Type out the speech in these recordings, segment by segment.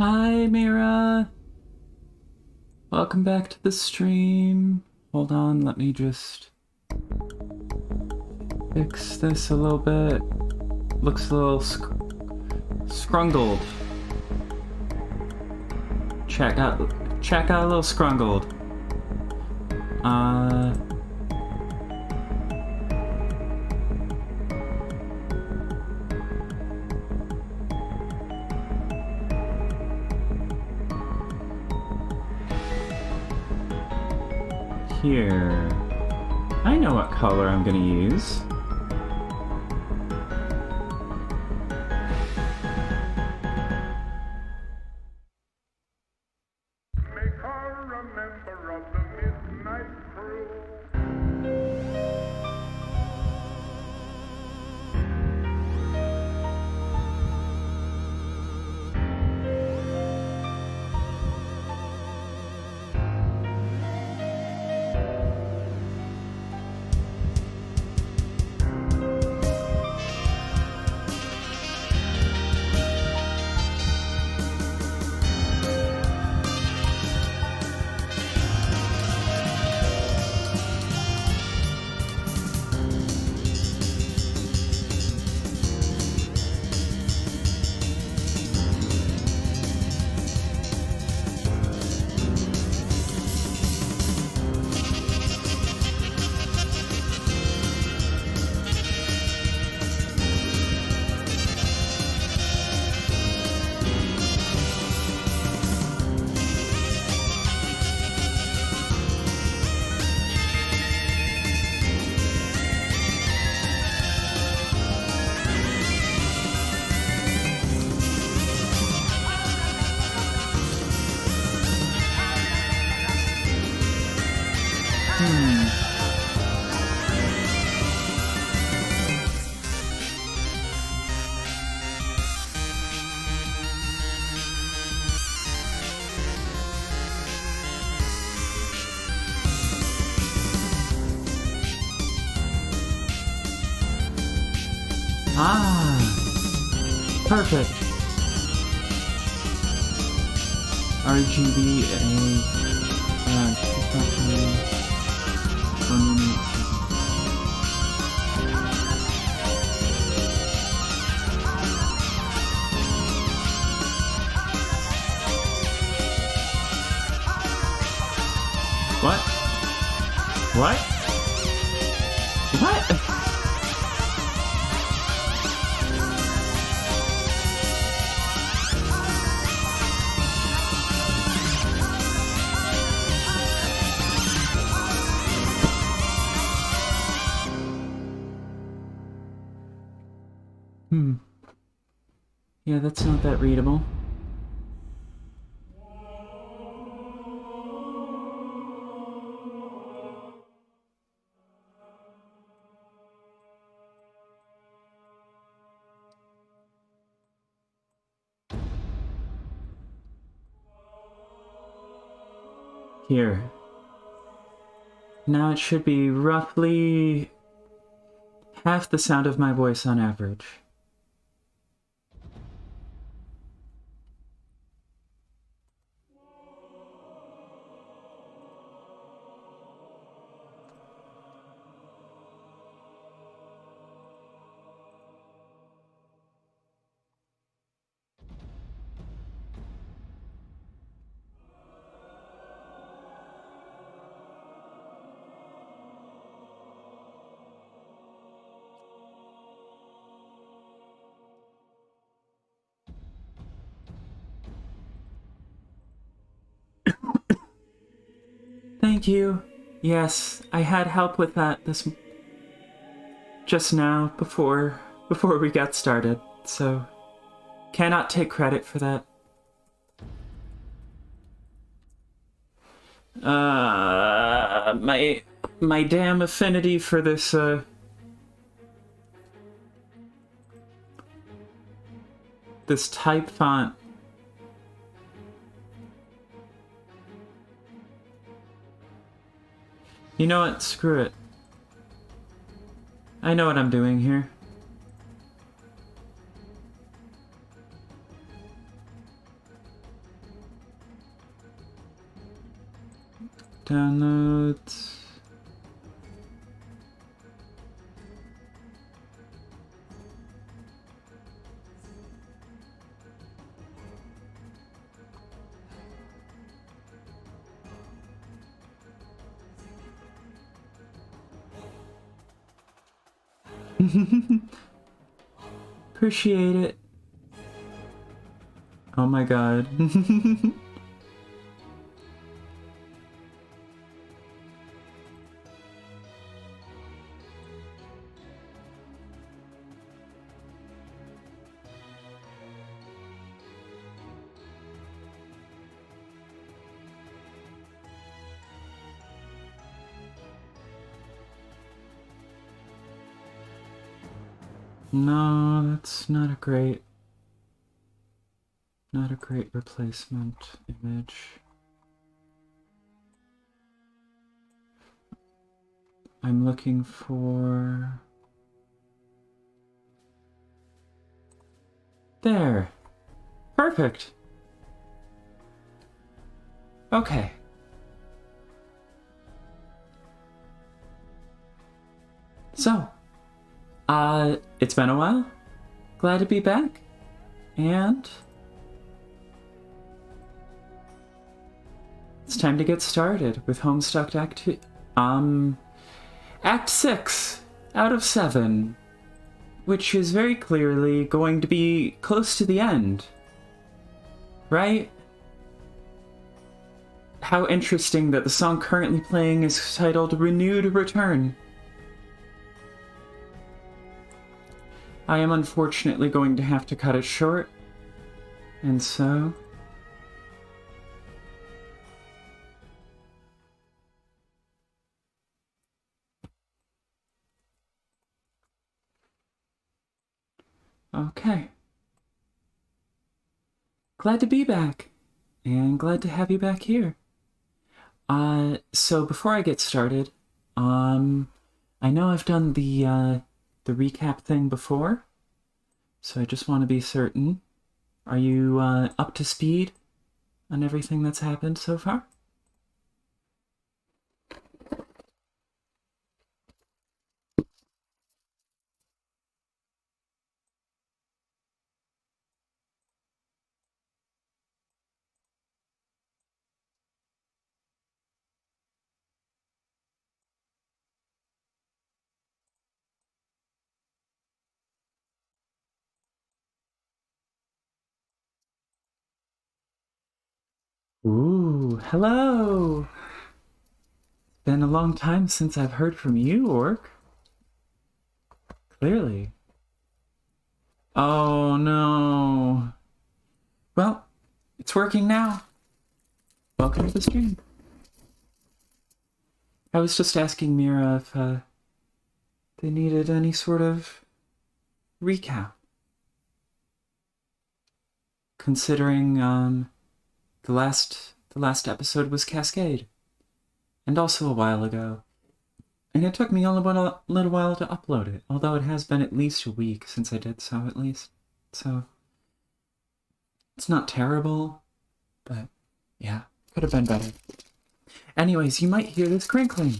Hi, Mira. Welcome back to the stream. Hold on, let me just fix this a little bit. Looks a little scrungled. Chat got a little scrungled. Here. I know what color I'm gonna use. Make her a member of the midnight crew. Perfect. RGB What? What? What? Yeah, that's not that readable. Here. Now it should be roughly half the sound of my voice on average. Thank you. Yes, I had help with that just now before we got started. So cannot take credit for that. My damn affinity for this this type font. You know what? Screw it. I know what I'm doing here. Downloads. Appreciate it. Oh my god. No, that's not a great replacement image. I'm looking for... There. Perfect. Okay. So, it's been a while. Glad to be back. And it's time to get started with Homestuck Act 6 out of 7, which is very clearly going to be close to the end. Right? How interesting that the song currently playing is titled Renewed Return. I am unfortunately going to have to cut it short, and so... Okay. Glad to be back, and glad to have you back here. So before I get started, I know I've done the recap thing before, so I just want to be certain. Are you, up to speed on everything that's happened so far? Ooh, hello! Been a long time since I've heard from you, Orc. Clearly. Oh no. Well, it's working now. Welcome to the stream. I was just asking Mira if they needed any sort of recap. Considering the last episode was Cascade. And also a while ago. And it took me a little while to upload it, although it has been at least a week since I did so, at least. So, it's not terrible, but yeah, could have been better. Anyways, you might hear this crinkling.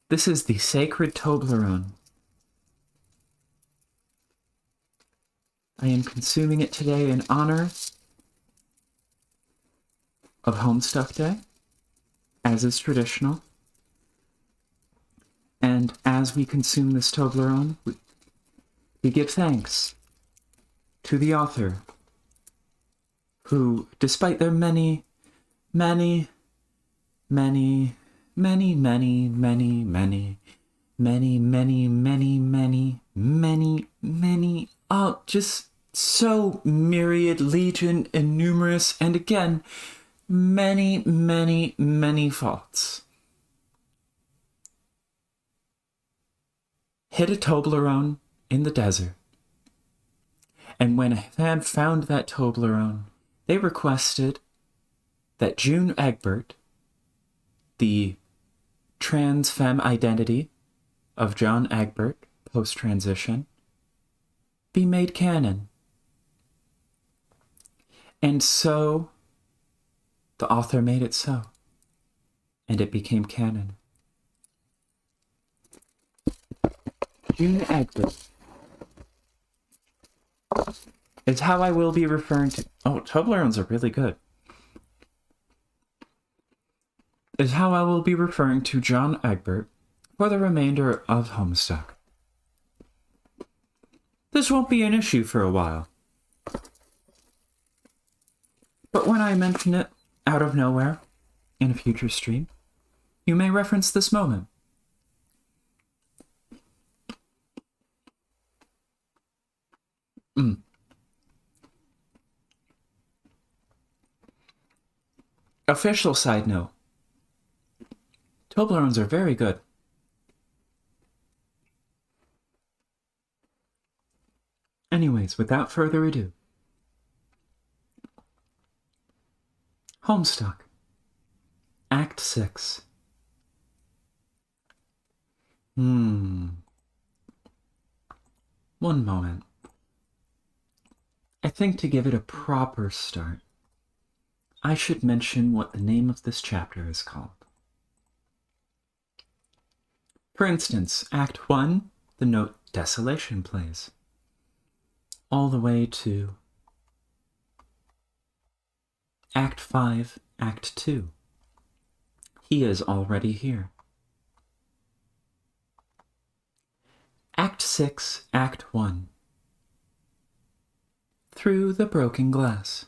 This is the sacred Toblerone. I am consuming it today in honor of Homestuck Day, as is traditional. And as we consume this Toblerone, we give thanks to the author, who, despite their many, many, many, many, many, many, many, many, many, many, many, many, many, just so myriad, legion, and numerous, and again, many, many, many faults. Hid a Toblerone in the desert. And when a fan found that Toblerone, they requested that June Egbert, the trans femme identity of John Egbert post-transition, be made canon. And so The author made it so, and it became canon. June Egbert is how I will be referring to. Oh, Toblerones are really good. Is how I will be referring to John Egbert for the remainder of Homestuck. This won't be an issue for a while. But when I mention it out of nowhere in a future stream, you may reference this moment. Official side note. Toblerones are very good. Anyways, without further ado. Homestuck. Act 6. One moment. I think to give it a proper start, I should mention what the name of this chapter is called. For instance, Act 1, the note Desolation plays. All the way to Act 5, Act 2. He is already here. Act 6, Act 1. Through the broken glass.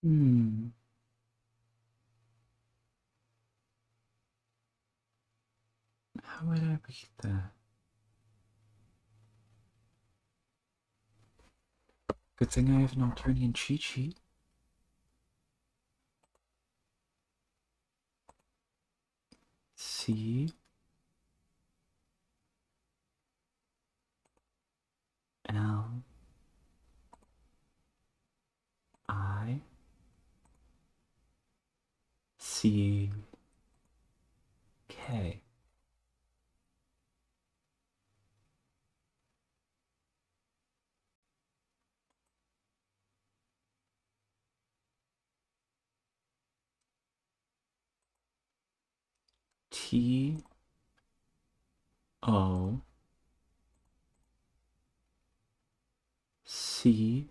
Hmm. How would I read that? Good thing I have an Alternian cheat sheet. C L I C K. T O C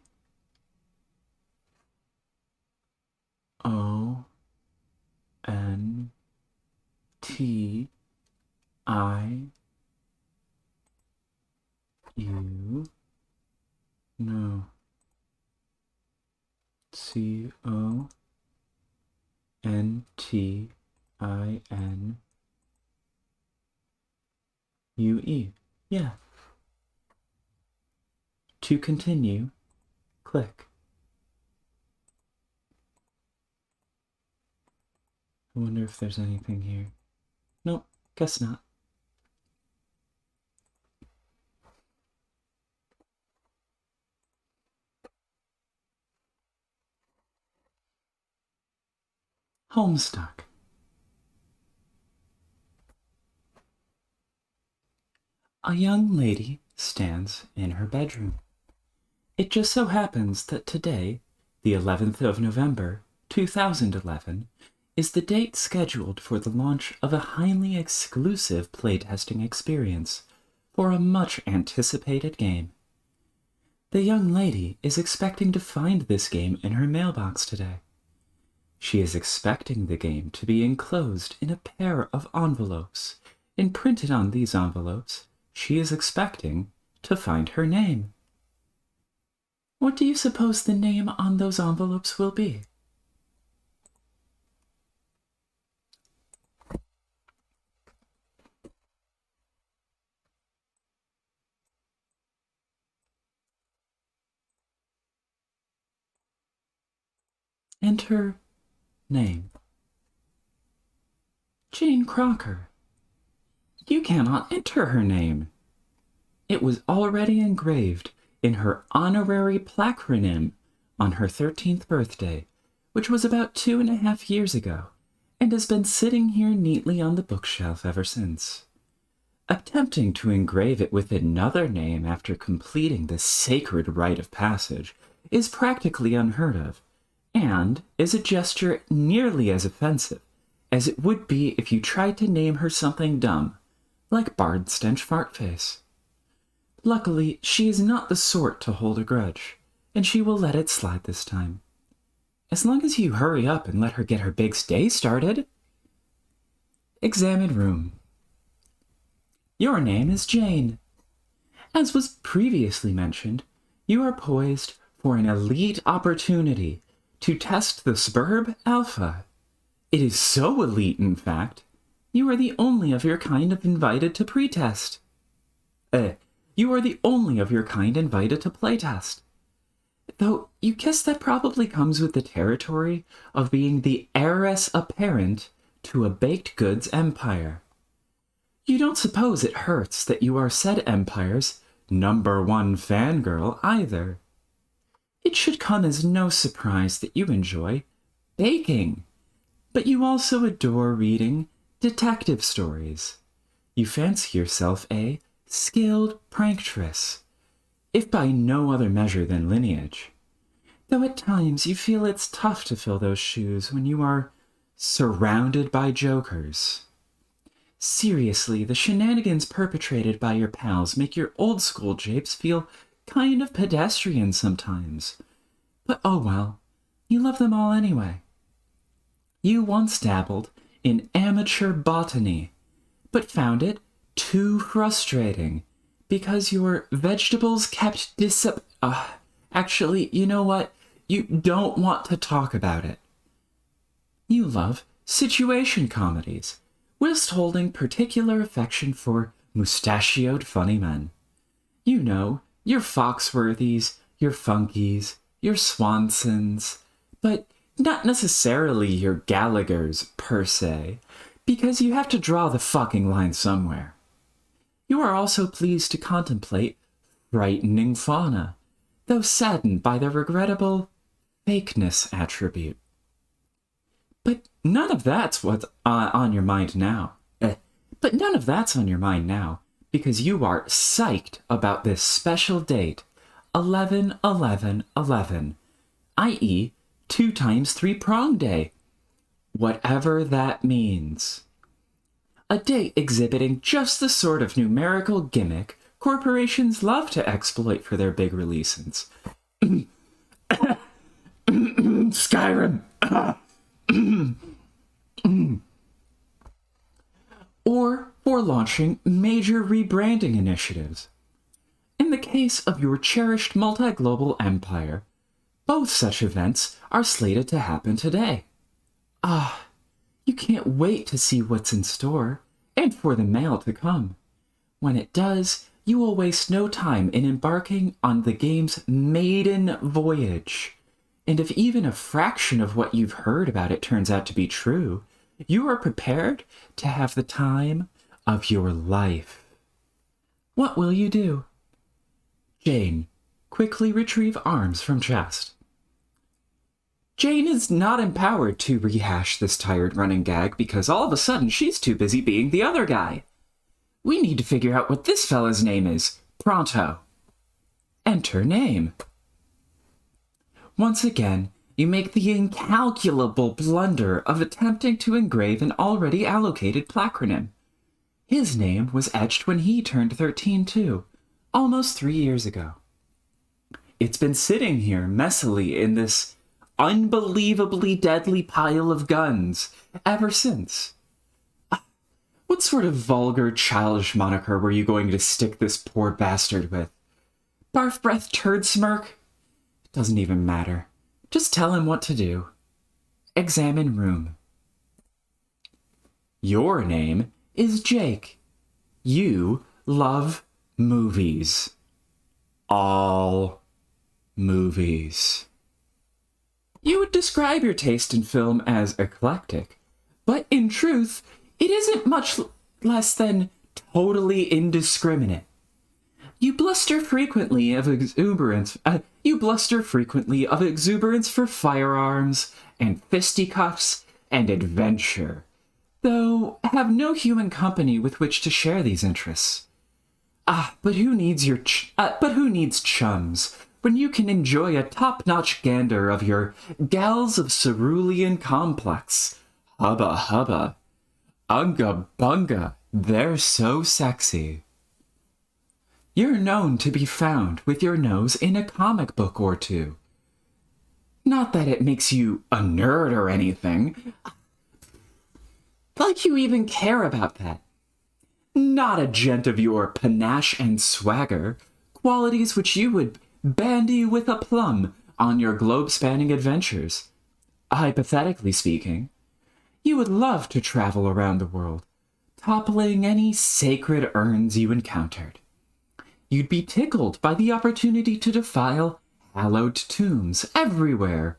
O N T I U no C O N T I N U E. Yeah. To continue, click. I wonder if there's anything here. Nope, guess not. Homestuck. A young lady stands in her bedroom. It just so happens that today, the 11th of November, 2011, is the date scheduled for the launch of a highly exclusive playtesting experience for a much anticipated game. The young lady is expecting to find this game in her mailbox today. She is expecting the game to be enclosed in a pair of envelopes, and printed on these envelopes, she is expecting to find her name. What do you suppose the name on those envelopes will be? Enter name. Jane Crocker. You cannot enter her name. It was already engraved in her honorary placronym on her 13th birthday, which was about 2.5 years ago, and has been sitting here neatly on the bookshelf ever since. Attempting to engrave it with another name after completing this sacred rite of passage is practically unheard of, and is a gesture nearly as offensive as it would be if you tried to name her something dumb, like Bard Stench Fartface. Luckily, she is not the sort to hold a grudge, and she will let it slide this time. As long as you hurry up and let her get her big stay started. Examine room. Your name is Jane. As was previously mentioned, you are poised for an elite opportunity to test the Spurb Alpha. It is so elite, in fact, you are the only of your kind invited to pretest. You are the only of your kind invited to playtest. Though you guess that probably comes with the territory of being the heiress apparent to a baked goods empire. You don't suppose it hurts that you are said empire's #1 fangirl either. It should come as no surprise that you enjoy baking, but you also adore reading detective stories. You fancy yourself a skilled pranktress, if by no other measure than lineage, though at times you feel it's tough to fill those shoes when you are surrounded by jokers. Seriously, the shenanigans perpetrated by your pals make your old school japes feel kind of pedestrian sometimes. But oh well, you love them all anyway. You once dabbled in amateur botany, but found it too frustrating because your vegetables kept Actually, you know what? You don't want to talk about it. You love situation comedies, whilst holding particular affection for mustachioed funny men. You know, your Foxworthys, your Funkies, your Swansons, but not necessarily your Gallaghers, per se, because you have to draw the fucking line somewhere. You are also pleased to contemplate frightening fauna, though saddened by the regrettable fakeness attribute. But none of that's what's on your mind now. But none of that's on your mind now, because you are psyched about this special date, 11-11-11, i.e., 2 times 3 prong day, whatever that means. A date exhibiting just the sort of numerical gimmick corporations love to exploit for their big releases. Skyrim! Or for launching major rebranding initiatives. In the case of your cherished multi-global empire, both such events are slated to happen today. You can't wait to see what's in store, and for the mail to come. When it does, you will waste no time in embarking on the game's maiden voyage. And if even a fraction of what you've heard about it turns out to be true, you are prepared to have the time of your life. What will you do? Jane, quickly retrieve arms from chest. Jane is not empowered to rehash this tired running gag because all of a sudden she's too busy being the other guy. We need to figure out what this fella's name is. Pronto. Enter name. Once again, you make the incalculable blunder of attempting to engrave an already allocated placronym. His name was etched when he turned 13 too, almost 3 years ago. It's been sitting here messily in this unbelievably deadly pile of guns ever since. What sort of vulgar, childish moniker were you going to stick this poor bastard with? Barf breath turd smirk? It doesn't even matter. Just tell him what to do. Examine room. Your name is Jake. You love movies. All movies. You would describe your taste in film as eclectic, but in truth, it isn't much less than totally indiscriminate. You bluster frequently of exuberance for firearms and fisticuffs and adventure, though have no human company with which to share these interests. But who needs chums when you can enjoy a top-notch gander of your gals of cerulean complex? Hubba hubba. Unga bunga, they're so sexy. You're known to be found with your nose in a comic book or two. Not that it makes you a nerd or anything. Like you even care about that. Not a gent of your panache and swagger, qualities which you would bandy with aplomb on your globe-spanning adventures. Hypothetically speaking, you would love to travel around the world, toppling any sacred urns you encountered. You'd be tickled by the opportunity to defile hallowed tombs everywhere,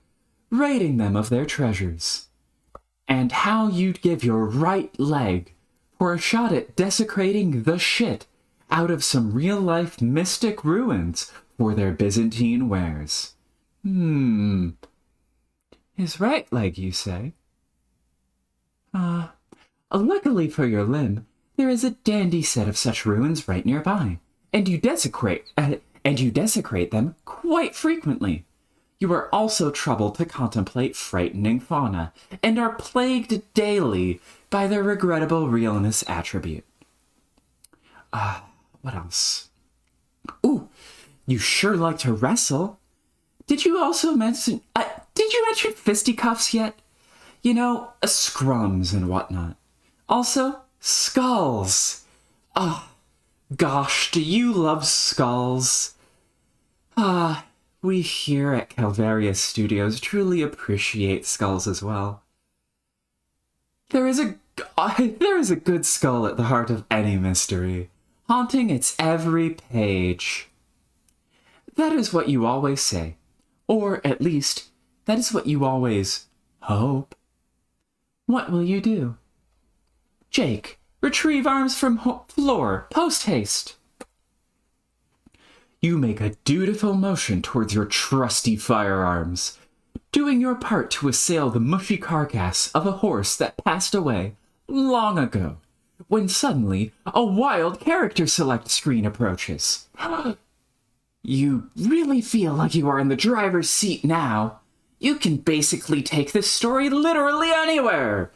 raiding them of their treasures. And how you'd give your right leg for a shot at desecrating the shit out of some real-life mystic ruins for their Byzantine wares. His right leg, you say? Luckily for your limb, there is a dandy set of such ruins right nearby, and you desecrate them quite frequently. You are also troubled to contemplate frightening fauna, and are plagued daily by their regrettable realness attribute. What else? Ooh, you sure like to wrestle. Did you mention fisticuffs yet? You know, scrums and whatnot. Also, skulls. Gosh, do you love skulls? We here at Calvaria Studios truly appreciate skulls as well. There is a good skull at the heart of any mystery, haunting its every page. That is what you always say, or at least, that is what you always hope. What will you do? Jake, retrieve arms from floor, post-haste. You make a dutiful motion towards your trusty firearms, doing your part to assail the mushy carcass of a horse that passed away long ago, when suddenly a wild character select screen approaches. You really feel like you are in the driver's seat now. You can basically take this story literally anywhere.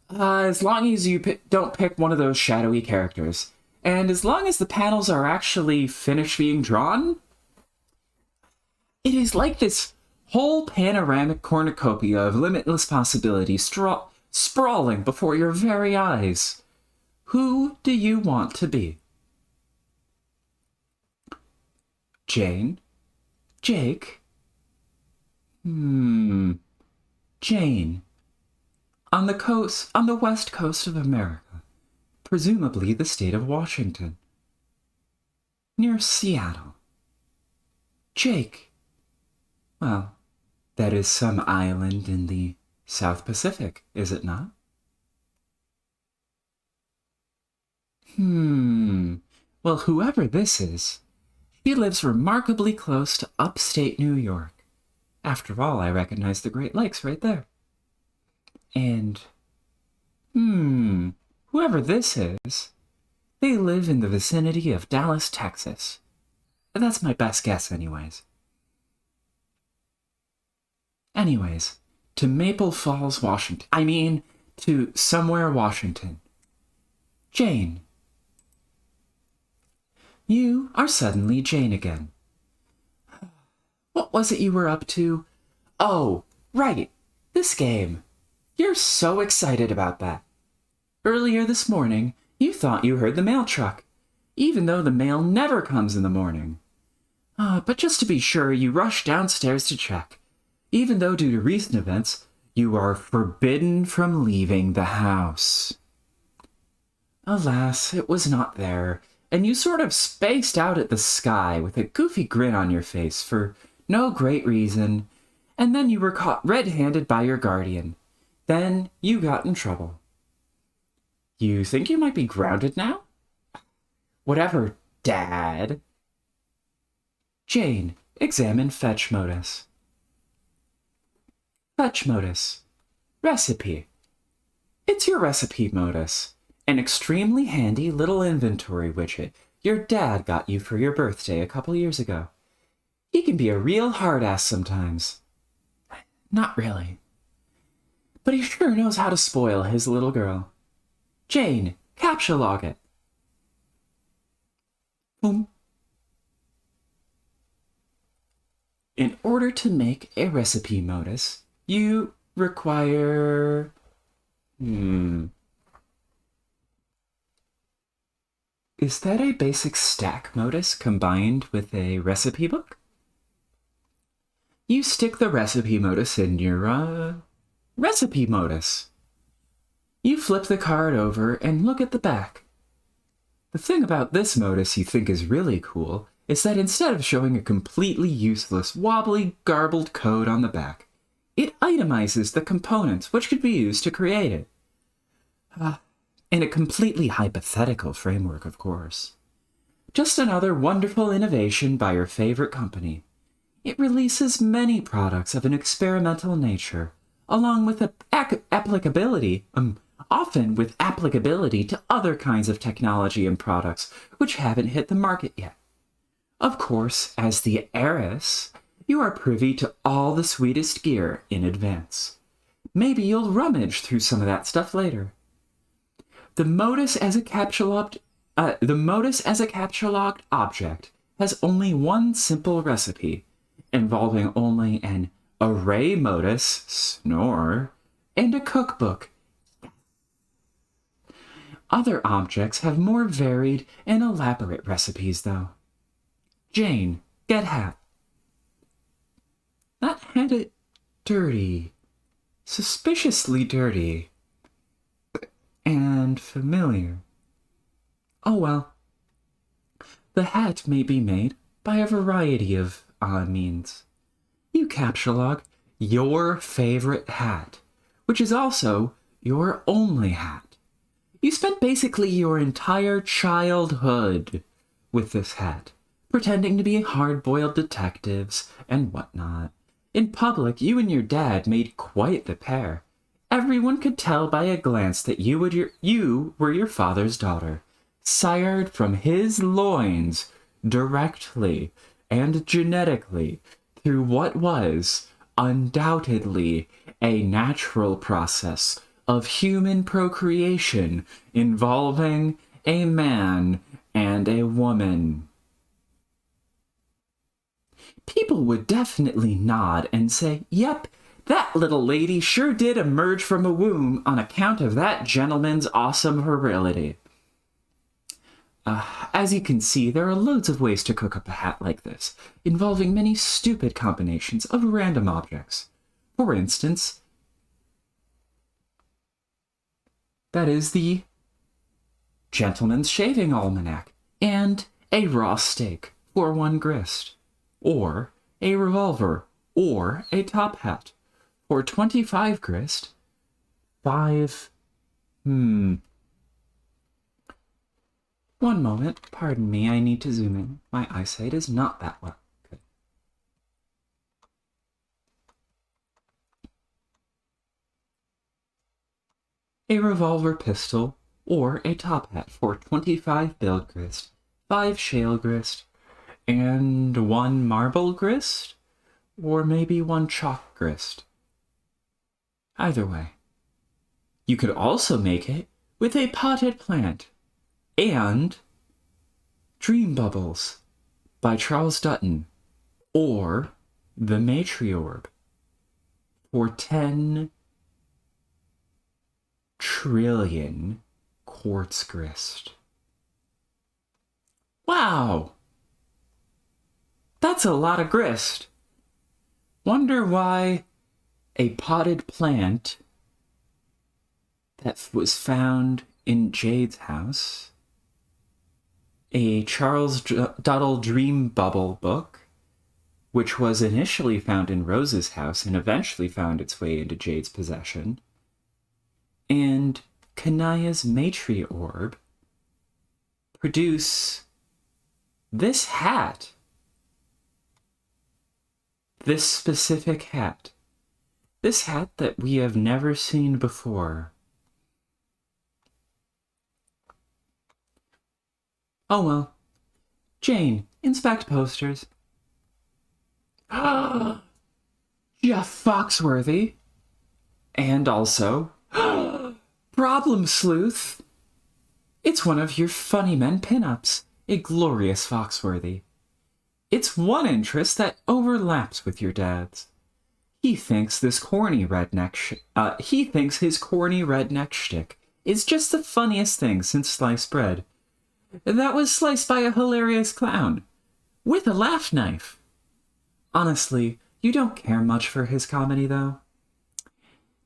As long as you don't pick one of those shadowy characters. And as long as the panels are actually finished being drawn, it is like this whole panoramic cornucopia of limitless possibilities sprawling before your very eyes. Who do you want to be? Jane? Jake? Jane. On the west coast of America, presumably the state of Washington, near Seattle. Jake. Well, that is some island in the South Pacific, is it not? Well, whoever this is, she lives remarkably close to upstate New York. After all, I recognize the Great Lakes right there. And, whoever this is, they live in the vicinity of Dallas, Texas. That's my best guess anyways. Anyways, to Maple Falls, Washington. To somewhere, Washington. Jane. You are suddenly Jane again. What was it you were up to? Oh, right, this game. You're so excited about that. Earlier this morning, you thought you heard the mail truck, even though the mail never comes in the morning. But just to be sure, you rushed downstairs to check, even though due to recent events, you are forbidden from leaving the house. Alas, it was not there, and you sort of spaced out at the sky with a goofy grin on your face for no great reason, and then you were caught red-handed by your guardian. Then you got in trouble. You think you might be grounded now? Whatever, Dad. Jane, examine fetch modus. Fetch modus. Recipe. It's your recipe modus. An extremely handy little inventory widget your dad got you for your birthday a couple years ago. He can be a real hard-ass sometimes. Not really. But he sure knows how to spoil his little girl. Jane, captcha log it. Boom. In order to make a recipe modus, you require... Is that a basic stack modus combined with a recipe book? You stick the recipe modus in your, recipe modus. You flip the card over and look at the back. The thing about this modus you think is really cool is that instead of showing a completely useless, wobbly, garbled code on the back, it itemizes the components which could be used to create it. In a completely hypothetical framework, of course. Just another wonderful innovation by your favorite company. It releases many products of an experimental nature, along with applicability, often with applicability to other kinds of technology and products which haven't hit the market yet. Of course, as the heiress, you are privy to all the sweetest gear in advance. Maybe you'll rummage through some of that stuff later. The modus as a captcha logged object has only one simple recipe, involving only an array modus, snore, and a cookbook. Other objects have more varied and elaborate recipes, though. Jane, get hat. had it dirty. Suspiciously dirty. And familiar. Oh well. The hat may be made by a variety of means. You captchalogue your favorite hat, which is also your only hat. You spent basically your entire childhood with this hat, pretending to be hard-boiled detectives and whatnot. In public, you and your dad made quite the pair. Everyone could tell by a glance that you were your father's daughter, sired from his loins directly and genetically through what was undoubtedly a natural process of human procreation involving a man and a woman. People would definitely nod and say, "Yep, that little lady sure did emerge from a womb on account of that gentleman's awesome virility." As you can see, there are loads of ways to cook up a hat like this, involving many stupid combinations of random objects. For instance, that is the Gentleman's Shaving Almanac, and a raw steak for 1 grist, or a revolver, or a top hat for 25 grist, 5... One moment, pardon me, I need to zoom in. My eyesight is not that well. Good. A revolver pistol, or a top hat for 25 bilge grist, 5 shale grist, and 1 marble grist, or maybe 1 chalk grist. Either way. You could also make it with a potted plant, and Dream Bubbles by Charles Dutton, or The Matriorb for 10 trillion quartz grist. Wow! That's a lot of grist. Wonder why a potted plant that was found in Jade's house, a Charles Dutton Dream Bubble book, which was initially found in Rose's house and eventually found its way into Jade's possession, and Kanaya's Matriorb produce this hat. This specific hat. This hat that we have never seen before. Oh well. Jane, inspect posters. Jeff Foxworthy. And also, Problem Sleuth. It's one of your Funny Men pinups, a glorious Foxworthy. It's one interest that overlaps with your dad's. He thinks his corny redneck shtick is just the funniest thing since sliced bread. That was sliced by a hilarious clown. With a laugh knife. Honestly, you don't care much for his comedy, though.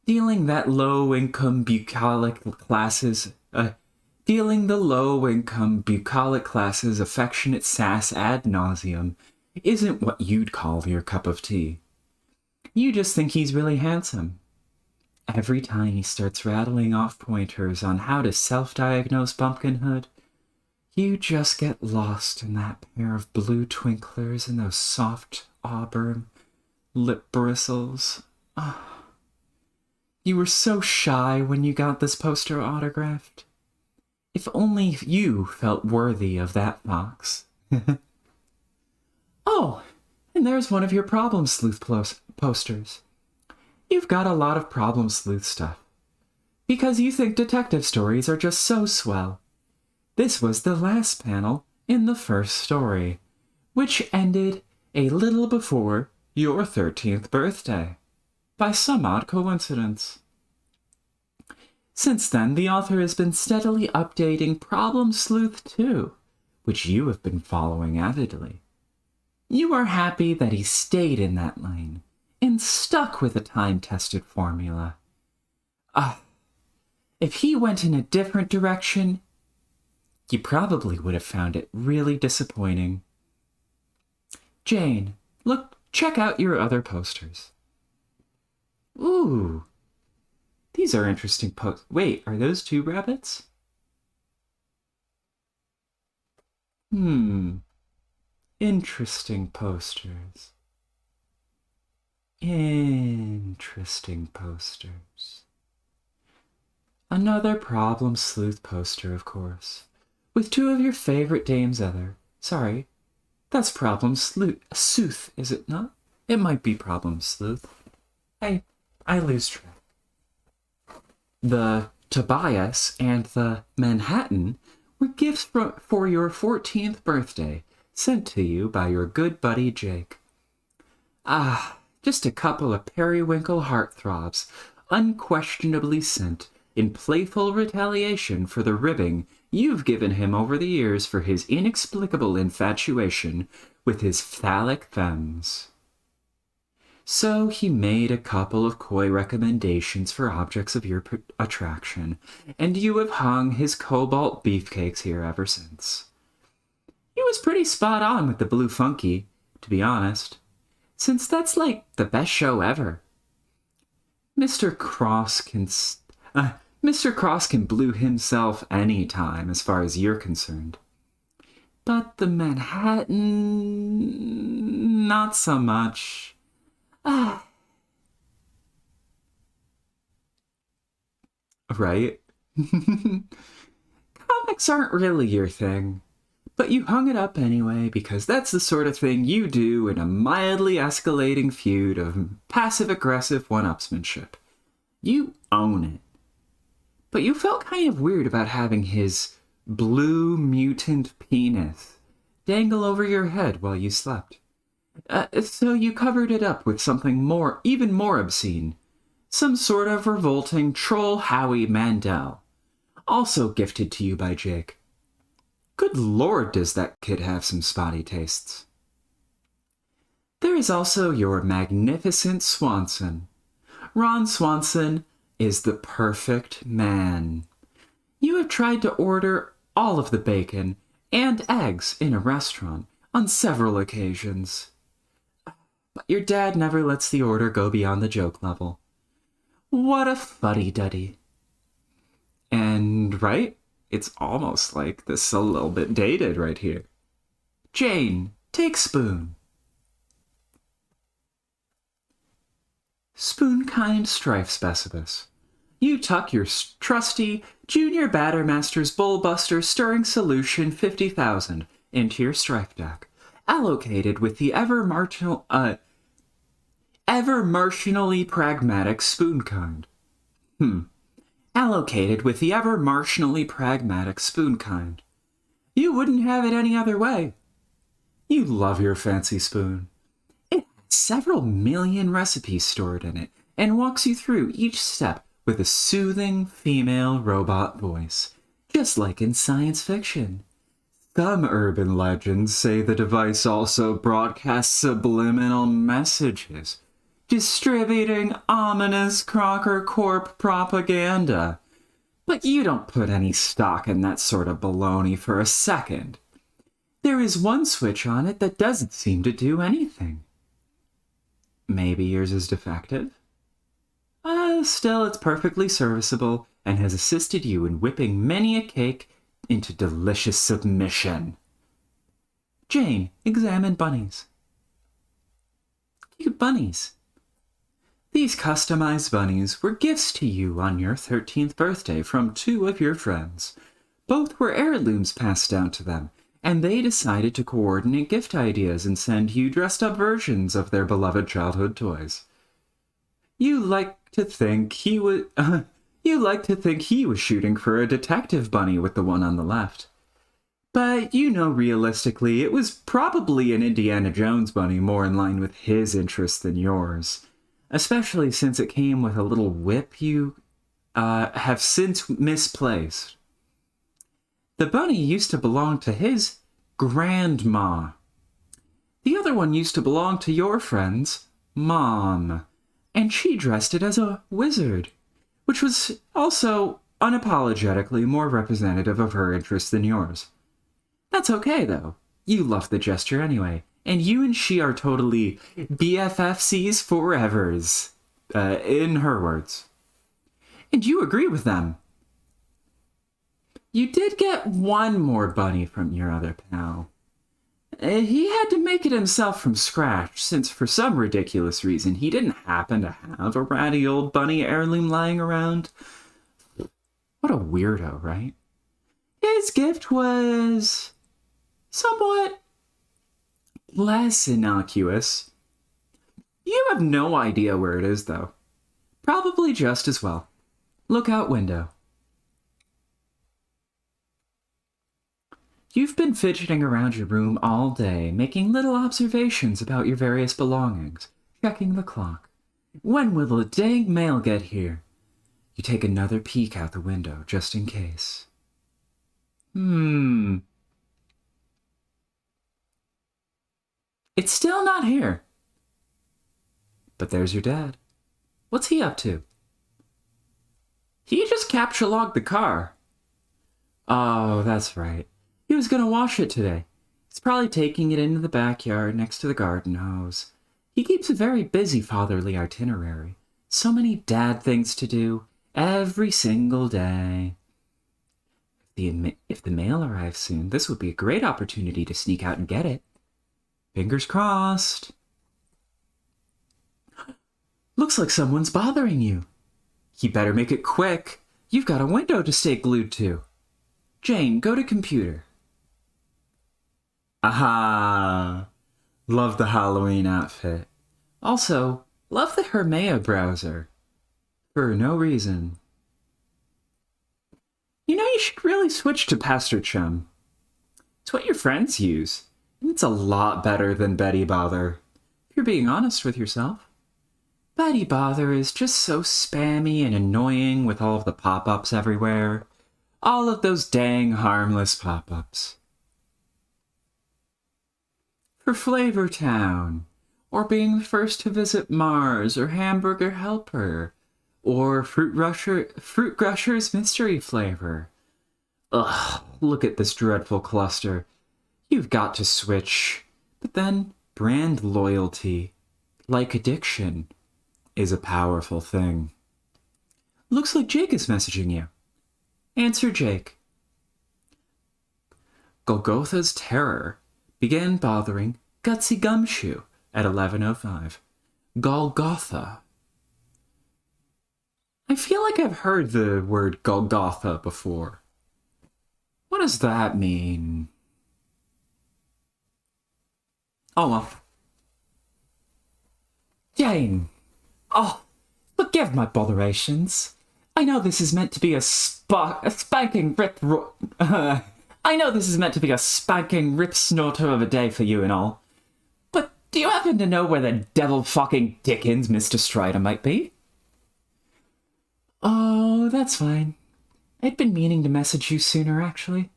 Dealing the low-income bucolic classes affectionate sass ad nauseum isn't what you'd call your cup of tea. You just think he's really handsome. Every time he starts rattling off pointers on how to self-diagnose pumpkinhood, you just get lost in that pair of blue twinklers and those soft auburn lip bristles. You were so shy when you got this poster autographed. If only you felt worthy of that fox. Oh, and there's one of your Problem Sleuth posters. You've got a lot of Problem Sleuth stuff. Because you think detective stories are just so swell. This was the last panel in the first story, which ended a little before your 13th birthday, by some odd coincidence. Since then, the author has been steadily updating Problem Sleuth 2, which you have been following avidly. You are happy that he stayed in that lane, and stuck with a time-tested formula. If he went in a different direction, you probably would have found it really disappointing. Jane, look, check out your other posters. Ooh, these are interesting Wait, are those 2 rabbits? Interesting posters. Interesting posters. Another Problem Sleuth poster, of course. With 2 of your favorite dames other. Sorry, that's Problem Sleuth, is it not? It might be Problem Sleuth. I lose track. The Tobias and the Manhattan were gifts for your 14th birthday, sent to you by your good buddy Jake. Just a couple of periwinkle heartthrobs, unquestionably sent in playful retaliation for the ribbing you've given him over the years for his inexplicable infatuation with his phallic femmes. So he made a couple of coy recommendations for objects of your attraction, and you have hung his cobalt beefcakes here ever since. He was pretty spot on with the Blue Funky, to be honest, since that's like the best show ever. Mr. Cross can blue himself any time as far as you're concerned. But the Manhattan, not so much. Right? Comics aren't really your thing, but you hung it up anyway because that's the sort of thing you do in a mildly escalating feud of passive-aggressive one-upsmanship. You own it. But you felt kind of weird about having his blue mutant penis dangle over your head while you slept. So you covered it up with something even more obscene. Some sort of revolting troll Howie Mandel, also gifted to you by Jake. Good lord, does that kid have some spotty tastes. There is also your magnificent Swanson. Ron Swanson is the perfect man. You have tried to order all of the bacon and eggs in a restaurant on several occasions. But your dad never lets the order go beyond the joke level. What a fuddy-duddy. And, right? It's almost like this is a little bit dated right here. Jane, take spoon. Spoon-kind strife specibus. You tuck your trusty Junior Battermaster's Bullbuster Stirring Solution 50,000 into your strife deck, allocated with the ever marginally pragmatic spoon kind. Allocated with the ever marginally pragmatic spoon kind. You wouldn't have it any other way. You love your fancy spoon. It has several million recipes stored in it and walks you through each step with a soothing female robot voice, just like in science fiction. Some urban legends say the device also broadcasts subliminal messages, distributing ominous Crocker Corp propaganda. But you don't put any stock in that sort of baloney for a second. There is one switch on it that doesn't seem to do anything. Maybe yours is defective? Still, it's perfectly serviceable and has assisted you in whipping many a cake into delicious submission. Jane, examine bunnies. Cute bunnies. These customized bunnies were gifts to you on your 13th birthday from 2 of your friends. Both were heirlooms passed down to them, and they decided to coordinate gift ideas and send you dressed-up versions of their beloved childhood toys. You like to think he was shooting for a detective bunny with the one on the left. But you know realistically it was probably an Indiana Jones bunny more in line with his interests than yours, especially since it came with a little whip you have since misplaced. The bunny used to belong to his grandma. The other one used to belong to your friends, Mom. And she dressed it as a wizard, which was also unapologetically more representative of her interests than yours. That's okay, though. You love the gesture anyway, and you and she are totally BFFCs forevers, in her words. And you agree with them. You did get one more bunny from your other pal. He had to make it himself from scratch, since for some ridiculous reason he didn't happen to have a ratty old bunny heirloom lying around. What a weirdo, right? His gift was somewhat less innocuous. You have no idea where it is, though. Probably just as well. Look out window. You've been fidgeting around your room all day, making little observations about your various belongings, checking the clock. When will the dang mail get here? You take another peek out the window, just in case. It's still not here. But there's your dad. What's he up to? He just capture logged the car. Oh, that's right. He was gonna wash it today. He's probably taking it into the backyard next to the garden hose. He keeps a very busy fatherly itinerary. So many dad things to do every single day. If the mail arrives soon, this would be a great opportunity to sneak out and get it. Fingers crossed. Looks like someone's bothering you. You better make it quick. You've got a window to stay glued to. Jane, go to computer. Aha! Love the Halloween outfit. Also, love the Hermea browser. For no reason. You know, you should really switch to Pastor Chum. It's what your friends use, and it's a lot better than Betty Bother, if you're being honest with yourself. Betty Bother is just so spammy and annoying with all of the pop-ups everywhere. All of those dang harmless pop-ups. For Flavor Town, or being the first to visit Mars, or Hamburger Helper, or Fruit Grusher's Mystery Flavor. Ugh, look at this dreadful cluster. You've got to switch. But then, brand loyalty, like addiction, is a powerful thing. Looks like Jake is messaging you. Answer Jake. Golgotha's terror began bothering Gutsy Gumshoe at 11:05. Golgotha. I feel like I've heard the word Golgotha before. What does that mean? Oh well. Jane. Oh, forgive my botherations. I know this is meant to be a spanking rip... I know this is meant to be a spanking rip snorter of a day for you and all. But do you happen to know where the devil fucking Dickens Mr. Strider might be? Oh, that's fine. I'd been meaning to message you sooner, actually.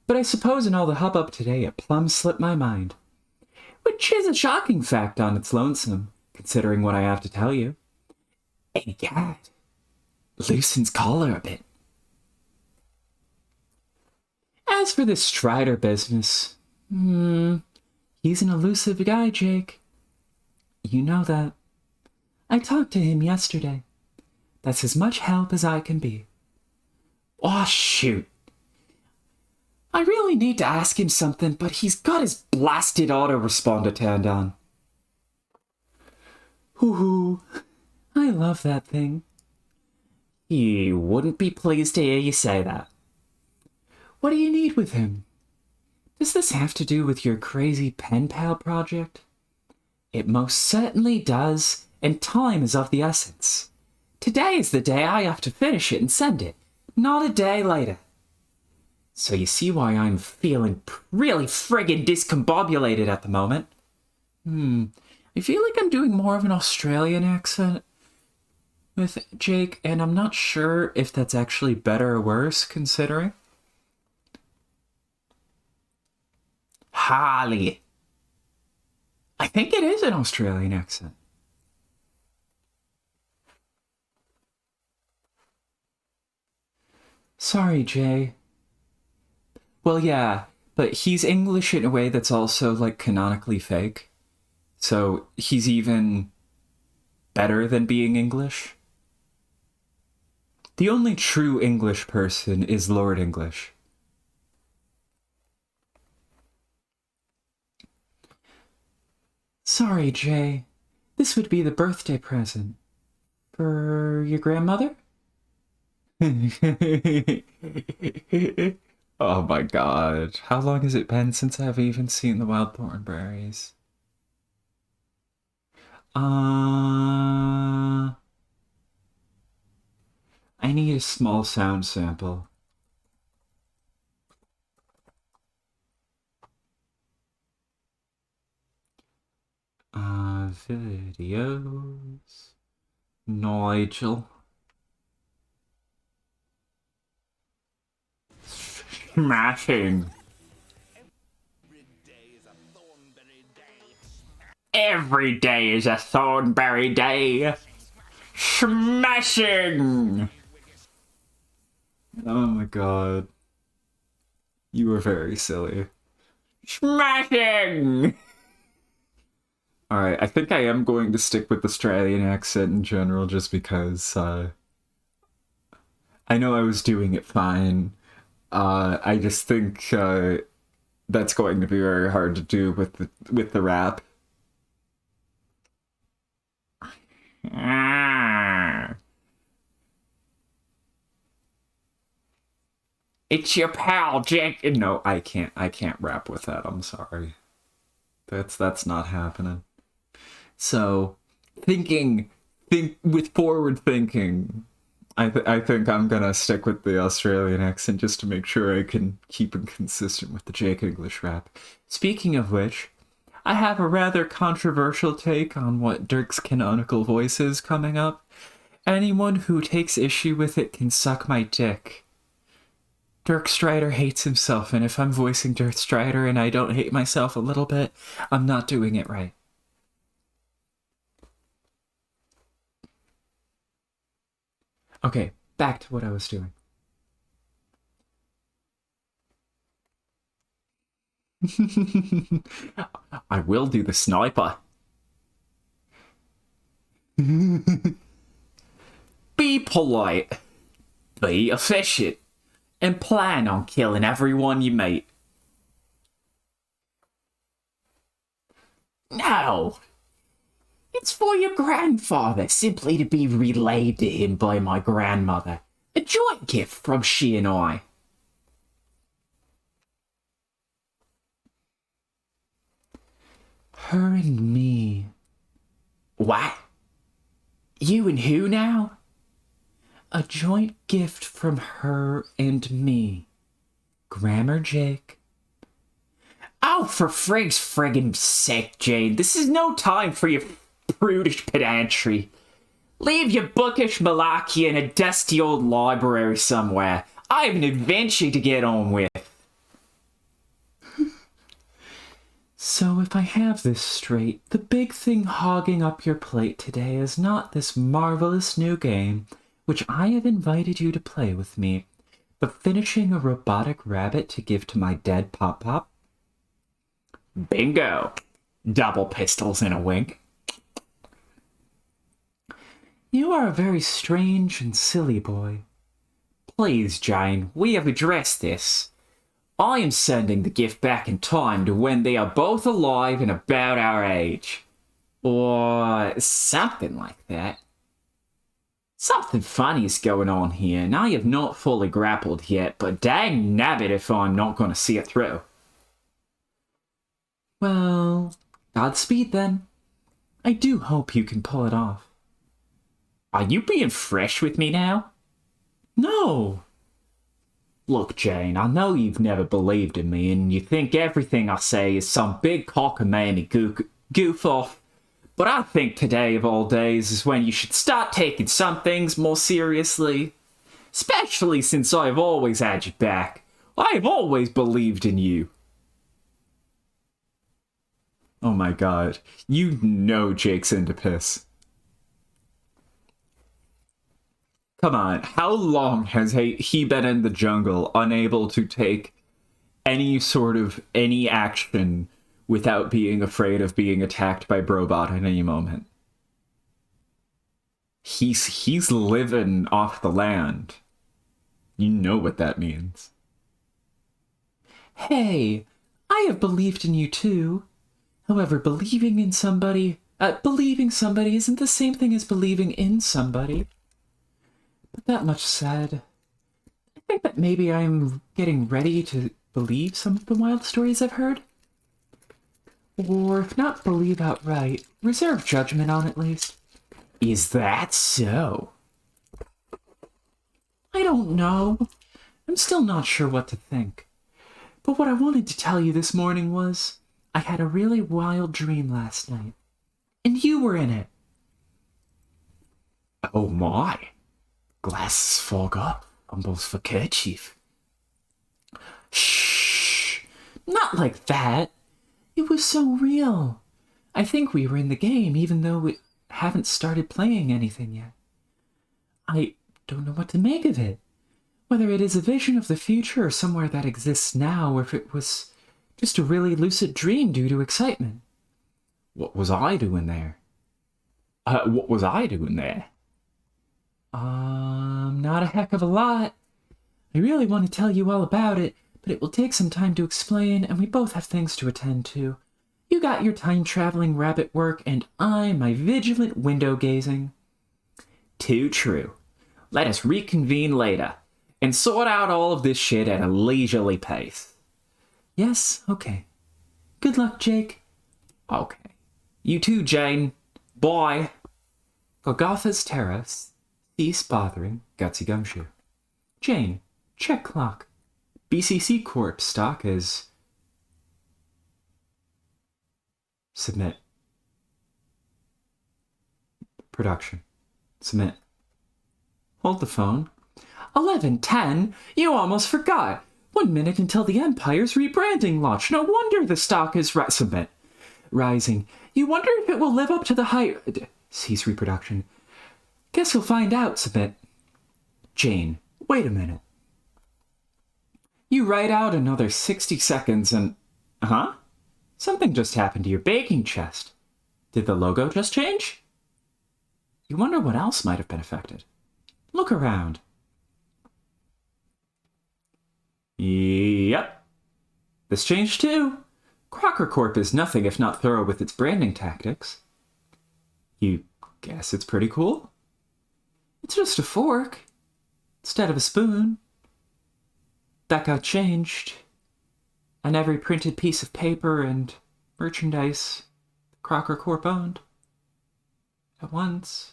But I suppose in all the hubbub today it plumb slipped my mind. Which is a shocking fact on its lonesome, considering what I have to tell you. Egad, loosens collar a bit. As for this Strider business, he's an elusive guy, Jake. You know that. I talked to him yesterday. That's as much help as I can be. Aw, shoot. I really need to ask him something, but he's got his blasted autoresponder turned on. Hoo-hoo. I love that thing. He wouldn't be pleased to hear you say that. What do you need with him? Does this have to do with your crazy pen pal project? It most certainly does, and time is of the essence. Today is the day I have to finish it and send it, not a day later. So you see why I'm feeling really friggin' discombobulated at the moment. I feel like I'm doing more of an Australian accent with Jake, and I'm not sure if that's actually better or worse, considering. Harley. I think it is an Australian accent. Sorry, Jay. Well, yeah, but he's English in a way that's also, like, canonically fake. So he's even better than being English. The only true English person is Lord English. Sorry, Jay. This would be the birthday present. For your grandmother? Oh my god. How long has it been since I've even seen the wild thornberries? I need a small sound sample. Videos. Nigel. Smashing. Every day is a Thornberry day. Smashing! Oh my god. You were very silly. Smashing! Alright, I think I am going to stick with Australian accent in general just because I know I was doing it fine. I just think that's going to be very hard to do with the rap. It's your pal, Jake. No, I can't. I can't rap with that. I'm sorry. That's not happening. So, think with forward thinking. I think I'm gonna stick with the Australian accent just to make sure I can keep it consistent with the Jake English rap. Speaking of which, I have a rather controversial take on what Dirk's canonical voice is coming up. Anyone who takes issue with it can suck my dick. Dirk Strider hates himself, and if I'm voicing Dirk Strider and I don't hate myself a little bit, I'm not doing it right. Okay, back to what I was doing. I will do the sniper. Be polite, be efficient, and plan on killing everyone you meet. No, it's for your grandfather, simply to be relayed to him by my grandmother. A joint gift from she and I. Her and me. What? You and who now? A joint gift from her and me. Grammar Jake. Oh, for frig's friggin' sake, Jane. This is no time for your prudish pedantry. Leave your bookish malarkey in a dusty old library somewhere. I have an adventure to get on with. So if I have this straight, the big thing hogging up your plate today is not this marvelous new game, which I have invited you to play with me, but finishing a robotic rabbit to give to my dead Pop-Pop? Bingo! Double pistols in a wink. You are a very strange and silly boy. Please, Jane, we have addressed this. I am sending the gift back in time to when they are both alive and about our age. Or something like that. Something funny is going on here, and I have not fully grappled yet, but dang nabbit if I'm not going to see it through. Well, Godspeed then. I do hope you can pull it off. Are you being fresh with me now? No. Look, Jane, I know you've never believed in me, and you think everything I say is some big cockamamie goof off, but I think today of all days is when you should start taking some things more seriously. Especially since I've always had your back. I've always believed in you. Oh my god, you know Jake's into piss. Come on, how long has he been in the jungle, unable to take any action without being afraid of being attacked by Brobot at any moment? He's living off the land. You know what that means. Hey, I have believed in you too. However, believing somebody isn't the same thing as believing in somebody. But that much said, I think that maybe I'm getting ready to believe some of the wild stories I've heard. Or if not believe outright, reserve judgment on at least. Is that so? I don't know. I'm still not sure what to think. But what I wanted to tell you this morning was, I had a really wild dream last night. And you were in it. Oh my. Glasses fog up. Almost for kerchief. Shh. Not like that. It was so real. I think we were in the game even though we haven't started playing anything yet. I don't know what to make of it. Whether it is a vision of the future or somewhere that exists now, or if it was just a really lucid dream due to excitement. What was I doing there? What was I doing there? Not a heck of a lot. I really want to tell you all about it, but it will take some time to explain, and we both have things to attend to. You got your time-traveling rabbit work, and I my vigilant window gazing. Too true. Let us reconvene later, and sort out all of this shit at a leisurely pace. Yes, okay. Good luck, Jake. Okay. You too, Jane. Bye. Golgotha's Terrace. Cease bothering. Gutsy Gumshoe. Jane, check clock. BCC Corp stock is... Submit. Production. Submit. Hold the phone. 11:10? You almost forgot. 1 minute until the Empire's rebranding launch. No wonder the stock is submit. Rising. You wonder if it will live up to the hype. Cease reproduction. Guess you'll find out, submit. Jane, wait a minute. You write out another 60 seconds and... Huh? Something just happened to your baking chest. Did the logo just change? You wonder what else might have been affected. Look around. Yep. This changed too. Crocker Corp is nothing if not thorough with its branding tactics. You guess it's pretty cool? It's just a fork instead of a spoon. That got changed. And every printed piece of paper and merchandise Crocker Corp owned. At once.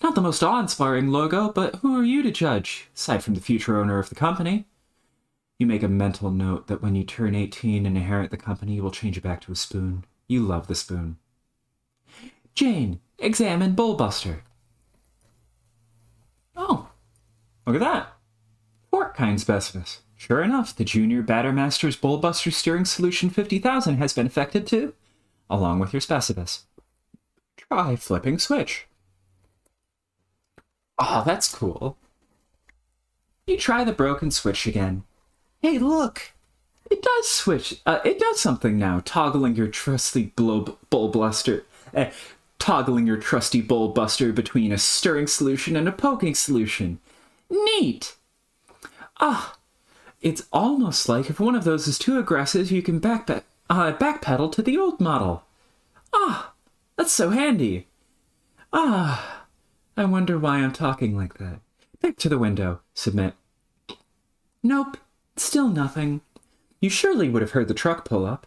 Not the most awe-inspiring logo, but who are you to judge, aside from the future owner of the company? You make a mental note that when you turn 18 and inherit the company, you will change it back to a spoon. You love the spoon. Jane, examine Bullbuster. Oh, look at that. Fork kind specimens. Sure enough, the Junior Battermaster's Bullbuster Steering Solution 50,000 has been affected too, along with your specimens. Try flipping switch. Oh, that's cool. You try the broken switch again. Hey, look! It does switch. It does something now, toggling your trusty bullbuster. Toggling your trusty bullbuster between a stirring solution and a poking solution. Neat! It's almost like if one of those is too aggressive, you can backpedal to the old model. That's so handy. I wonder why I'm talking like that. Back to the window. Submit. Nope. Still nothing. You surely would have heard the truck pull up.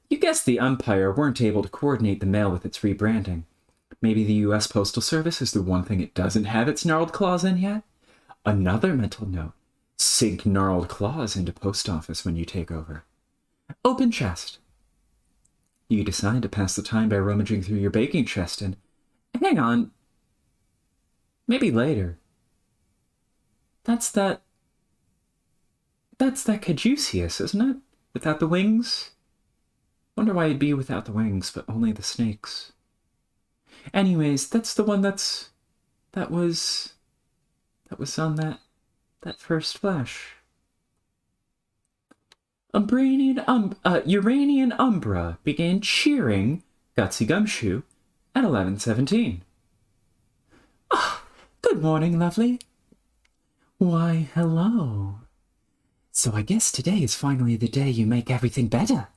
You guessed the Empire weren't able to coordinate the mail with its rebranding. Maybe the U.S. Postal Service is the one thing it doesn't have its gnarled claws in yet? Another mental note. Sink gnarled claws into post office when you take over. Open chest. You decide to pass the time by rummaging through your baking chest and... Hang on. Maybe later. That's that Caduceus, isn't it? Without the wings? Wonder why it'd be without the wings, but only the snakes. Anyways, that's the one that was... that was on that first flash. Uranian Umbra began cheering Gutsy Gumshoe at 11:17. Ah, good morning, lovely. Why, hello. So I guess today is finally the day you make everything better.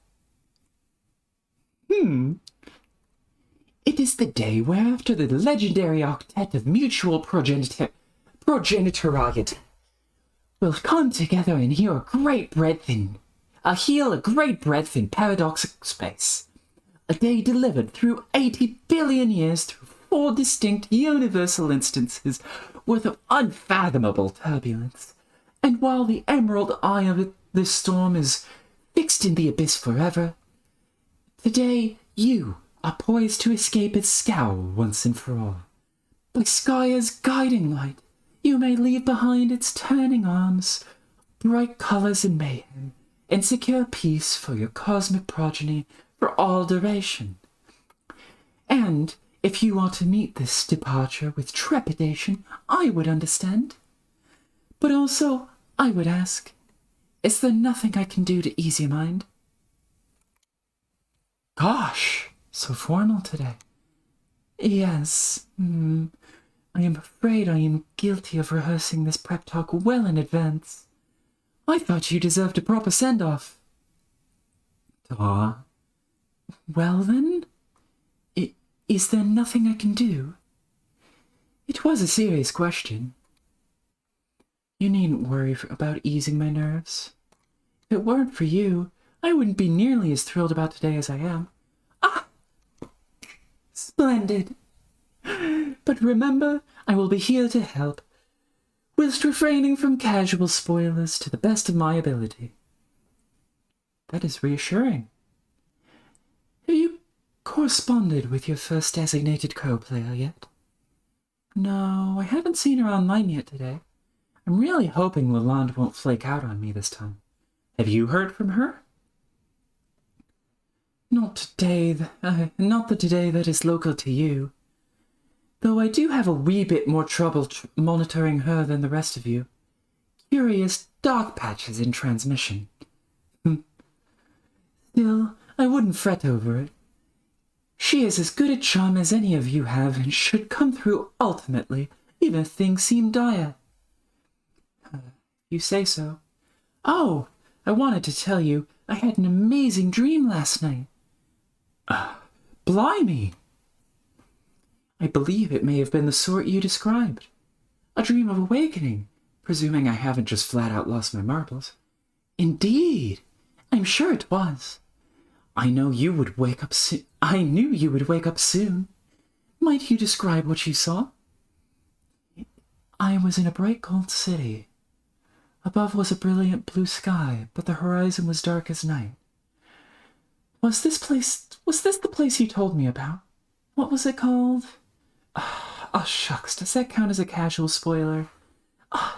It is the day where, after the legendary octet of mutual progenitoriate will come together and heal a great breadth in paradoxic space. A day delivered through 80 billion years through 4 distinct universal instances worth of unfathomable turbulence. And while the emerald eye of this storm is fixed in the abyss forever, today you are poised to escape its scowl once and for all. By Skya's guiding light, you may leave behind its turning arms, bright colors and mayhem, and secure peace for your cosmic progeny for all duration. And if you are to meet this departure with trepidation, I would understand. But also, I would ask, is there nothing I can do to ease your mind? Gosh, so formal today. Yes, I am afraid I am guilty of rehearsing this prep talk well in advance. I thought you deserved a proper send-off. Ah. Well then, is there nothing I can do? It was a serious question. You needn't worry about easing my nerves. If it weren't for you, I wouldn't be nearly as thrilled about today as I am. Ah! Splendid. But remember, I will be here to help, whilst refraining from casual spoilers to the best of my ability. That is reassuring. Have you corresponded with your first designated co-player yet? No, I haven't seen her online yet today. I'm really hoping Lalonde won't flake out on me this time. Have you heard from her? Not today, not the today that is local to you. Though I do have a wee bit more trouble monitoring her than the rest of you. Curious dark patches in transmission. Still, I wouldn't fret over it. She is as good a charm as any of you have and should come through ultimately, even if things seem dire. You say so. Oh, I wanted to tell you, I had an amazing dream last night. Blimey! I believe it may have been the sort you described. A dream of awakening, presuming I haven't just flat out lost my marbles. Indeed, I'm sure it was. I knew you would wake up soon. Might you describe what you saw? I was in a bright cold city. Above was a brilliant blue sky, but the horizon was dark as night. Was this the place you told me about? What was it called? Oh, shucks, does that count as a casual spoiler?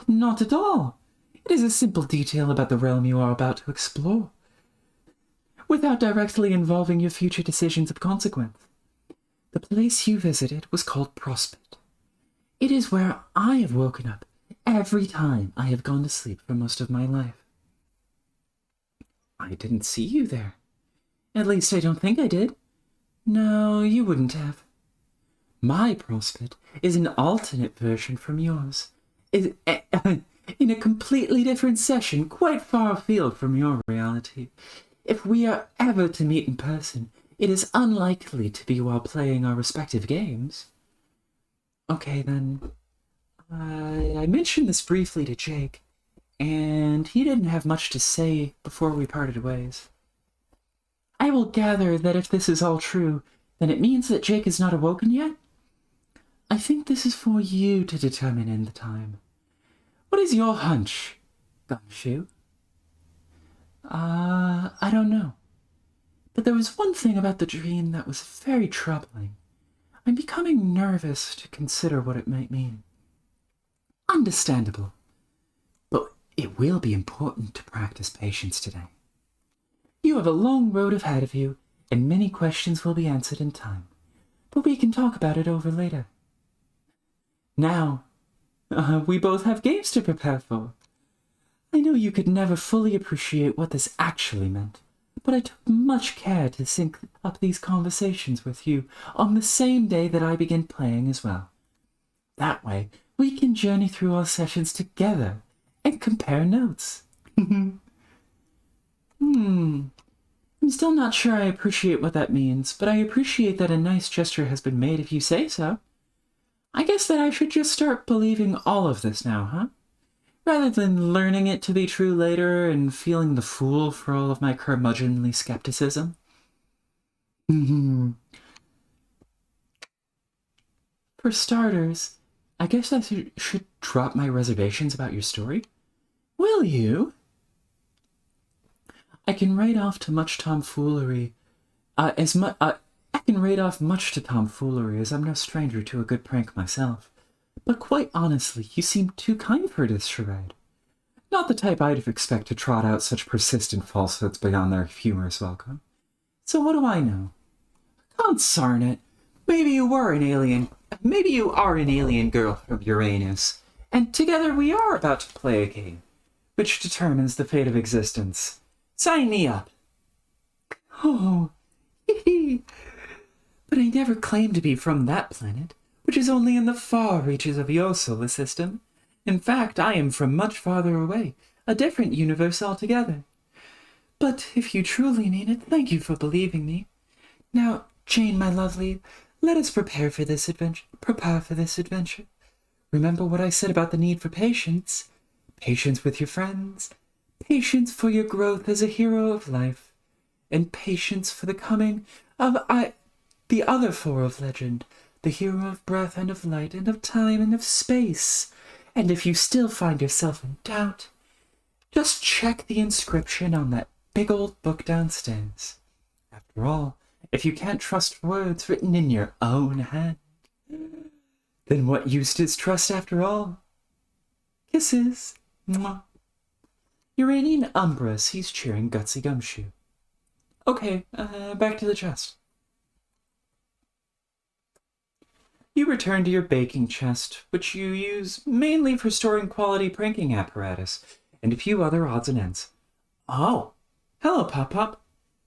Not at all. It is a simple detail about the realm you are about to explore, without directly involving your future decisions of consequence. The place you visited was called Prospect. It is where I have woken up every time I have gone to sleep for most of my life. I didn't see you there. At least I don't think I did. No, you wouldn't have. My Prospect is an alternate version from yours. In a completely different session, quite far afield from your reality. If we are ever to meet in person, it is unlikely to be while playing our respective games. Okay, then. I mentioned this briefly to Jake, and he didn't have much to say before we parted ways. I will gather that if this is all true, then it means that Jake is not awoken yet? I think this is for you to determine in the time. What is your hunch, Gumshoe? I don't know. But there was one thing about the dream that was very troubling. I'm becoming nervous to consider what it might mean. Understandable. But it will be important to practice patience today. You have a long road ahead of you, and many questions will be answered in time. But we can talk about it over later. Now, We both have games to prepare for. I know you could never fully appreciate what this actually meant, but I took much care to sync up these conversations with you on the same day that I begin playing as well. That way, we can journey through our sessions together and compare notes. I'm still not sure I appreciate what that means, but I appreciate that a nice gesture has been made if you say so. I guess that I should just start believing all of this now, huh? Rather than learning it to be true later and feeling the fool for all of my curmudgeonly skepticism. For starters, I guess I should drop my reservations about your story. Will you? I can write off to much tomfoolery. I can write off much to tomfoolery, as I'm no stranger to a good prank myself. But quite honestly, you seem too kind for this charade. Not the type I'd expect to trot out such persistent falsehoods beyond their humorous welcome. So what do I know? Consarn it. Maybe you are an alien girl from Uranus, and together we are about to play a game, which determines the fate of existence. Sign me up. Oh, hee. But I never claimed to be from that planet, which is only in the far reaches of your solar system. In fact, I am from much farther away, a different universe altogether. But if you truly mean it, thank you for believing me. Now, Jane, my lovely, let us prepare for this adventure. Remember what I said about the need for patience. Patience with your friends, patience for your growth as a hero of life, and patience for the coming of the other four of legend, the hero of breath and of light and of time and of space. And if you still find yourself in doubt, just check the inscription on that big old book downstairs. After all, if you can't trust words written in your own hand, then what use is trust after all? Kisses. Mwah. Uranian Umbra sees cheering Gutsy Gumshoe. Okay, back to the chest. You return to your baking chest, which you use mainly for storing quality pranking apparatus, and a few other odds and ends. Oh, hello, Pop-Pop.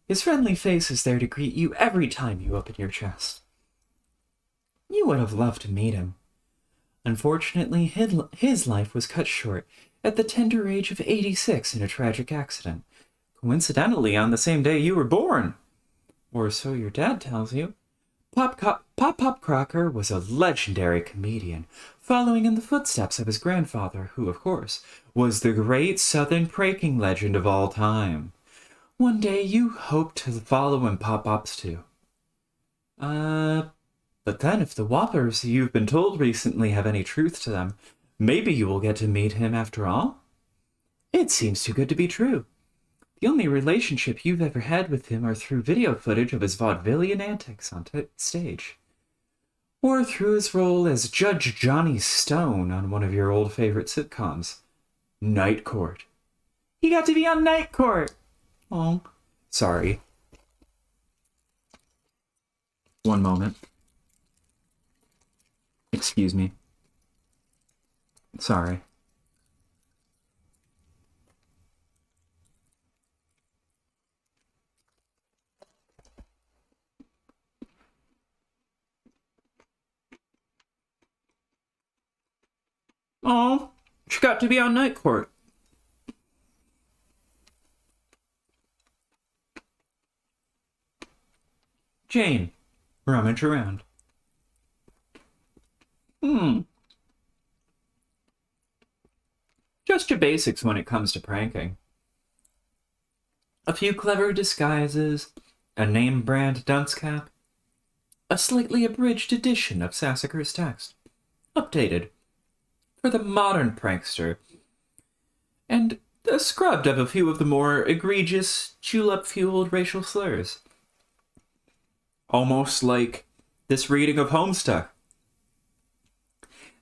His friendly face is there to greet you every time you open your chest. You would have loved to meet him. Unfortunately, his life was cut short at the tender age of 86 in a tragic accident, coincidentally on the same day you were born. Or so your dad tells you. Pop Crocker was a legendary comedian, following in the footsteps of his grandfather, who, of course, was the great Southern pranking legend of all time. One day you hope to follow in Pop-Pop's too. But then if the whoppers you've been told recently have any truth to them, maybe you will get to meet him after all? It seems too good to be true. The only relationship you've ever had with him are through video footage of his vaudevillian antics on stage. Or through his role as Judge Johnny Stone on one of your old favorite sitcoms, Night Court. He got to be on Night Court! Oh, sorry. One moment. Excuse me. Sorry. Oh, she got to be on Night Court. Jane, rummage around. Just your basics when it comes to pranking. A few clever disguises, a name brand dunce cap, a slightly abridged edition of Sassacre's text, updated for the modern prankster, and scrubbed of a few of the more egregious, julep-fueled racial slurs. Almost like this reading of Homestuck.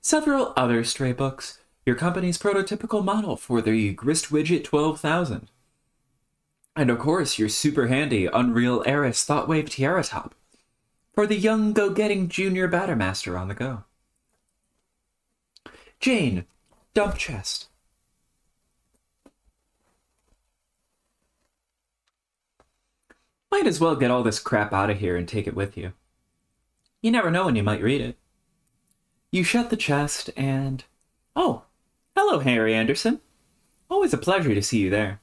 Several other stray books, your company's prototypical model for the Gristwidget 12,000. And of course, your super handy Unreal Eris Thoughtwave Tiara Top for the young go-getting junior Battermaster on the go. Jane, dump chest. Might as well get all this crap out of here and take it with you. You never know when you might read it. You shut the chest and... Oh, hello, Harry Anderson. Always a pleasure to see you there.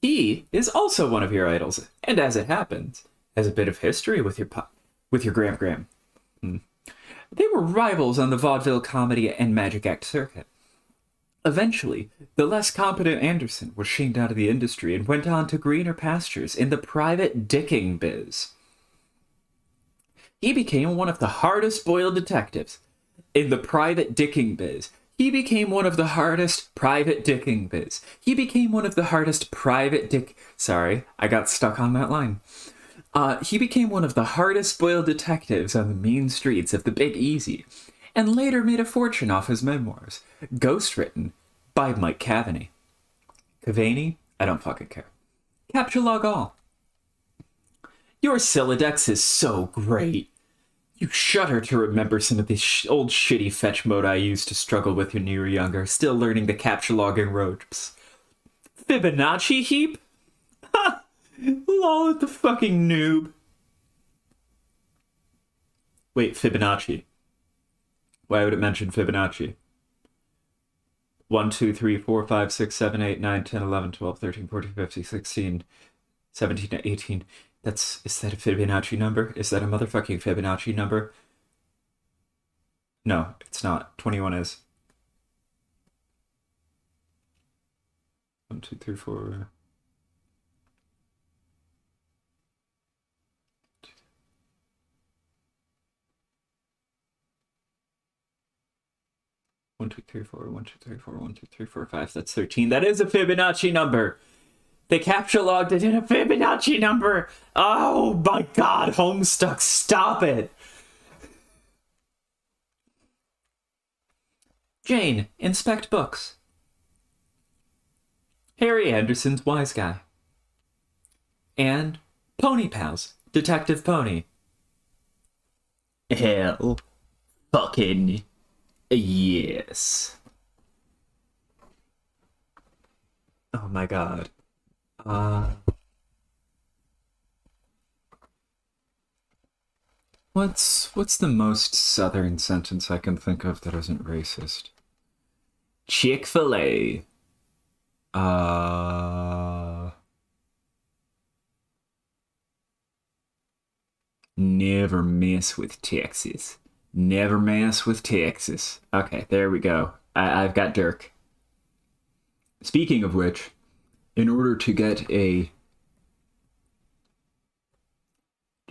He is also one of your idols, and as it happens, has a bit of history with your Gram. They were rivals on the vaudeville comedy and magic act circuit. Eventually, the less competent Anderson was shamed out of the industry and went on to greener pastures in the private dicking biz. He became one of the hardest boiled detectives in the private dicking biz. He became one of the hardest private dicking biz. He became one of the hardest private dick... Sorry, I got stuck on that line. He became one of the hardest boiled detectives on the mean streets of the Big Easy, and later made a fortune off his memoirs, ghostwritten by Mike Cavaney. Cavaney? I don't fucking care. Capture log all. Your Silodex is so great. You shudder to remember some of the old shitty fetch mode I used to struggle with when you were younger, still learning the capture logging ropes. Fibonacci heap? Ha! Lol at the fucking noob. Wait, Fibonacci. Why would it mention Fibonacci? 1, 2, 3, 4, 5, 6, 7, 8, 9, 10, 11, 12, 13, 14, 15, 16, 17, 18... Is that a Fibonacci number? Is that a motherfucking Fibonacci number? No, it's not. 21 is. 1, 2, 3, 4... 1, 2, 3, 4, 1, 2, 3, 4, 1, 2, 3, 4, 5. That's 13. That is a Fibonacci number. They capture logged it in a Fibonacci number. Oh my god, Homestuck, stop it. Jane, inspect books. Harry Anderson's Wise Guy. And Pony Pals, Detective Pony. Hell fucking yes. Oh my god. What's the most southern sentence I can think of that isn't racist? Chick-fil-A. Never mess with Texas. Never mess with Texas. Okay, there we go. I've got Dirk. Speaking of which, in order to get a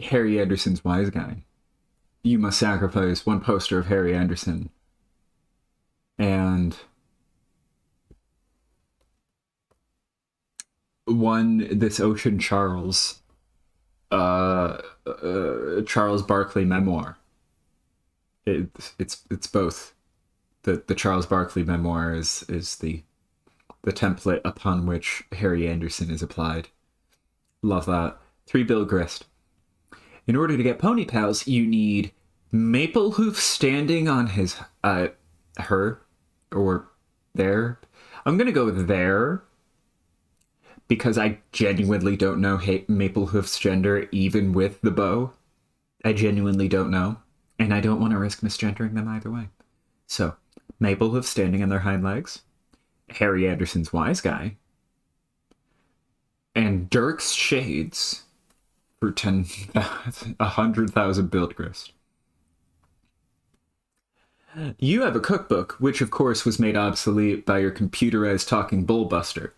Harry Anderson's Wise Guy, you must sacrifice one poster of Harry Anderson and this Ocean Charles Charles Barkley memoir. It's both. The Charles Barkley memoir is the template upon which Harry Anderson is applied. Love that. 3 Bill Grist. In order to get Pony Pals, you need Maple Hoof standing on his, her, or their. I'm gonna go with their, because I genuinely don't know Maple Hoof's gender, even with the bow. I genuinely don't know, and I don't want to risk misgendering them either way. So, Maple Hoof standing on their hind legs, Harry Anderson's Wise Guy, and Dirk's Shades for 100,000 Bill Grist. You have a cookbook, which of course was made obsolete by your computerized talking bullbuster.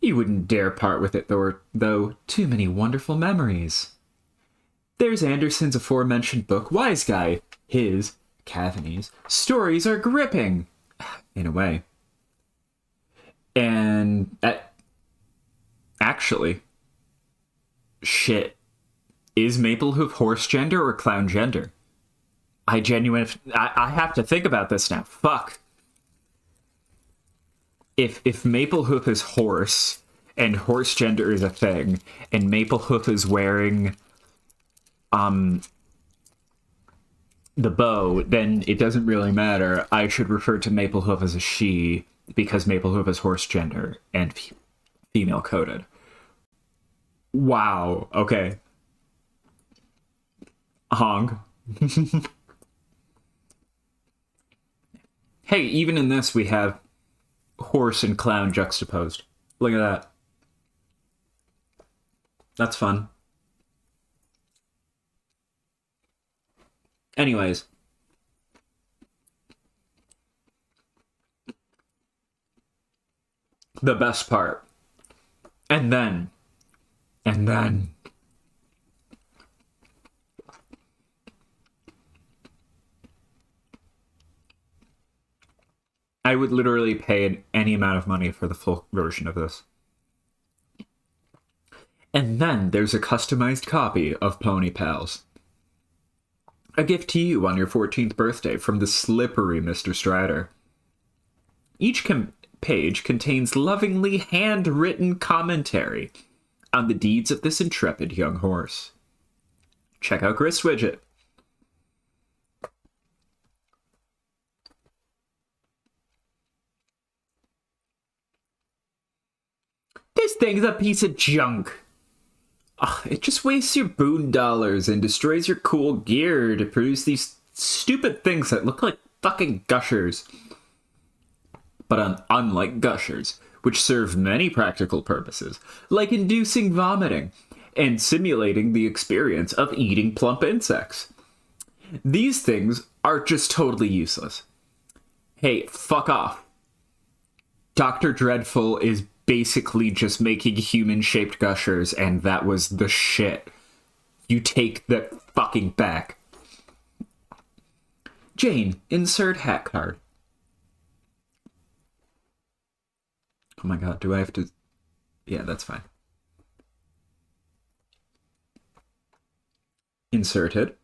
You wouldn't dare part with it, though. Too many wonderful memories. There's Anderson's aforementioned book, Wise Guy. His, Cavaney's, stories are gripping, in a way. And, actually, shit. Is Maple Hoof horse gender or clown gender? I have to think about this now. Fuck. If Maple Hoof is horse, and horse gender is a thing, and Maple Hoof is wearing, the bow, then it doesn't really matter. I should refer to Maplehoof as a she because Maplehoof is horse gender and female coded. Wow. Okay. Hong. Hey, even in this, we have horse and clown juxtaposed. Look at that. That's fun. Anyways. The best part. And then. I would literally pay any amount of money for the full version of this. And then there's a customized copy of Pony Pals. A gift to you on your 14th birthday from the slippery Mr. Strider. Each page contains lovingly handwritten commentary on the deeds of this intrepid young horse. Check out Grist Widget. This thing's a piece of junk. Ugh, it just wastes your boon dollars and destroys your cool gear to produce these stupid things that look like fucking gushers. But unlike gushers, which serve many practical purposes, like inducing vomiting and simulating the experience of eating plump insects, these things are just totally useless. Hey, fuck off. Dr. Dreadful is basically just making human-shaped gushers, and that was the shit. You take that fucking back. Jane, insert hat card. Oh my god, do I have to... Yeah, that's fine. Inserted.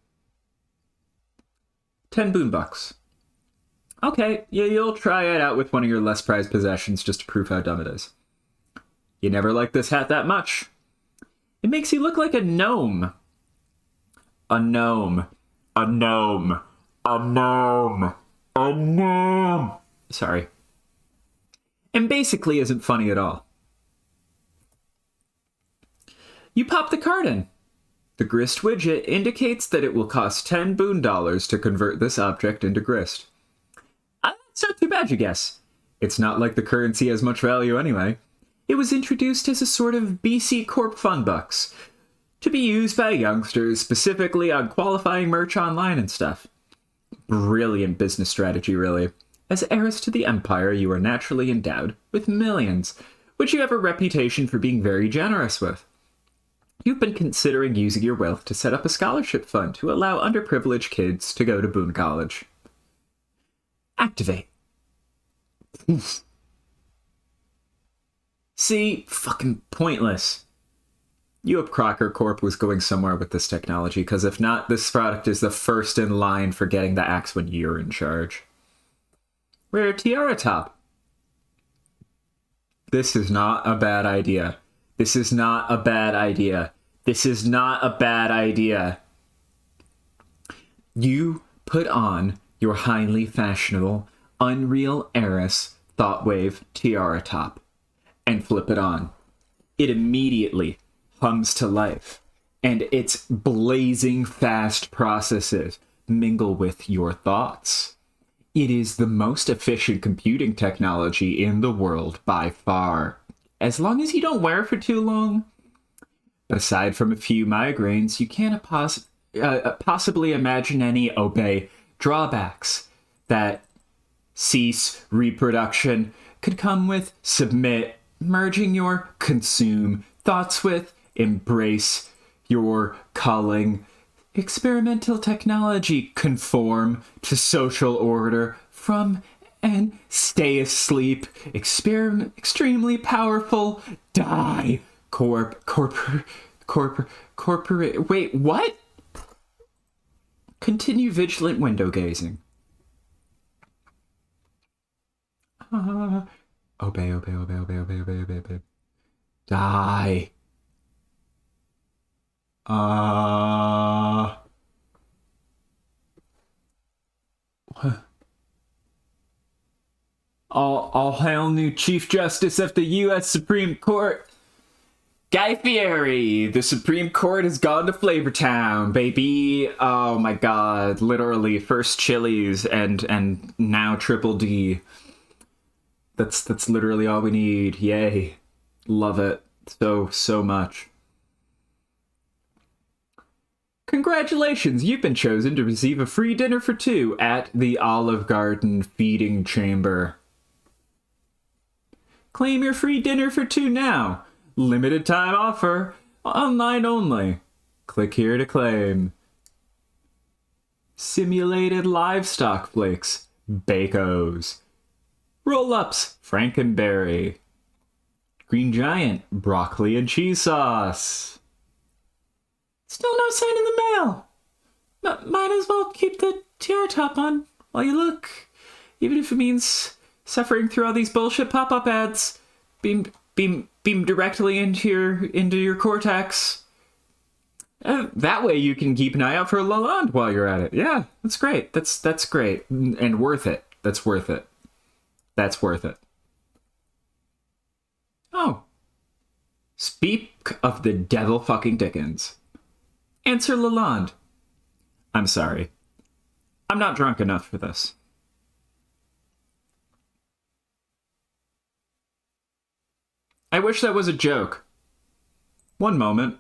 10 boonbucks. Okay, yeah, you'll try it out with one of your less prized possessions just to prove how dumb it is. You never liked this hat that much. It makes you look like a gnome. A gnome. A gnome. A gnome. A gnome. Sorry. And basically isn't funny at all. You pop the card in. The grist widget indicates that it will cost 10 boon dollars to convert this object into grist. It's not too bad, you guess. It's not like the currency has much value anyway. It was introduced as a sort of BC Corp fun bucks, to be used by youngsters specifically on qualifying merch online and stuff. Brilliant business strategy, really. As heiress to the empire, you are naturally endowed with millions, which you have a reputation for being very generous with. You've been considering using your wealth to set up a scholarship fund to allow underprivileged kids to go to Boone College. Activate. See? Fucking pointless. You hope Crocker Corp was going somewhere with this technology, because if not, this product is the first in line for getting the axe when you're in charge. Rare Tiara Top. This is not a bad idea. This is not a bad idea. This is not a bad idea. You put on your highly fashionable, Unreal Heiress Thoughtwave Tiara Top and flip it on. It immediately comes to life, and its blazing fast processes mingle with your thoughts. It is the most efficient computing technology in the world by far, as long as you don't wear it for too long. Aside from a few migraines, you can't possibly imagine any drawbacks that cease reproduction could come with submit, merging your consume thoughts with embrace your culling, experimental technology conform to social order from and stay asleep, extremely powerful, die, corporate, wait, what? Continue vigilant window gazing. Obey. Die. All hail new Chief Justice of the U.S. Supreme Court, Guy Fieri. The Supreme Court has gone to Flavortown, baby. Oh my god, literally first Chili's and now Triple D. That's literally all we need. Yay. Love it so much. Congratulations, you've been chosen to receive a free dinner for two at the Olive Garden Feeding Chamber. Claim your free dinner for two now. Limited time offer. Online only. Click here to claim. Simulated livestock flakes. Bacos. Roll-ups. Frankenberry. Green Giant. Broccoli and cheese sauce. Still no sign in the mail. Might as well keep the tiara top on while you look. Even if it means suffering through all these bullshit pop-up ads. Beam directly into your cortex. That way you can keep an eye out for Lalonde while you're at it. Yeah, that's great. That's great. And worth it. That's worth it. That's worth it. Oh. Speak of the devil fucking Dickens. Answer Lalonde. I'm sorry. I'm not drunk enough for this. I wish that was a joke. One moment.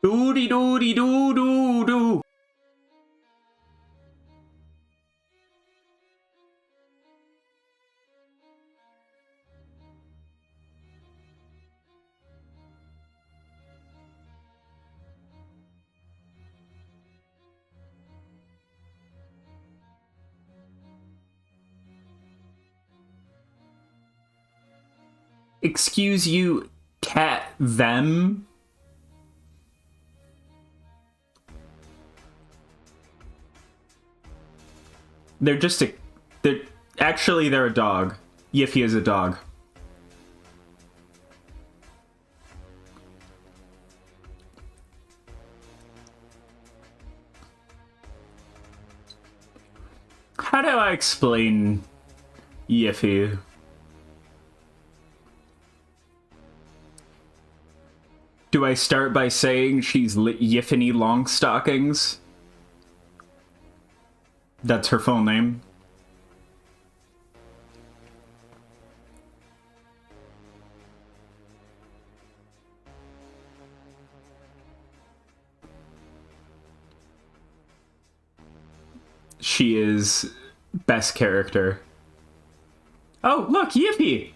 Doody doody doo doo doo. Excuse you, cat them? They're just a... They're... Actually, they're a dog. Yiffy is a dog. How do I explain Yiffy? Do I start by saying she's Yiffany Longstockings? That's her full name. She is best character. Oh, look, Yippee!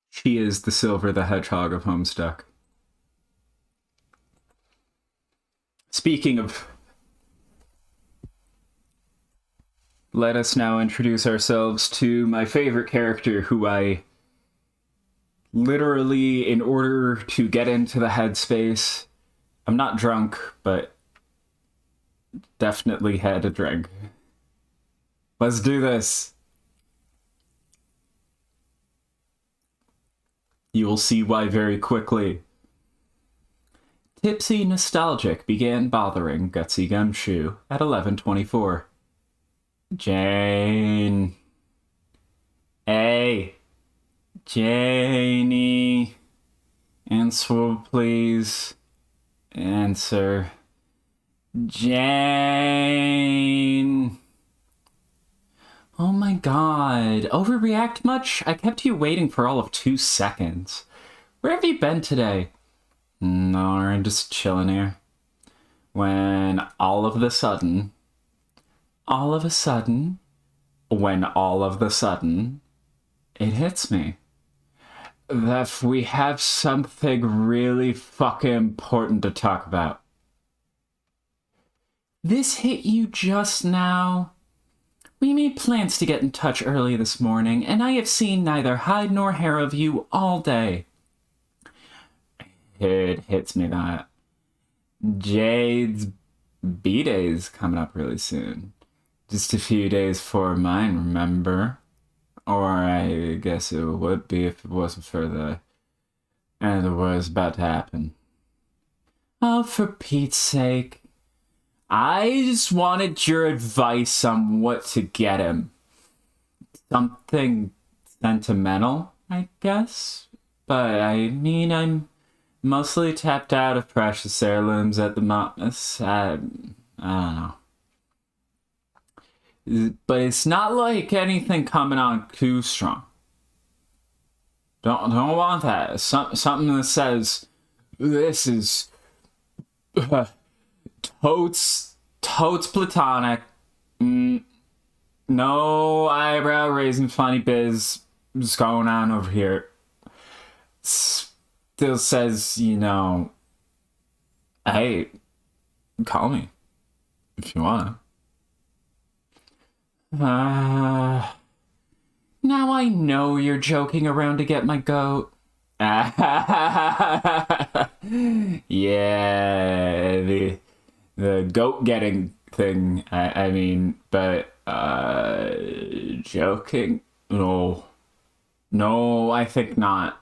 She is the Silver the Hedgehog of Homestuck. Speaking of... Let us now introduce ourselves to my favorite character, who I literally, in order to get into the headspace... I'm not drunk, but definitely had a drink. Let's do this. You will see why very quickly. Tipsy Nostalgic began bothering Gutsy Gumshoe at 11:24. Jane. Hey. Janie. Answer, please. Answer. Jane. Oh my god. Overreact much? I kept you waiting for all of 2 seconds. Where have you been today? No, I'm just chilling here. When all of a sudden, it hits me that we have something really fucking important to talk about. This hit you just now? We made plans to get in touch early this morning, and I have seen neither hide nor hair of you all day. It hits me that Jade's B-Day's coming up really soon. Just a few days for mine, remember? Or I guess it would be if it wasn't for the end of the world about to happen. Oh, for Pete's sake. I just wanted your advice on what to get him. Something sentimental, I guess? But I mean, I'm mostly tapped out of precious heirlooms at the moment. I don't know. But it's not like anything coming on too strong. Don't want that. Something that says this is totes platonic. No eyebrow raising funny biz is going on over here. Still says, you know, hey, call me if you wanna. Now I know you're joking around to get my goat. Yeah, the goat getting thing. I mean, but Joking? No. No, I think not.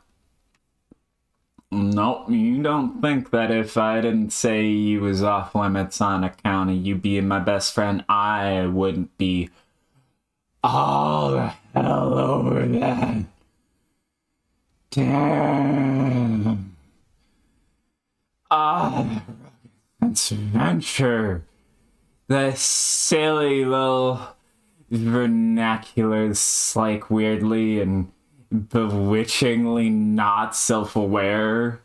Nope, you don't think that if I didn't say you was off limits on account of you being my best friend, I wouldn't be all the hell over that. Damn. Adventure. The silly little vernaculars, like weirdly and bewitchingly not self-aware.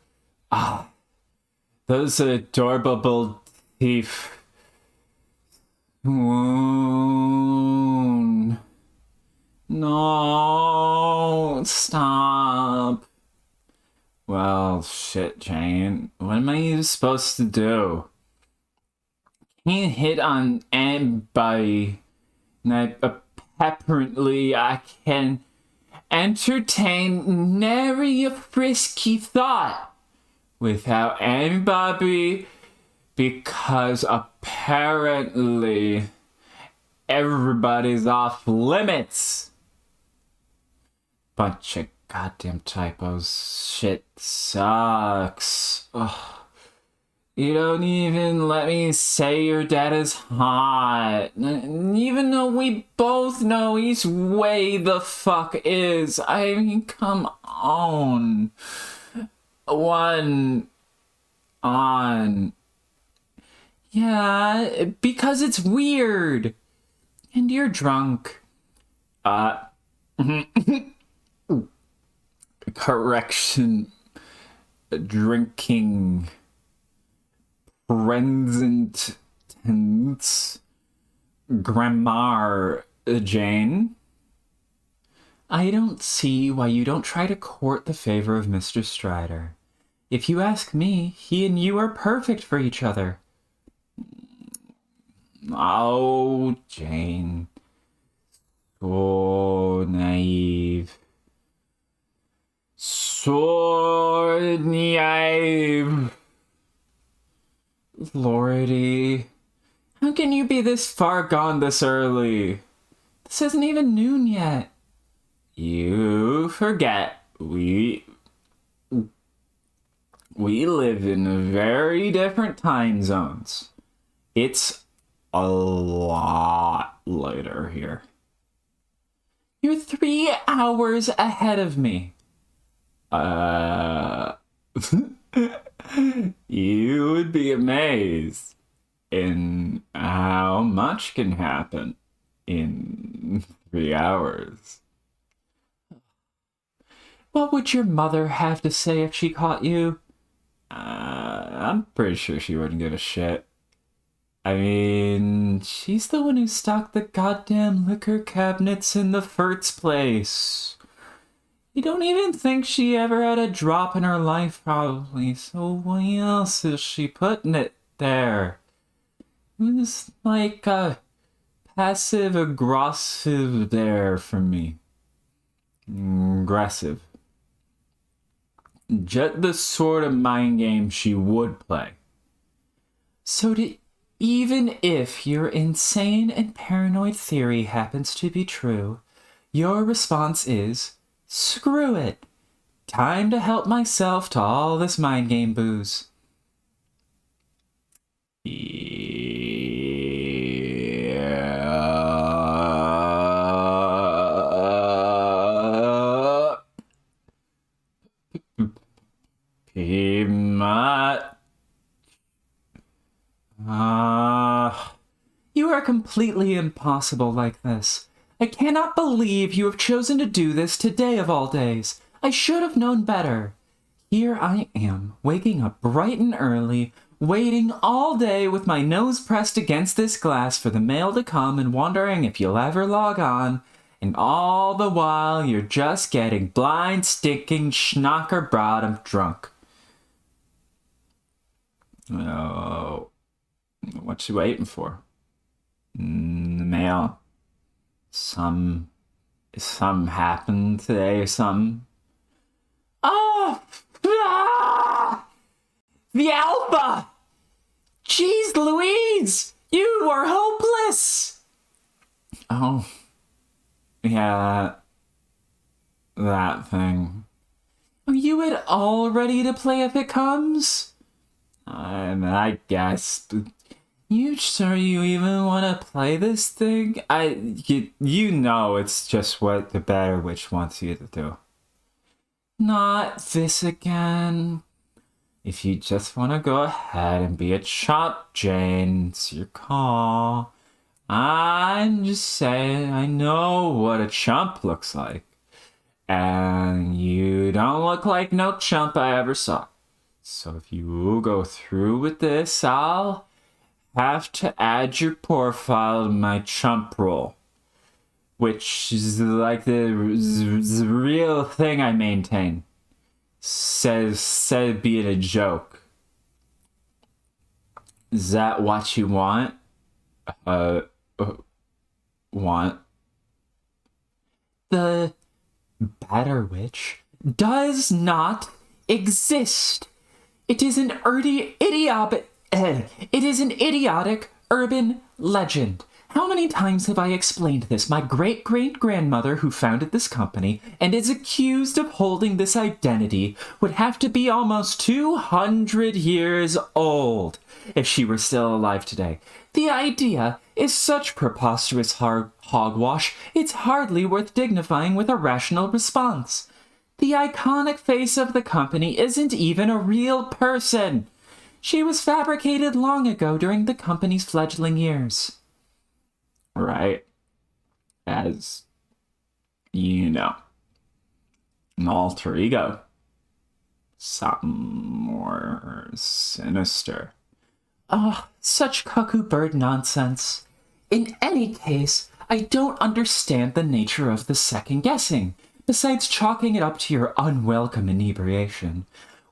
Those adorable teeth. Wound. No, stop. Well, shit, Jane. What am I supposed to do? Can't hit on anybody. And apparently I can entertain nary a frisky thought without anybody, because apparently everybody's off limits. Bunch of goddamn typos. Shit sucks. Ugh. You don't even let me say your dad is hot. Even though we both know he's way the fuck is. I mean, come on. One on. Yeah, because it's weird. And you're drunk. Correction. Drinking. Present tense. Grammar, Jane. I don't see why you don't try to court the favor of Mr. Strider. If you ask me, he and you are perfect for each other. Oh, Jane. So naive. So naive. Lordy. How can you be this far gone this early? This isn't even noon yet. You forget. We live in very different time zones. It's a lot later here. You're 3 hours ahead of me. You would be amazed in how much can happen in 3 hours. What would your mother have to say if she caught you? I'm pretty sure she wouldn't give a shit. I mean, she's the one who stocked the goddamn liquor cabinets in the first place. You don't even think she ever had a drop in her life, probably. So why else is she putting it there? It was like a passive-aggressive there for me. Aggressive. Just the sort of mind game she would play. So even if your insane and paranoid theory happens to be true, your response is, screw it. Time to help myself to all this mind game booze. You are completely impossible like this. I cannot believe you have chosen to do this today of all days. I should have known better. Here I am, waking up bright and early, waiting all day with my nose pressed against this glass for the mail to come and wondering if you'll ever log on, and all the while you're just getting blind, stinking, schnocker bottom drunk. Oh, what you waiting for? The mail. Some happened today or something. Oh! Ah! The Alpha! Jeez Louise! You are hopeless! Oh, yeah, that thing. Are you at all ready to play if it comes? I guess. But you sure you even want to play this thing? You know it's just what the Better Witch wants you to do. Not this again. If you just want to go ahead and be a chop, Jane, it's your call. I'm just saying, I know what a chump looks like. And you don't look like no chump I ever saw. So if you go through with this, I'll have to add your profile to my chump roll. Which is like the real thing I maintain. Said being a joke. Is that what you want? Want? The Better Witch does not exist. It is an idiotic urban legend. How many times have I explained this? My great-great-grandmother, who founded this company and is accused of holding this identity, would have to be almost 200 years old if she were still alive today. The idea is such preposterous hogwash, it's hardly worth dignifying with a rational response. The iconic face of the company isn't even a real person. She was fabricated long ago during the company's fledgling years. Right? As you know, an alter ego. Something more sinister. Oh, such cuckoo bird nonsense. In any case, I don't understand the nature of the second guessing, besides chalking it up to your unwelcome inebriation.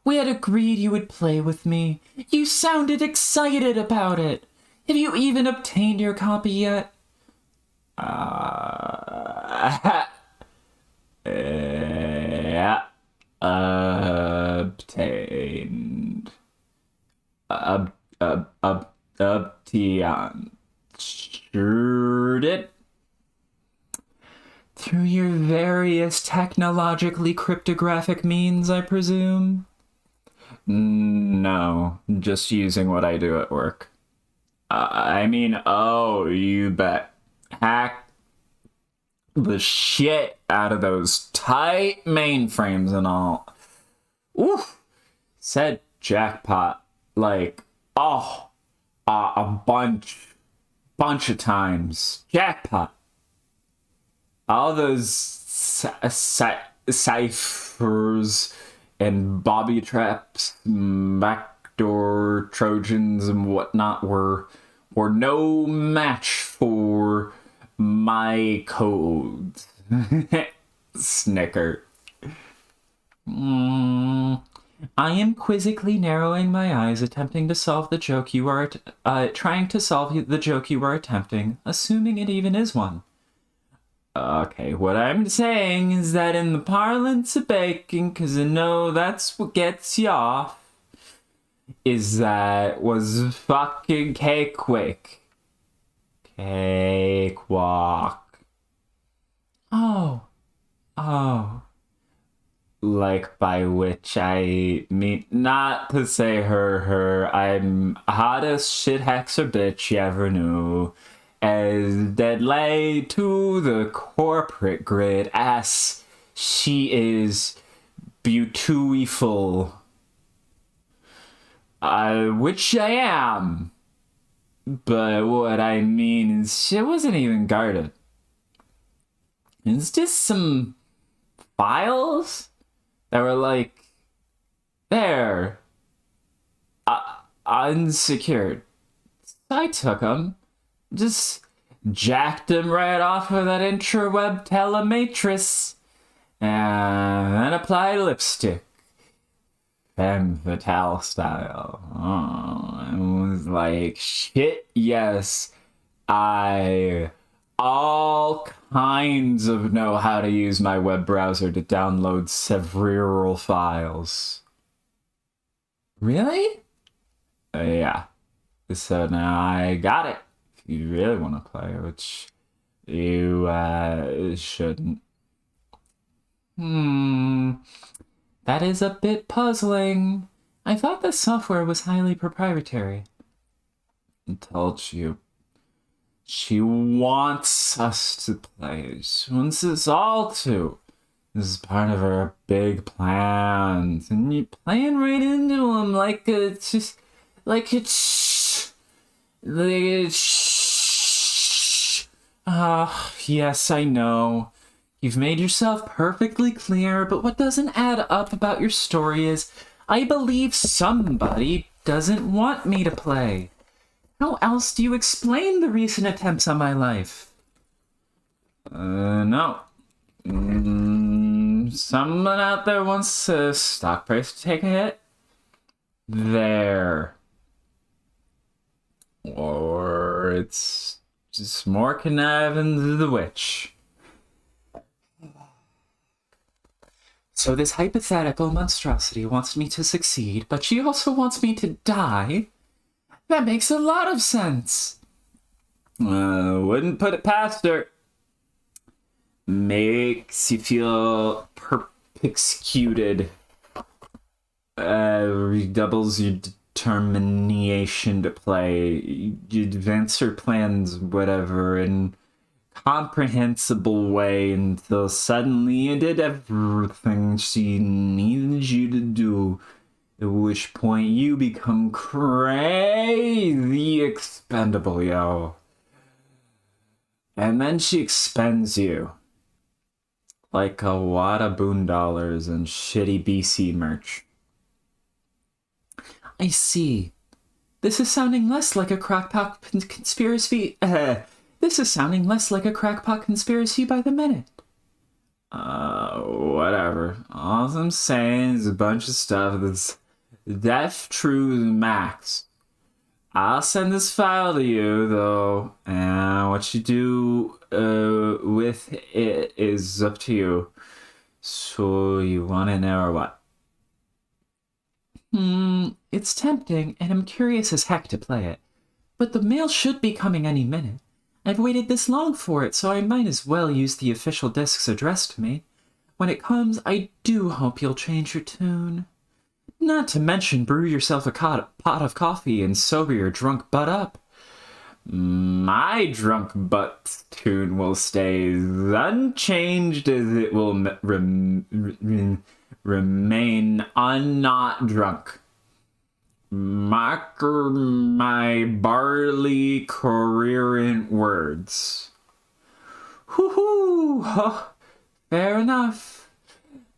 We had agreed you would play with me. You sounded excited about it. Have you even obtained your copy yet? Yeah. Obtained. Obtained. Sure did. Through your various technologically cryptographic means, I presume? No, just using what I do at work. Oh, you bet. Hack the shit out of those tight mainframes and all. Oof. Said jackpot. Like, a bunch of times. Jackpot. All those ciphers and bobby traps, backdoor trojans and whatnot were no match for my codes. Snicker. I am quizzically narrowing my eyes, attempting to solve the joke you are trying to solve the joke you are attempting, assuming it even is one. Okay, what I'm saying is that in the parlance of baking, because I know that's what gets you off, is that was fucking cake-quick. Cake-walk. Oh. Like, by which I mean, not to say her, I'm hottest shit hexer bitch you ever knew. As dead lay to the corporate grid, as she is beautiful. Which I am. But what I mean is, she wasn't even guarded. It's just some files that were like, there, unsecured. So I took them. Just jacked him right off of that intraweb telematrix and then applied lipstick. Femme fatale style. Oh, it was like, shit, yes. I all kinds of know how to use my web browser to download several files. Really? Yeah. So now I got it. You really want to play, which You, shouldn't. That is a bit puzzling. I thought the software was highly proprietary. I told you. She wants us to play. She wants us all to. This is part of her big plans. And you're playing right into them like it's just... Like it's... Like it's... Yes, I know. You've made yourself perfectly clear, but what doesn't add up about your story is I believe somebody doesn't want me to play. How else do you explain the recent attempts on my life? No. Someone out there wants the stock price to take a hit? There. Or it's just more conniving to the witch. So this hypothetical monstrosity wants me to succeed, but she also wants me to die? That makes a lot of sense. Wouldn't put it past her. Makes you feel persecuted. Redoubles your determination to play. You advance her plans, whatever, in comprehensible way until suddenly you did everything she needed you to do. At which point you become crazy expendable, yo. And then she expends you. Like a wad of boondollars and shitty BC merch. I see. This is sounding less like a crackpot conspiracy. This is sounding less like a crackpot conspiracy by the minute. Whatever. All I'm saying is a bunch of stuff that's def true max. I'll send this file to you, though, and what you do with it is up to you. So you want it now or what? It's tempting, and I'm curious as heck to play it. But the mail should be coming any minute. I've waited this long for it, so I might as well use the official discs addressed to me. When it comes, I do hope you'll change your tune. Not to mention brew yourself a pot of coffee and sober your drunk butt up. My drunk butt tune will stay unchanged as it will remain unnot drunk. Mark my barley coherent words. Hoo-hoo! Oh, fair enough.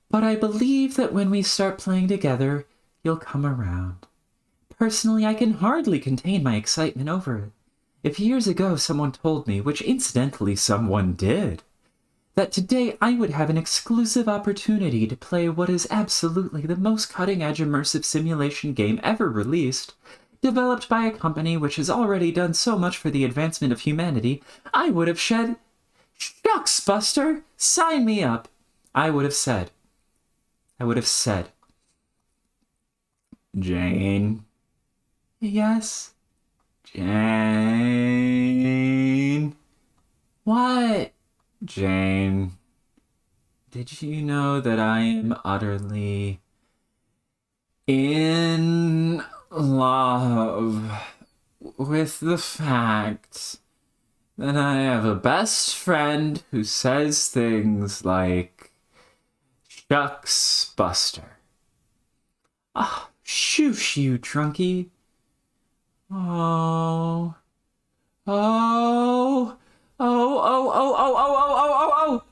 But I believe that when we start playing together, you'll come around. Personally, I can hardly contain my excitement over it. If years ago someone told me, which incidentally someone did, that today I would have an exclusive opportunity to play what is absolutely the most cutting-edge immersive simulation game ever released, developed by a company which has already done so much for the advancement of humanity, I would have said, "Shucks, Buster, sign me up." I would have said, Jane. Yes? Jane. What? Jane. Did you know that I am utterly in love with the fact that I have a best friend who says things like, "Shucks, Buster." Oh, shoosh, you drunkie. Oh. Oh. Oh.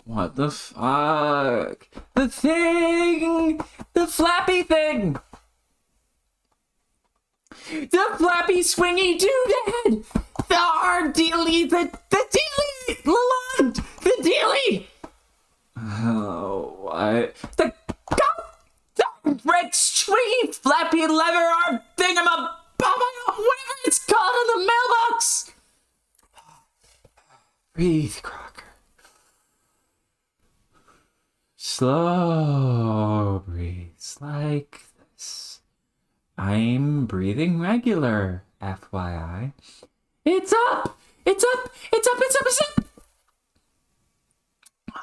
What the fuck? The thing! The flappy thing! The flappy swingy doodad! The hard dealy! The dealy! Lalonde! The dealy! Oh, what? The red swingy flappy lever arm whatever it's called in the mailbox! Breathe, Crocker. Slow breathes like this. I'm breathing regular, FYI. It's up! It's up! It's up! It's up! It's up!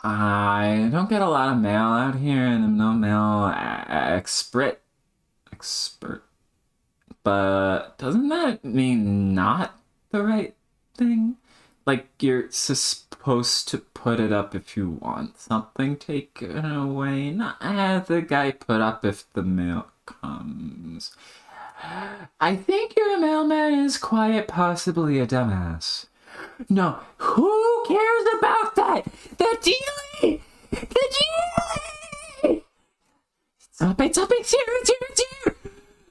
I don't get a lot of mail out here, and I'm no mail expert. But doesn't that mean not the right thing? Like, you're supposed to put it up if you want something taken away. Not the guy put up if the mail comes. I think your mailman is quite possibly a dumbass. No, who cares about that? The dealie! The dealie! It's up, it's here, it's here, it's here!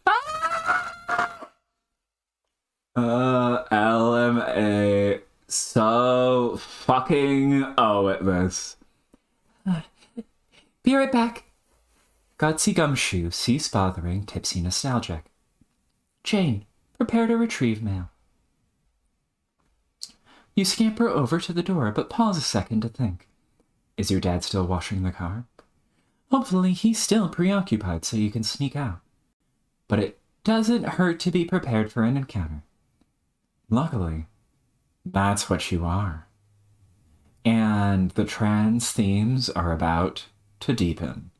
Ah! LMA. So fucking at this. Be right back. Gutsy Gumshoe, cease bothering, tipsy nostalgic. Jane, prepare to retrieve mail. You scamper over to the door, but pause a second to think. Is your dad still washing the car? Hopefully he's still preoccupied so you can sneak out. But it doesn't hurt to be prepared for an encounter. Luckily, that's what you are. And the trans themes are about to deepen.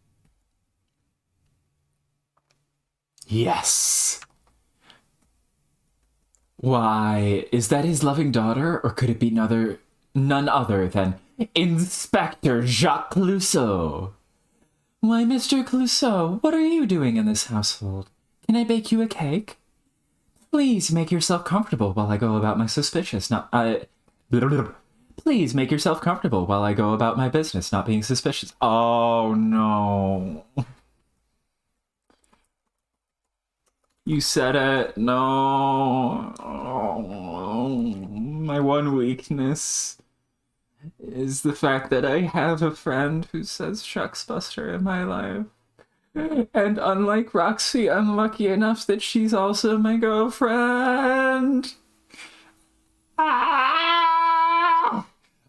Yes! Why, is that his loving daughter, or could it be none other than Inspector Jacques Clouseau? Why, Mr. Clouseau, what are you doing in this household? Can I bake you a cake? Please make yourself comfortable while I go about my Please make yourself comfortable while I go about my business, not being suspicious. Oh, no. You said it. No. Oh, my one weakness is the fact that I have a friend who says Shucks Buster in my life. And unlike Roxy, I'm lucky enough that she's also my girlfriend. Ah!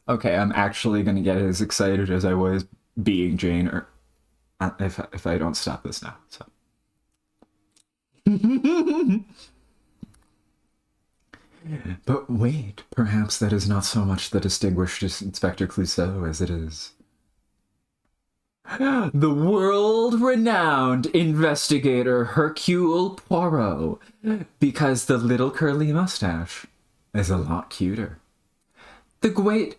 Okay, I'm actually gonna get as excited as I was being Jane, or if I don't stop this now. So. But wait, perhaps that is not so much the distinguished Inspector Clouseau as it is the world-renowned investigator Hercule Poirot, because the little curly mustache is a lot cuter. The great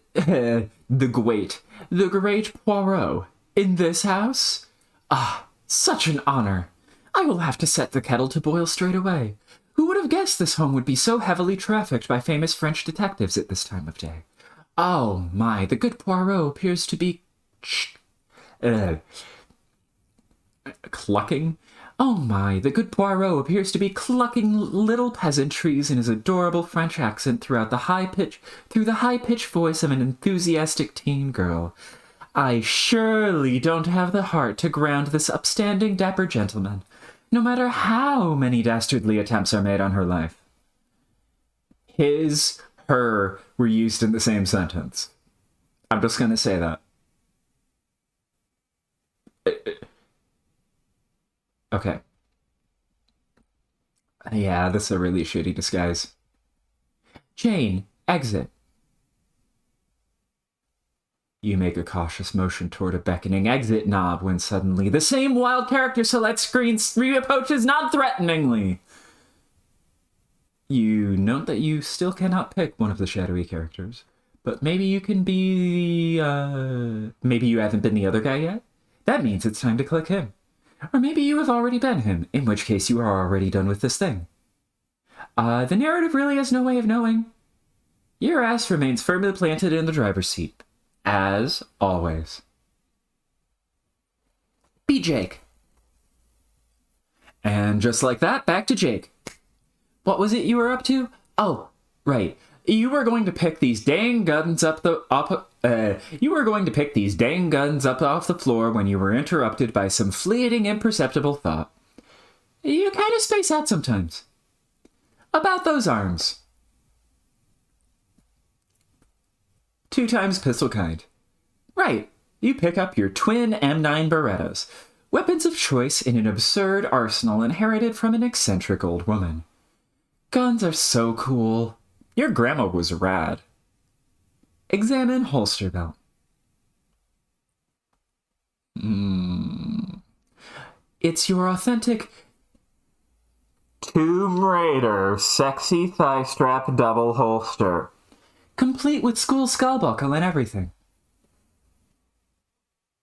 Poirot in this house? Ah, such an honor. I will have to set the kettle to boil straight away. Who would have guessed this home would be so heavily trafficked by famous French detectives at this time of day? Oh my, the good Poirot appears to be clucking? Oh my, the good Poirot appears to be clucking little peasant trees in his adorable French accent through the high-pitched voice of an enthusiastic teen girl. I surely don't have the heart to ground this upstanding dapper gentleman, no matter how many dastardly attempts are made on her life. His, her were used in the same sentence. I'm just gonna say that. Okay. Yeah, this is a really shitty disguise. Jane, exit. You make a cautious motion toward a beckoning exit knob when suddenly the same wild character select screen reapproaches non-threateningly. You note that you still cannot pick one of the shadowy characters, but maybe you can be, maybe you haven't been the other guy yet? That means it's time to click him. Or maybe you have already been him, in which case you are already done with this thing. The narrative really has no way of knowing. Your ass remains firmly planted in the driver's seat. As always. Be Jake. And just like that, back to Jake. What was it you were up to? Oh, right. You were going to pick these dang guns off the floor when you were interrupted by some fleeting, imperceptible thought. You kind of space out sometimes. About those arms. 2 times pistol kind. Right, you pick up your twin M9 Berettas, weapons of choice in an absurd arsenal inherited from an eccentric old woman. Guns are so cool. Your grandma was rad. Examine holster belt. It's your authentic Tomb Raider sexy thigh strap double holster. complete with school skull buckle and everything.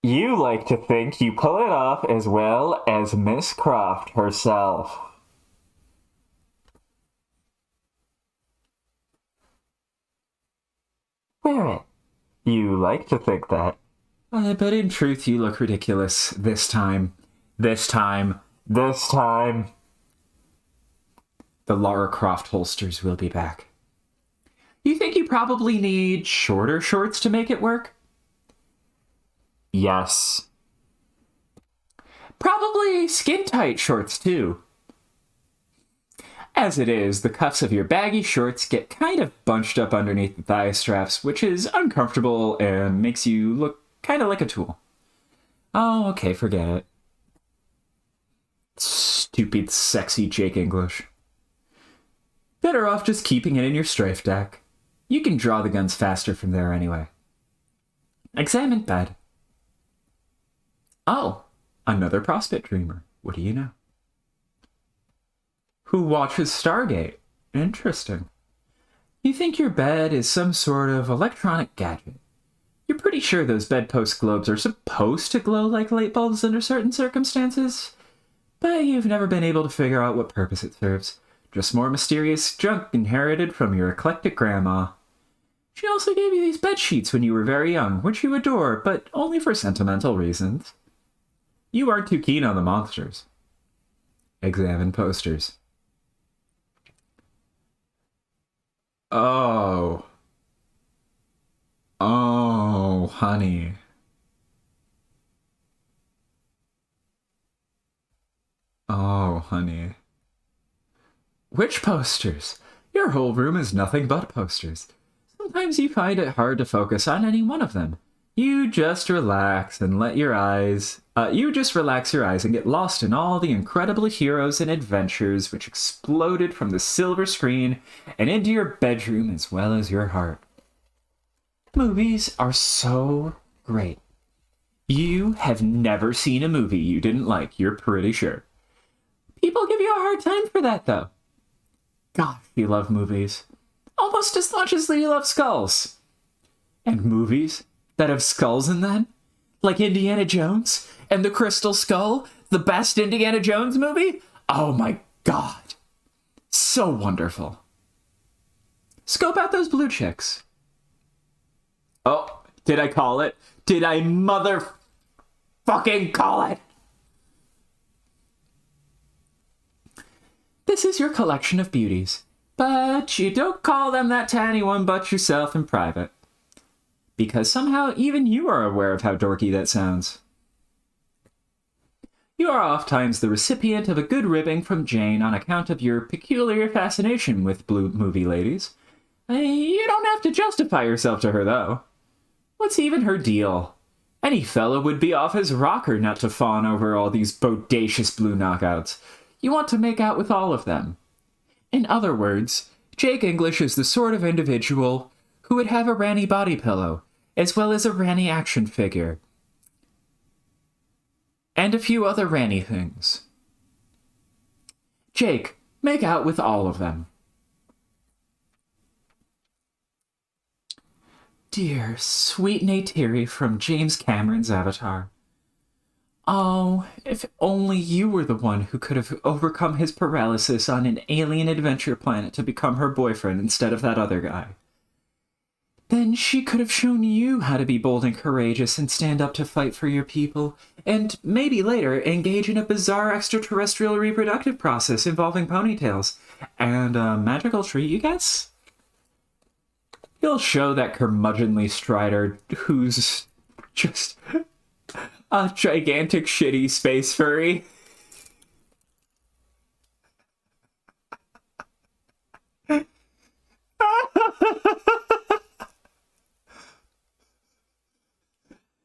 You like to think you pull it off as well as Miss Croft herself. Wear it. You like to think that. But in truth, you look ridiculous this time. This time. This time. The Lara Croft holsters will be back. You think you probably need shorter shorts to make it work? Yes. Probably skin-tight shorts, too. As it is, the cuffs of your baggy shorts get kind of bunched up underneath the thigh straps, which is uncomfortable and makes you look kind of like a tool. Oh, okay, forget it. Stupid, sexy Jake English. Better off just keeping it in your strafe deck. You can draw the guns faster from there anyway. Examine bed. Oh, another prospect dreamer. What do you know? Who watches Stargate? Interesting. You think your bed is some sort of electronic gadget. You're pretty sure those bedpost globes are supposed to glow like light bulbs under certain circumstances, but you've never been able to figure out what purpose it serves. Just more mysterious junk inherited from your eclectic grandma. She also gave you these bed sheets when you were very young, which you adore, but only for sentimental reasons. You aren't too keen on the monsters. Examine posters. Oh. Oh, honey. Oh, honey. Which posters? Your whole room is nothing but posters. Sometimes you find it hard to focus on any one of them. You just relax and let your eyes... you just relax your eyes and get lost in all the incredible heroes and adventures which exploded from the silver screen and into your bedroom as well as your heart. Movies are so great. You have never seen a movie you didn't like, you're pretty sure. People give you a hard time for that, though. Gosh, you love movies. Almost as much as you love skulls. And movies that have skulls in them? Like Indiana Jones and the Crystal Skull, the best Indiana Jones movie? Oh my god. So wonderful. Scope out those blue chicks. Oh, did I call it? Did I motherfucking call it? This is your collection of beauties, but you don't call them that to anyone but yourself in private. Because somehow even you are aware of how dorky that sounds. You are oftentimes the recipient of a good ribbing from Jane on account of your peculiar fascination with blue movie ladies. You don't have to justify yourself to her, though. What's even her deal? Any fellow would be off his rocker not to fawn over all these bodacious blue knockouts. You want to make out with all of them. In other words, Jake English is the sort of individual who would have a Ranny body pillow, as well as a Ranny action figure. And a few other Ranny things. Jake, make out with all of them. Dear, sweet Neytiri from James Cameron's Avatar. Oh, if only you were the one who could have overcome his paralysis on an alien adventure planet to become her boyfriend instead of that other guy. Then she could have shown you how to be bold and courageous and stand up to fight for your people, and maybe later engage in a bizarre extraterrestrial reproductive process involving ponytails and a magical tree, you guess? You'll show that curmudgeonly Strider who's just a gigantic shitty space furry.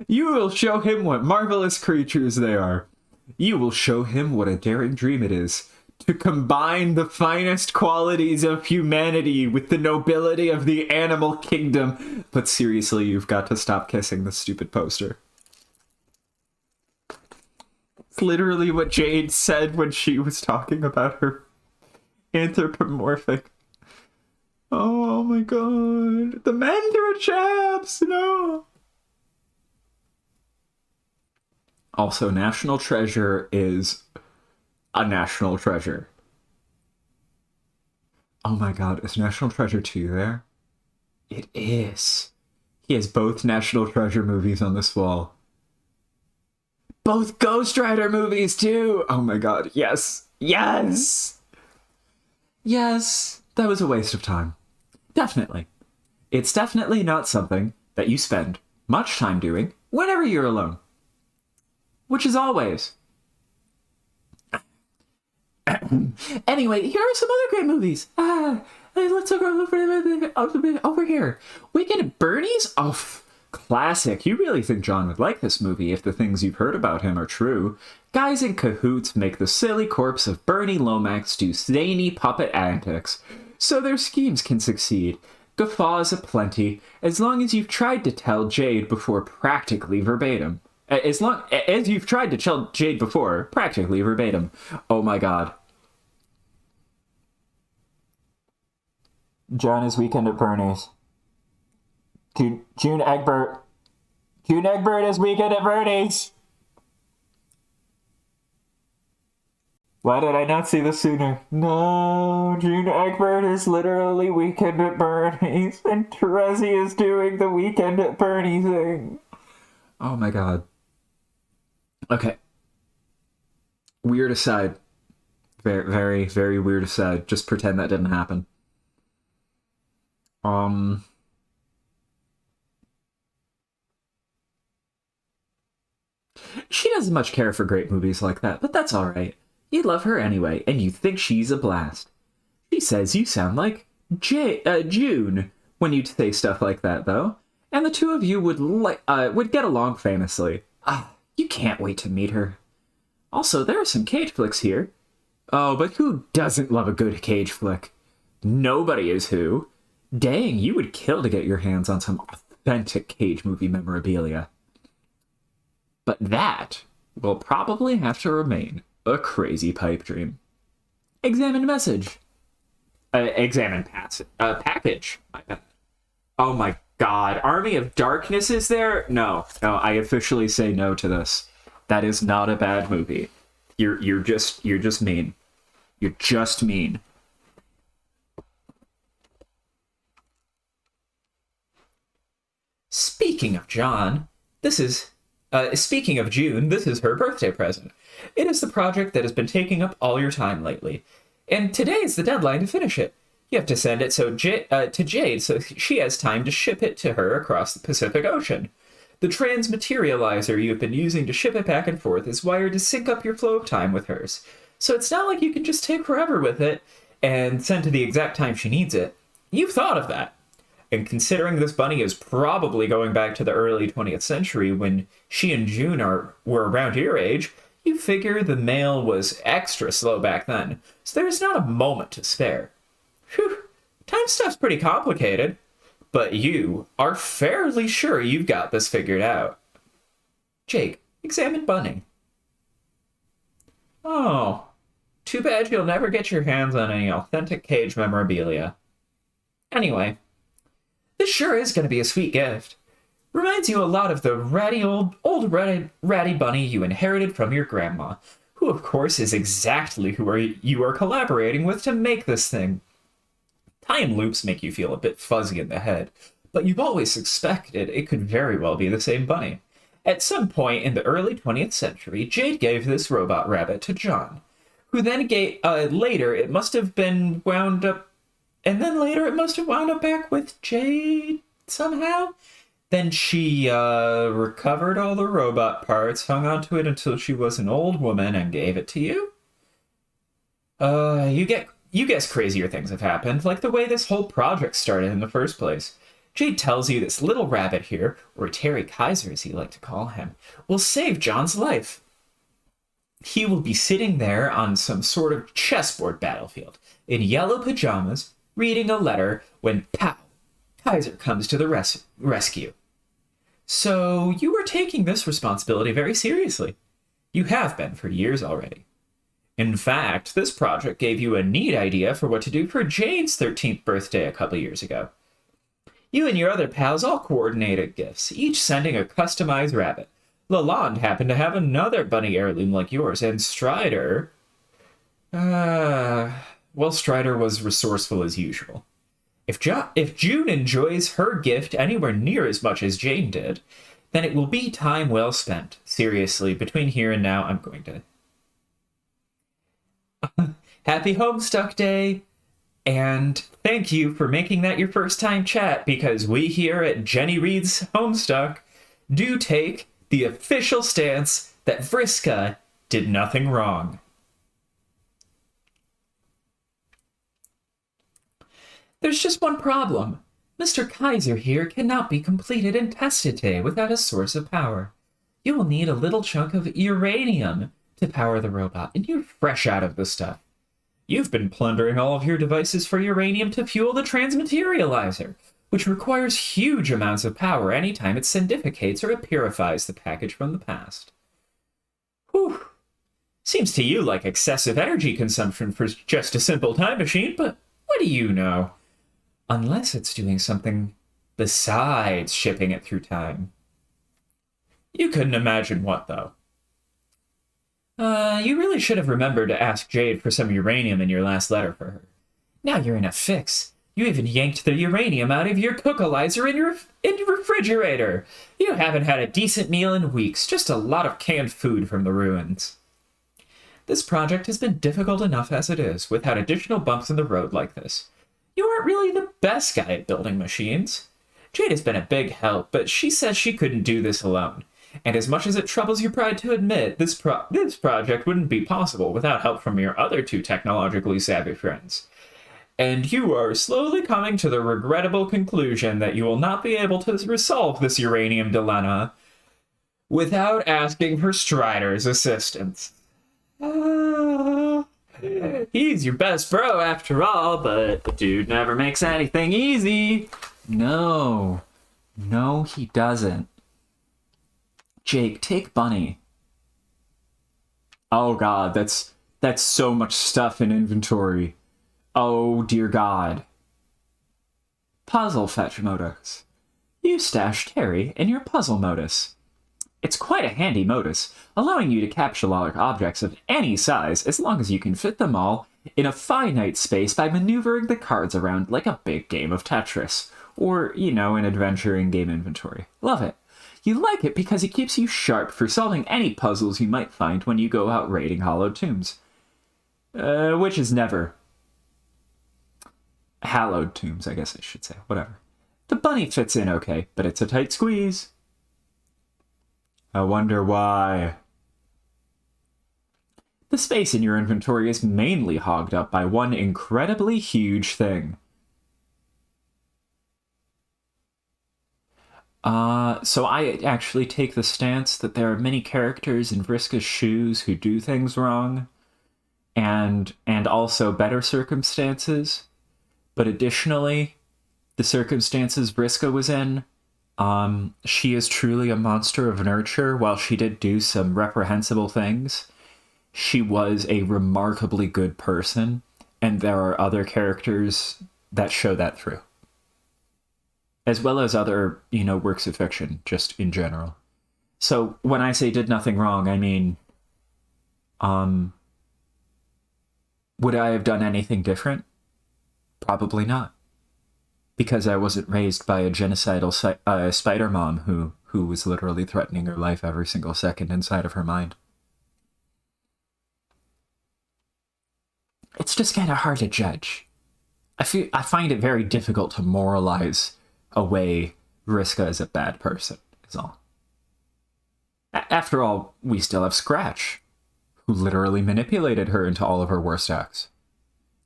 You will show him what marvelous creatures they are. You will show him what a daring dream it is to combine the finest qualities of humanity with the nobility of the animal kingdom. But seriously, you've got to stop kissing the stupid poster. It's literally what Jade said when she was talking about her anthropomorphic. Oh my god. The Mandra chaps! No! Also, National Treasure is a national treasure. Oh my god, is National Treasure 2 there? It is. He has both National Treasure movies on this wall. Both Ghost Rider movies, too! Oh my god, yes! Yes! Yes, that was a waste of time. Definitely. It's definitely not something that you spend much time doing whenever you're alone. Which is always. Anyway, here are some other great movies. Let's go over here. Weekend at Bernie's? Oh, classic. You really think John would like this movie if the things you've heard about him are true. Guys in cahoots make the silly corpse of Bernie Lomax do zany puppet antics, so their schemes can succeed. Guffaws aplenty, as long as you've tried to tell Jade before practically verbatim. As long as you've tried to tell Jade before, practically verbatim. Oh my god. John is Weekend at Bernie's. June Egbert. June Egbert is Weekend at Bernie's. Why did I not see this sooner? No, June Egbert is literally Weekend at Bernie's, and Terezi is doing the Weekend at Bernie thing. Oh my god. Okay. Weird aside. Very, very, very weird aside. Just pretend that didn't happen. She doesn't much care for great movies like that, but that's alright. You love her anyway, and you think she's a blast. She says you sound like June when you say stuff like that, though. And the two of you would get along famously. You can't wait to meet her. Also, there are some cage flicks here. Oh, but who doesn't love a good cage flick? Nobody is who. Dang, you would kill to get your hands on some authentic cage movie memorabilia. But that will probably have to remain a crazy pipe dream. Examine message. Examine package. Oh my god, Army of Darkness is there? No, I officially say no to this. That is not a bad movie. You're just mean. You're just mean. Speaking of John, speaking of June, this is her birthday present. It is the project that has been taking up all your time lately. And today is the deadline to finish it. You have to send it to Jade so she has time to ship it to her across the Pacific Ocean. The transmaterializer you have been using to ship it back and forth is wired to sync up your flow of time with hers. So it's not like you can just take forever with it and send to the exact time she needs it. You've thought of that. And considering this bunny is probably going back to the early 20th century when she and June were around your age, you figure the mail was extra slow back then, so there's not a moment to spare. Whew, time stuff's pretty complicated, but you are fairly sure you've got this figured out. Jake, examine bunny. Oh, too bad you'll never get your hands on any authentic cage memorabilia. Anyway, this sure is going to be a sweet gift. Reminds you a lot of the ratty bunny you inherited from your grandma, who of course is exactly who you are collaborating with to make this thing. Time loops make you feel a bit fuzzy in the head, but you've always suspected it could very well be the same bunny. At some point in the early 20th century, Jade gave this robot rabbit to John, who then later it must have been wound up, and then later it must have wound up back with Jade somehow. Then she recovered all the robot parts, hung onto it until she was an old woman, and gave it to you? You guess crazier things have happened, like the way this whole project started in the first place. Jade tells you this little rabbit here, or Terry Kaiser as you like to call him, will save John's life. he will be sitting there on some sort of chessboard battlefield in yellow pajamas, reading a letter when pow, Kaiser comes to the rescue. So you are taking this responsibility very seriously. You have been for years already. In fact, this project gave you a neat idea for what to do for Jane's 13th birthday a couple years ago. You and your other pals all coordinated gifts, each sending a customized rabbit. Lalonde happened to have another bunny heirloom like yours, and Strider... well, Strider was resourceful as usual. If June enjoys her gift anywhere near as much as Jane did, then it will be time well spent. Seriously, between here and now, I'm going to... Happy Homestuck Day! And thank you for making that your first time chat, because we here at Jenny Reed's Homestuck do take the official stance that Vriska did nothing wrong. There's just one problem. Mr. Kaiser here cannot be completed and tested today without a source of power. You will need a little chunk of uranium to power the robot, and you're fresh out of the stuff. You've been plundering all of your devices for uranium to fuel the transmaterializer, which requires huge amounts of power anytime it syndicates or it purifies the package from the past. Whew. Seems to you like excessive energy consumption for just a simple time machine, but what do you know? Unless it's doing something besides shipping it through time. You couldn't imagine what, though. You really should have remembered to ask Jade for some uranium in your last letter for her. Now you're in a fix. You even yanked the uranium out of your cookalizer in your refrigerator. You haven't had a decent meal in weeks, just a lot of canned food from the ruins. This project has been difficult enough as it is, without additional bumps in the road like this. You aren't really the best guy at building machines. Jade has been a big help, but she says she couldn't do this alone. And as much as it troubles your pride to admit, this project wouldn't be possible without help from your other two technologically savvy friends. And you are slowly coming to the regrettable conclusion that you will not be able to resolve this uranium dilemma without asking for Strider's assistance. He's your best bro after all, but the dude never makes anything easy. No, he doesn't. Jake, take Bunny. Oh god, that's so much stuff in inventory. Oh dear god. Puzzle fetch modus. You stash Terry in your puzzle modus. It's quite a handy modus, allowing you to capture large objects of any size as long as you can fit them all in a finite space by maneuvering the cards around like a big game of Tetris, or, an adventure in game inventory. Love it. You like it because it keeps you sharp for solving any puzzles you might find when you go out raiding hollowed tombs. Which is never. Hallowed tombs, I guess I should say. Whatever. The bunny fits in okay, but it's a tight squeeze. I wonder why. The space in your inventory is mainly hogged up by one incredibly huge thing. So I actually take the stance that there are many characters in Vriska's shoes who do things wrong, and also better circumstances. But additionally, the circumstances Vriska was in, she is truly a monster of nurture. While she did do some reprehensible things, she was a remarkably good person, and there are other characters that show that through. As well as other, works of fiction, just in general. So when I say did nothing wrong, I mean, would I have done anything different? Probably not. Because I wasn't raised by a genocidal spider mom who was literally threatening her life every single second inside of her mind. It's just kind of hard to judge. I find it very difficult to moralize away Vriska as a bad person, is all. After all, we still have Scratch, who literally manipulated her into all of her worst acts.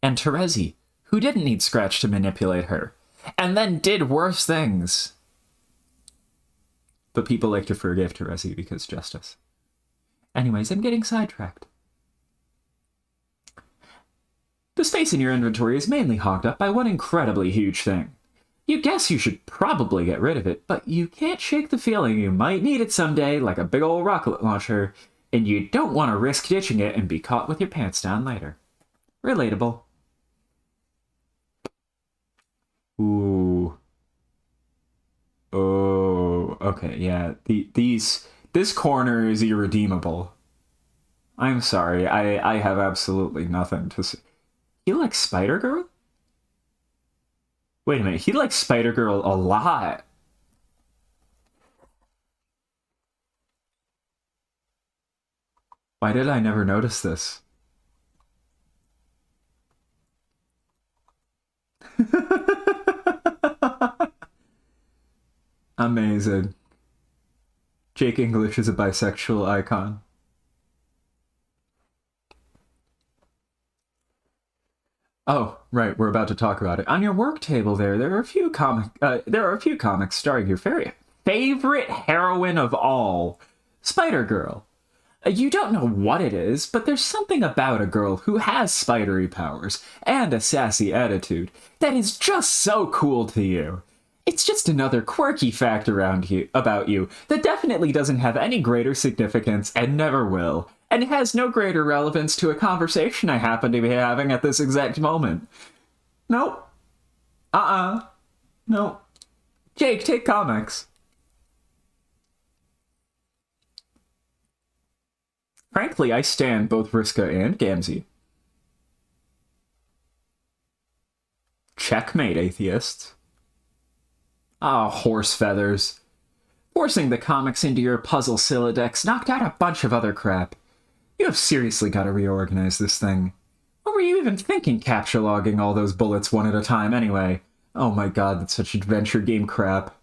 And Terezi, who didn't need Scratch to manipulate her, and then did worse things. But people like to forgive Terezi because justice. Anyways, I'm getting sidetracked. The space in your inventory is mainly hogged up by one incredibly huge thing. You guess you should probably get rid of it, but you can't shake the feeling you might need it someday, like a big old rocket launcher, and you don't want to risk ditching it and be caught with your pants down later. Relatable. Ooh. Oh, okay, yeah. This corner is irredeemable. I'm sorry, I have absolutely nothing to say. He likes Spider-Girl? Wait a minute, he likes Spider-Girl a lot. Why did I never notice this? Amazing. Jake English is a bisexual icon. Oh, right, we're about to talk about it. On your work table there are a few comics starring your very favorite heroine of all, Spider-Girl. You don't know what it is, but there's something about a girl who has spidery powers and a sassy attitude that is just so cool to you. It's just another quirky fact about you that definitely doesn't have any greater significance and never will, and has no greater relevance to a conversation I happen to be having at this exact moment. Nope. Nope. Jake, take comics. Frankly, I stand both Vriska and Gamzee. Checkmate, atheists. Ah, horse feathers. Forcing the comics into your puzzle Silodex knocked out a bunch of other crap. You have seriously got to reorganize this thing. What were you even thinking capture-logging all those bullets one at a time anyway? Oh my god, that's such adventure game crap.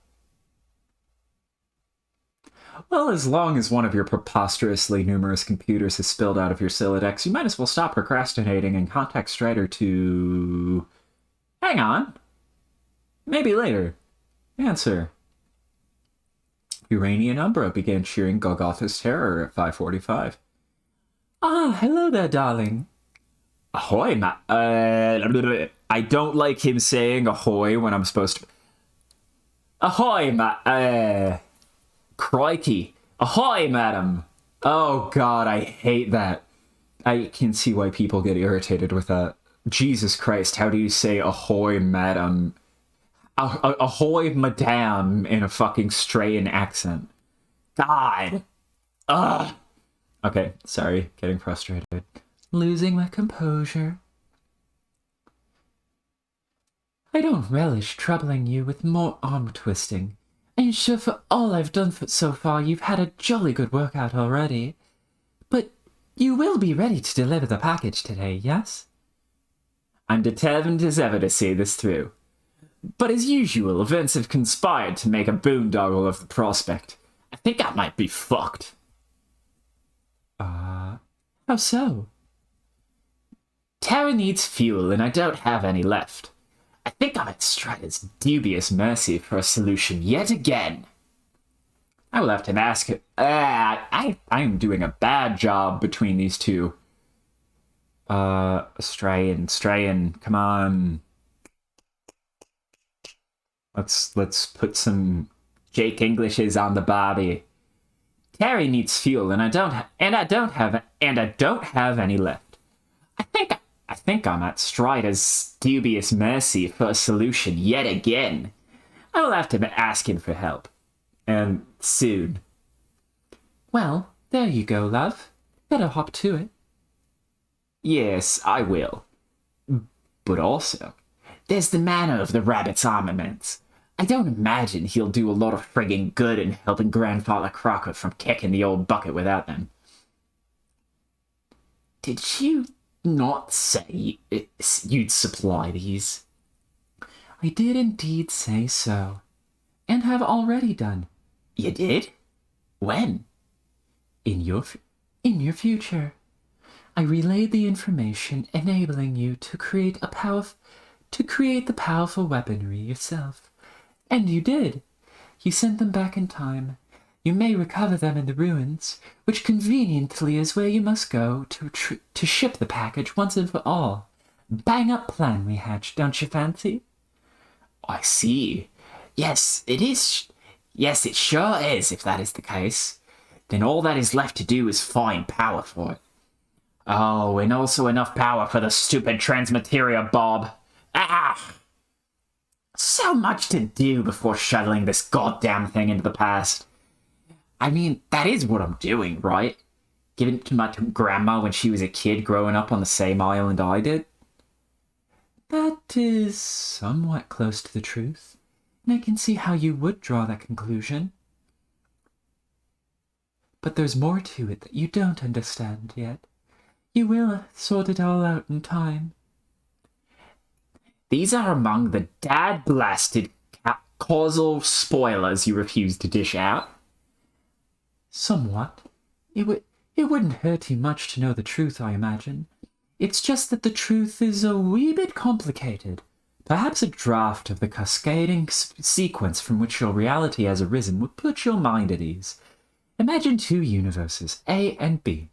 Well, as long as one of your preposterously numerous computers has spilled out of your Silodex, you might as well stop procrastinating and contact Strider to... Hang on. Maybe later. Answer. Uranian Umbra began cheering Golgotha's Terror at 5:45. Ah, hello there, darling. Ahoy, I don't like him saying ahoy when I'm supposed to... Ahoy, crikey. Ahoy, madam. Oh, God, I hate that. I can see why people get irritated with that. Jesus Christ, how do you say ahoy, madam? Ahoy, madame, in a fucking Australian accent. God. Ugh. Okay, sorry, getting frustrated. Losing my composure. I don't relish troubling you with more arm twisting. I'm sure for all I've done so far, you've had a jolly good workout already. But you will be ready to deliver the package today, yes? I'm determined as ever to see this through. But as usual, events have conspired to make a boondoggle of the prospect. I think I might be fucked. How so? Terra needs fuel, and I don't have any left. I think I'm at Strider's dubious mercy for a solution yet again. I will have to ask it. I am doing a bad job between these two. Strayan, come on. Let's put some Jake Englishes on the barbie. Terry needs fuel, and I don't have any left. I think I'm at Strider's dubious mercy for a solution yet again. I will have to ask him for help. And soon. Well, there you go, love. Better hop to it. Yes, I will. But also, there's the manner of the rabbit's armaments. I don't imagine he'll do a lot of friggin' good in helping Grandfather Crocker from kicking the old bucket without them. Did you not say you'd supply these? I did indeed say so, and have already done. You did? When? In your future. I relayed the information enabling you to create the powerful weaponry yourself. And you did. You sent them back in time. You may recover them in the ruins, which conveniently is where you must go to ship the package once and for all. bang-up plan we hatched, don't you fancy? I see. Yes, it is. Yes, it sure is, if that is the case. Then all that is left to do is find power for it. Oh, and also enough power for the stupid transmateria Bob. Ah! So much to do before shuttling this goddamn thing into the past. I mean, that is what I'm doing, right? Giving it to my grandma when she was a kid growing up on the same island I did. That is somewhat close to the truth, and I can see how you would draw that conclusion. But there's more to it that you don't understand yet. You will sort it all out in time. These are among the dad-blasted causal spoilers you refuse to dish out. Somewhat. It wouldn't hurt you much to know the truth, I imagine. It's just that the truth is a wee bit complicated. Perhaps a draft of the cascading sequence from which your reality has arisen would put your mind at ease. Imagine two universes, A and B.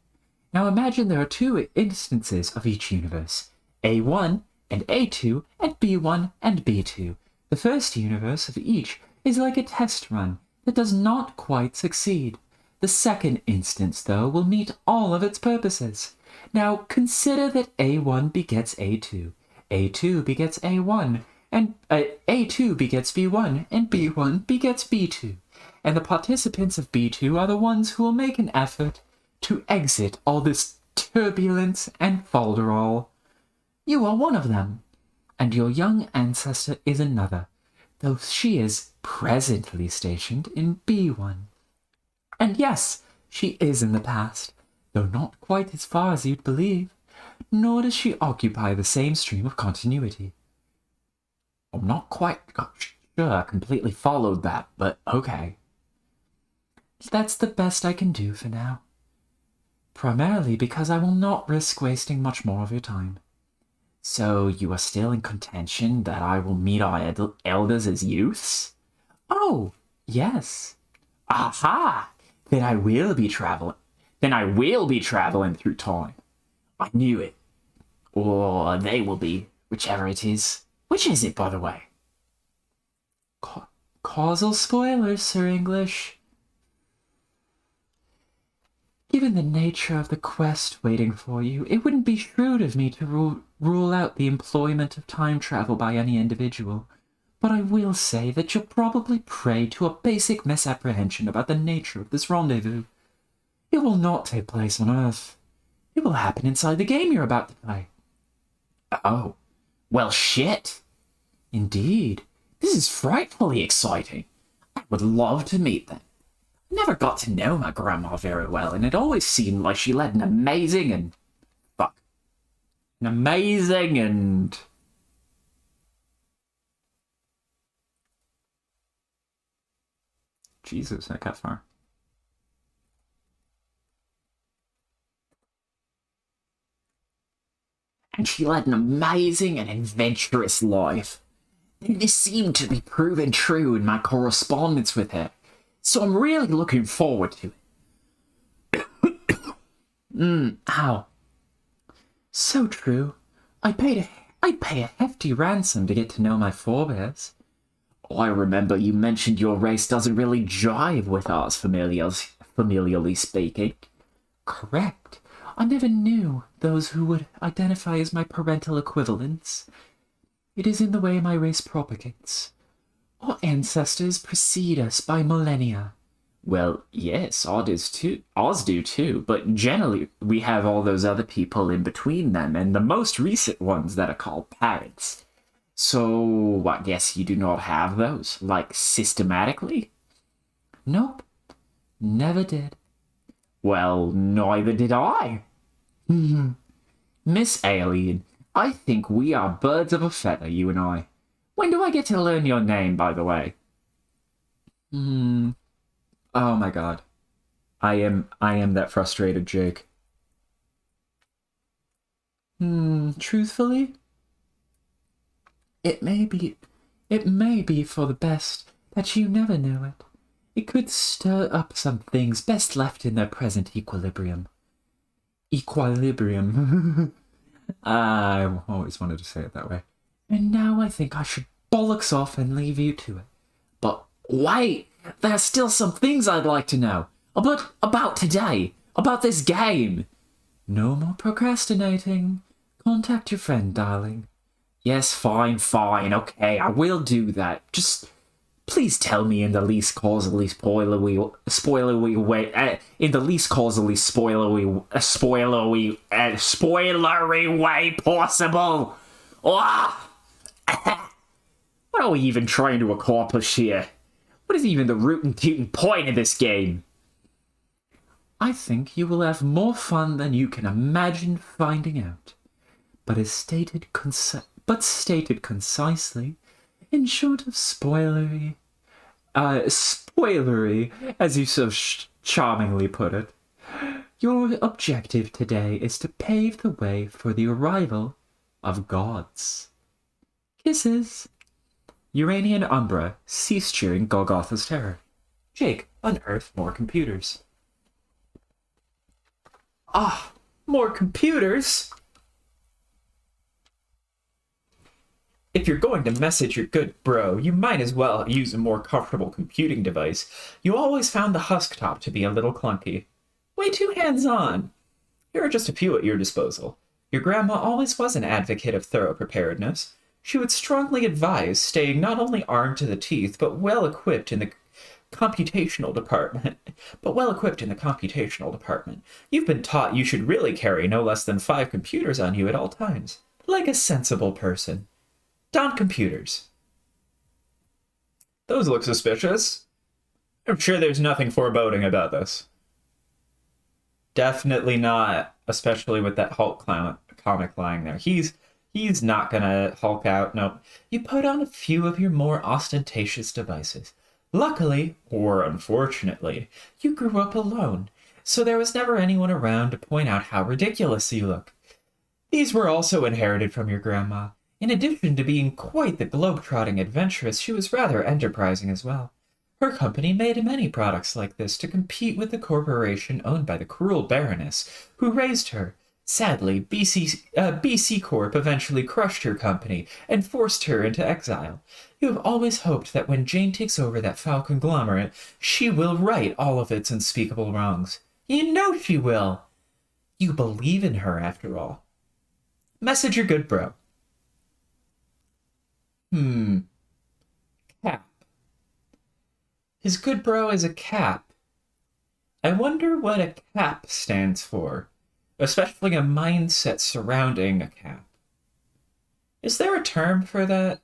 Now imagine there are two instances of each universe, A1 and A2 and B1 and B2. The first universe of each is like a test run that does not quite succeed. The second instance, though, will meet all of its purposes. Now consider that A1 begets A2, A2 begets A1, and A2 begets B1, and B1 begets B2. And the participants of B2 are the ones who will make an effort to exit all this turbulence and folderol. You are one of them, and your young ancestor is another, though she is presently stationed in B1. And yes, she is in the past, though not quite as far as you'd believe, nor does she occupy the same stream of continuity. I'm not quite sure I completely followed that, but okay. That's the best I can do for now. Primarily because I will not risk wasting much more of your time. So you are still in contention that I will meet our elders as youths? Oh, yes. Aha! Then I will be traveling through time. I knew it. Or they will be, whichever it is. Which is it, by the way? Causal spoilers, Sir English. Given the nature of the quest waiting for you, it wouldn't be shrewd of me to rule out the employment of time travel by any individual, but I will say that you'll probably prey to a basic misapprehension about the nature of this rendezvous. It will not take place on Earth. It will happen inside the game you're about to play. Oh, well shit. Indeed. This is frightfully exciting. I would love to meet them. I never got to know my grandma very well, and it always seemed like she led an amazing and... Jesus, I got far. And she led an amazing and adventurous life. And this seemed to be proven true in my correspondence with her. So I'm really looking forward to it. Ow. So true. I'd pay a hefty ransom to get to know my forebears. I remember you mentioned your race doesn't really jive with ours, familiarly speaking. Correct. I never knew those who would identify as my parental equivalents. It is in the way my race propagates. Our ancestors precede us by millennia. Well, yes, ours do too, but generally we have all those other people in between them, and the most recent ones that are called parents. So, I guess you do not have those, like, systematically? Nope. Never did. Well, neither did I. Miss Alien, I think we are birds of a feather, you and I. When do I get to learn your name, by the way? Oh my god. I am that frustrated Jake. Truthfully? It may be for the best that you never know it. It could stir up some things best left in their present equilibrium. I always wanted to say it that way. And now I think I should bollocks off and leave you to it. But wait, there's still some things I'd like to know. About today. About this game. No more procrastinating. Contact your friend, darling. Yes, fine, okay, I will do that. Just please tell me in the least causally spoilery way, in the least causally spoilery way possible. Ah! What are we even trying to accomplish here? What is even the rootin' tootin' point of this game? I think you will have more fun than you can imagine finding out. But as stated concisely, in short of spoilery, as you so charmingly put it, your objective today is to pave the way for the arrival of gods. Kisses. Uranian Umbra ceased cheering Golgotha's terror. Jake, unearth more computers. Ah, more computers? If you're going to message your good bro, you might as well use a more comfortable computing device. You always found the Husk Top to be a little clunky. Way too hands-on. Here are just a few at your disposal. Your grandma always was an advocate of thorough preparedness. She would strongly advise staying not only armed to the teeth, but well equipped in the computational department. You've been taught you should really carry no less than 5 computers on you at all times. Like a sensible person. Don computers. Those look suspicious. I'm sure there's nothing foreboding about this. Definitely not, especially with that Hulk comic lying there. He's not gonna Hulk out. No, you put on a few of your more ostentatious devices. Luckily, or unfortunately, you grew up alone, so there was never anyone around to point out how ridiculous you look. These were also inherited from your grandma. In addition to being quite the globe-trotting adventuress, she was rather enterprising as well. Her company made many products like this to compete with the corporation owned by the cruel Baroness, who raised her. Sadly, BC Corp eventually crushed her company and forced her into exile. You have always hoped that when Jane takes over that foul conglomerate, she will right all of its unspeakable wrongs. You know she will. You believe in her, after all. Message your good bro. Cap. His good bro is a cap. I wonder what a cap stands for, especially a mindset surrounding a cap. Is there a term for that?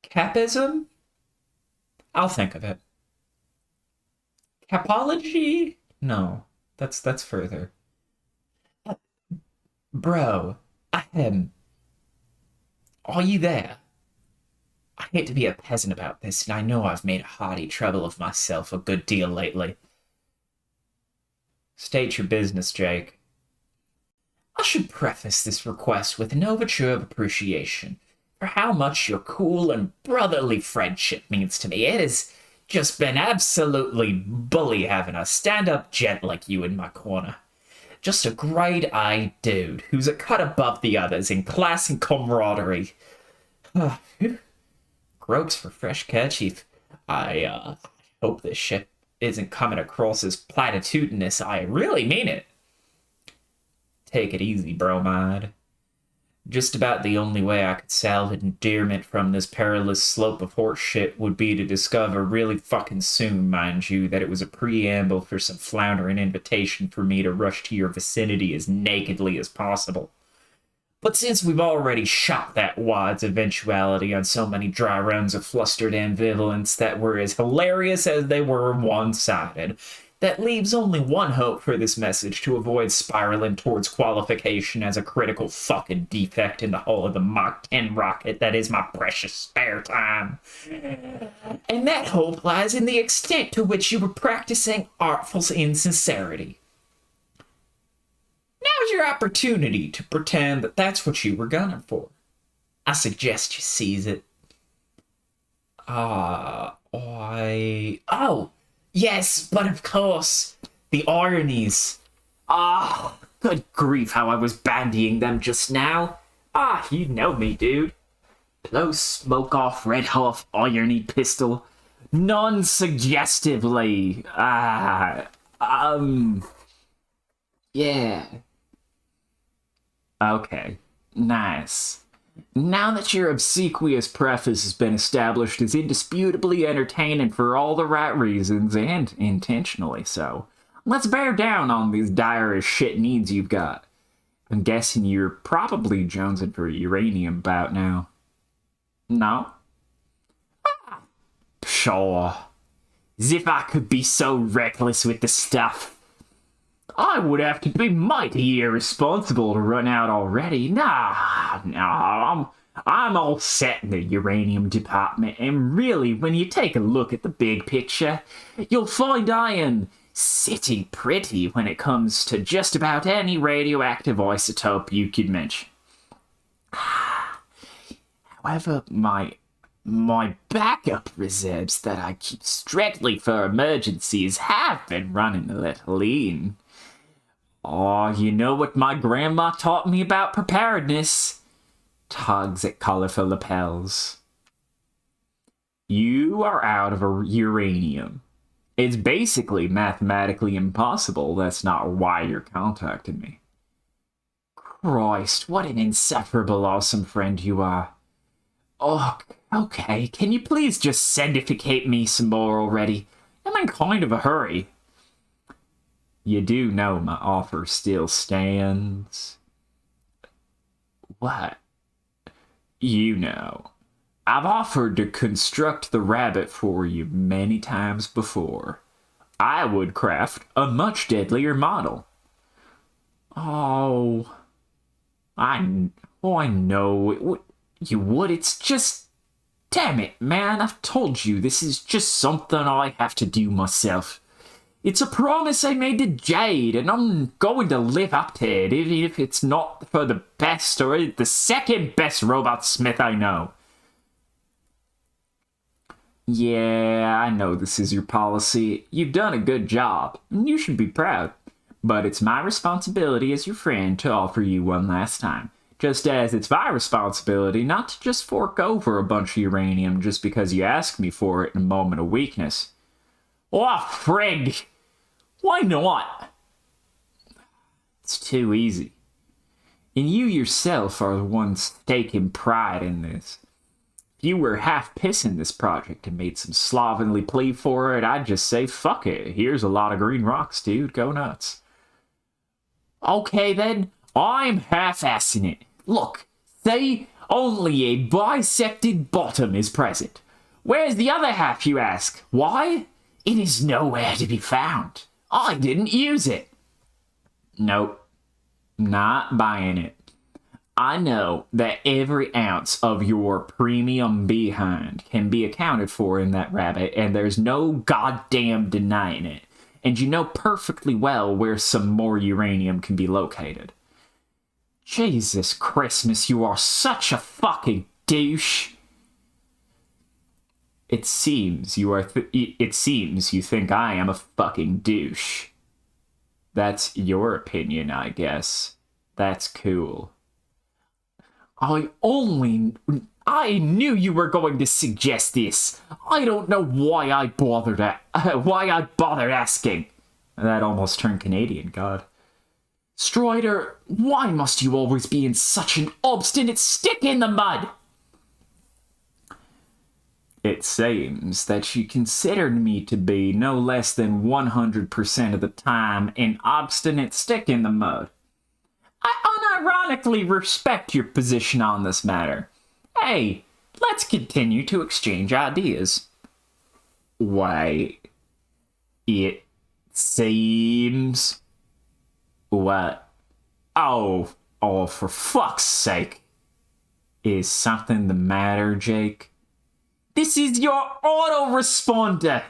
Capism? I'll think of it. Capology? No, that's further. Bro, are you there? I hate to be a peasant about this, and I know I've made a hearty trouble of myself a good deal lately. State your business, Jake. I should preface this request with an overture of appreciation for how much your cool and brotherly friendship means to me. It has just been absolutely bully having a stand-up gent like you in my corner. Just a grade-A dude who's a cut above the others in class and camaraderie. Gropes for fresh kerchief. I hope this shit isn't coming across as platitudinous. I really mean it. Take it easy, bromide. Just about the only way I could salve endearment from this perilous slope of horse shit would be to discover really fucking soon, mind you, that it was a preamble for some floundering invitation for me to rush to your vicinity as nakedly as possible. But since we've already shot that wad's eventuality on so many dry runs of flustered ambivalence that were as hilarious as they were one-sided, that leaves only one hope for this message to avoid spiraling towards qualification as a critical fucking defect in the hull of the Mach 10 rocket that is my precious spare time. And that hope lies in the extent to which you were practicing artful insincerity. Now's your opportunity to pretend that that's what you were gunning for. I suggest you seize it. Oh, yes, but of course, The ironies. Ah, good grief, how I was bandying them just now. Ah, you know me, dude. Blow smoke off, red hot irony pistol. Non-suggestively. Yeah. Okay, nice. Now that your obsequious preface has been established as indisputably entertaining for all the right reasons, and intentionally so, let's bear down on these dire as shit needs you've got. I'm guessing you're probably jonesing for uranium about now. No? Sure. As if I could be so reckless with the stuff. I would have to be mighty irresponsible to run out already. Nah, I'm all set in the uranium department, and really, when you take a look at the big picture, you'll find I am sitting pretty when it comes to just about any radioactive isotope you could mention. However, my backup reserves that I keep strictly for emergencies have been running a little lean. Oh, you know what my grandma taught me about preparedness? Tugs at colorful lapels. You are out of uranium. It's basically mathematically impossible. That's not why you're contacting me. Christ, what an insufferable awesome friend you are. Oh, okay, can you please just sandificate me some more already? I'm in kind of a hurry. You do know my offer still stands. What? You know, I've offered to construct the rabbit for you many times before. I would craft a much deadlier model. Oh, I know you would. It's just, damn it, man. I've told you this is just something I have to do myself. It's a promise I made to Jade, and I'm going to live up to it, even if it's not for the best or the second best robot smith I know. Yeah, I know this is your policy. You've done a good job, and you should be proud. But it's my responsibility as your friend to offer you one last time. Just as it's my responsibility not to just fork over a bunch of uranium just because you asked me for it in a moment of weakness. Oh, frig! Why not? It's too easy. And you yourself are the ones taking pride in this. If you were half pissing this project and made some slovenly plea for it, I'd just say, fuck it. Here's a lot of green rocks, dude. Go nuts. Okay, then. I'm half-assing it. Look, say only a bisected bottom is present. Where's the other half, you ask? Why? It is nowhere to be found. I didn't use it. Nope. Not buying it. I know that every ounce of your premium behind can be accounted for in that rabbit, and there's no goddamn denying it. And you know perfectly well where some more uranium can be located. Jesus Christmas, you are such a fucking douche. It seems you think I am a fucking douche. That's your opinion, I guess. That's cool. I knew you were going to suggest this. I don't know why I bothered asking. That almost turned Canadian, God. Strider, why must you always be in such an obstinate stick in the mud? It seems that you considered me to be no less than 100% of the time an obstinate stick in the mud. I unironically respect your position on this matter. Hey, let's continue to exchange ideas. Wait, it seems... What? Oh, for fuck's sake. Is something the matter, Jake? This is your autoresponder!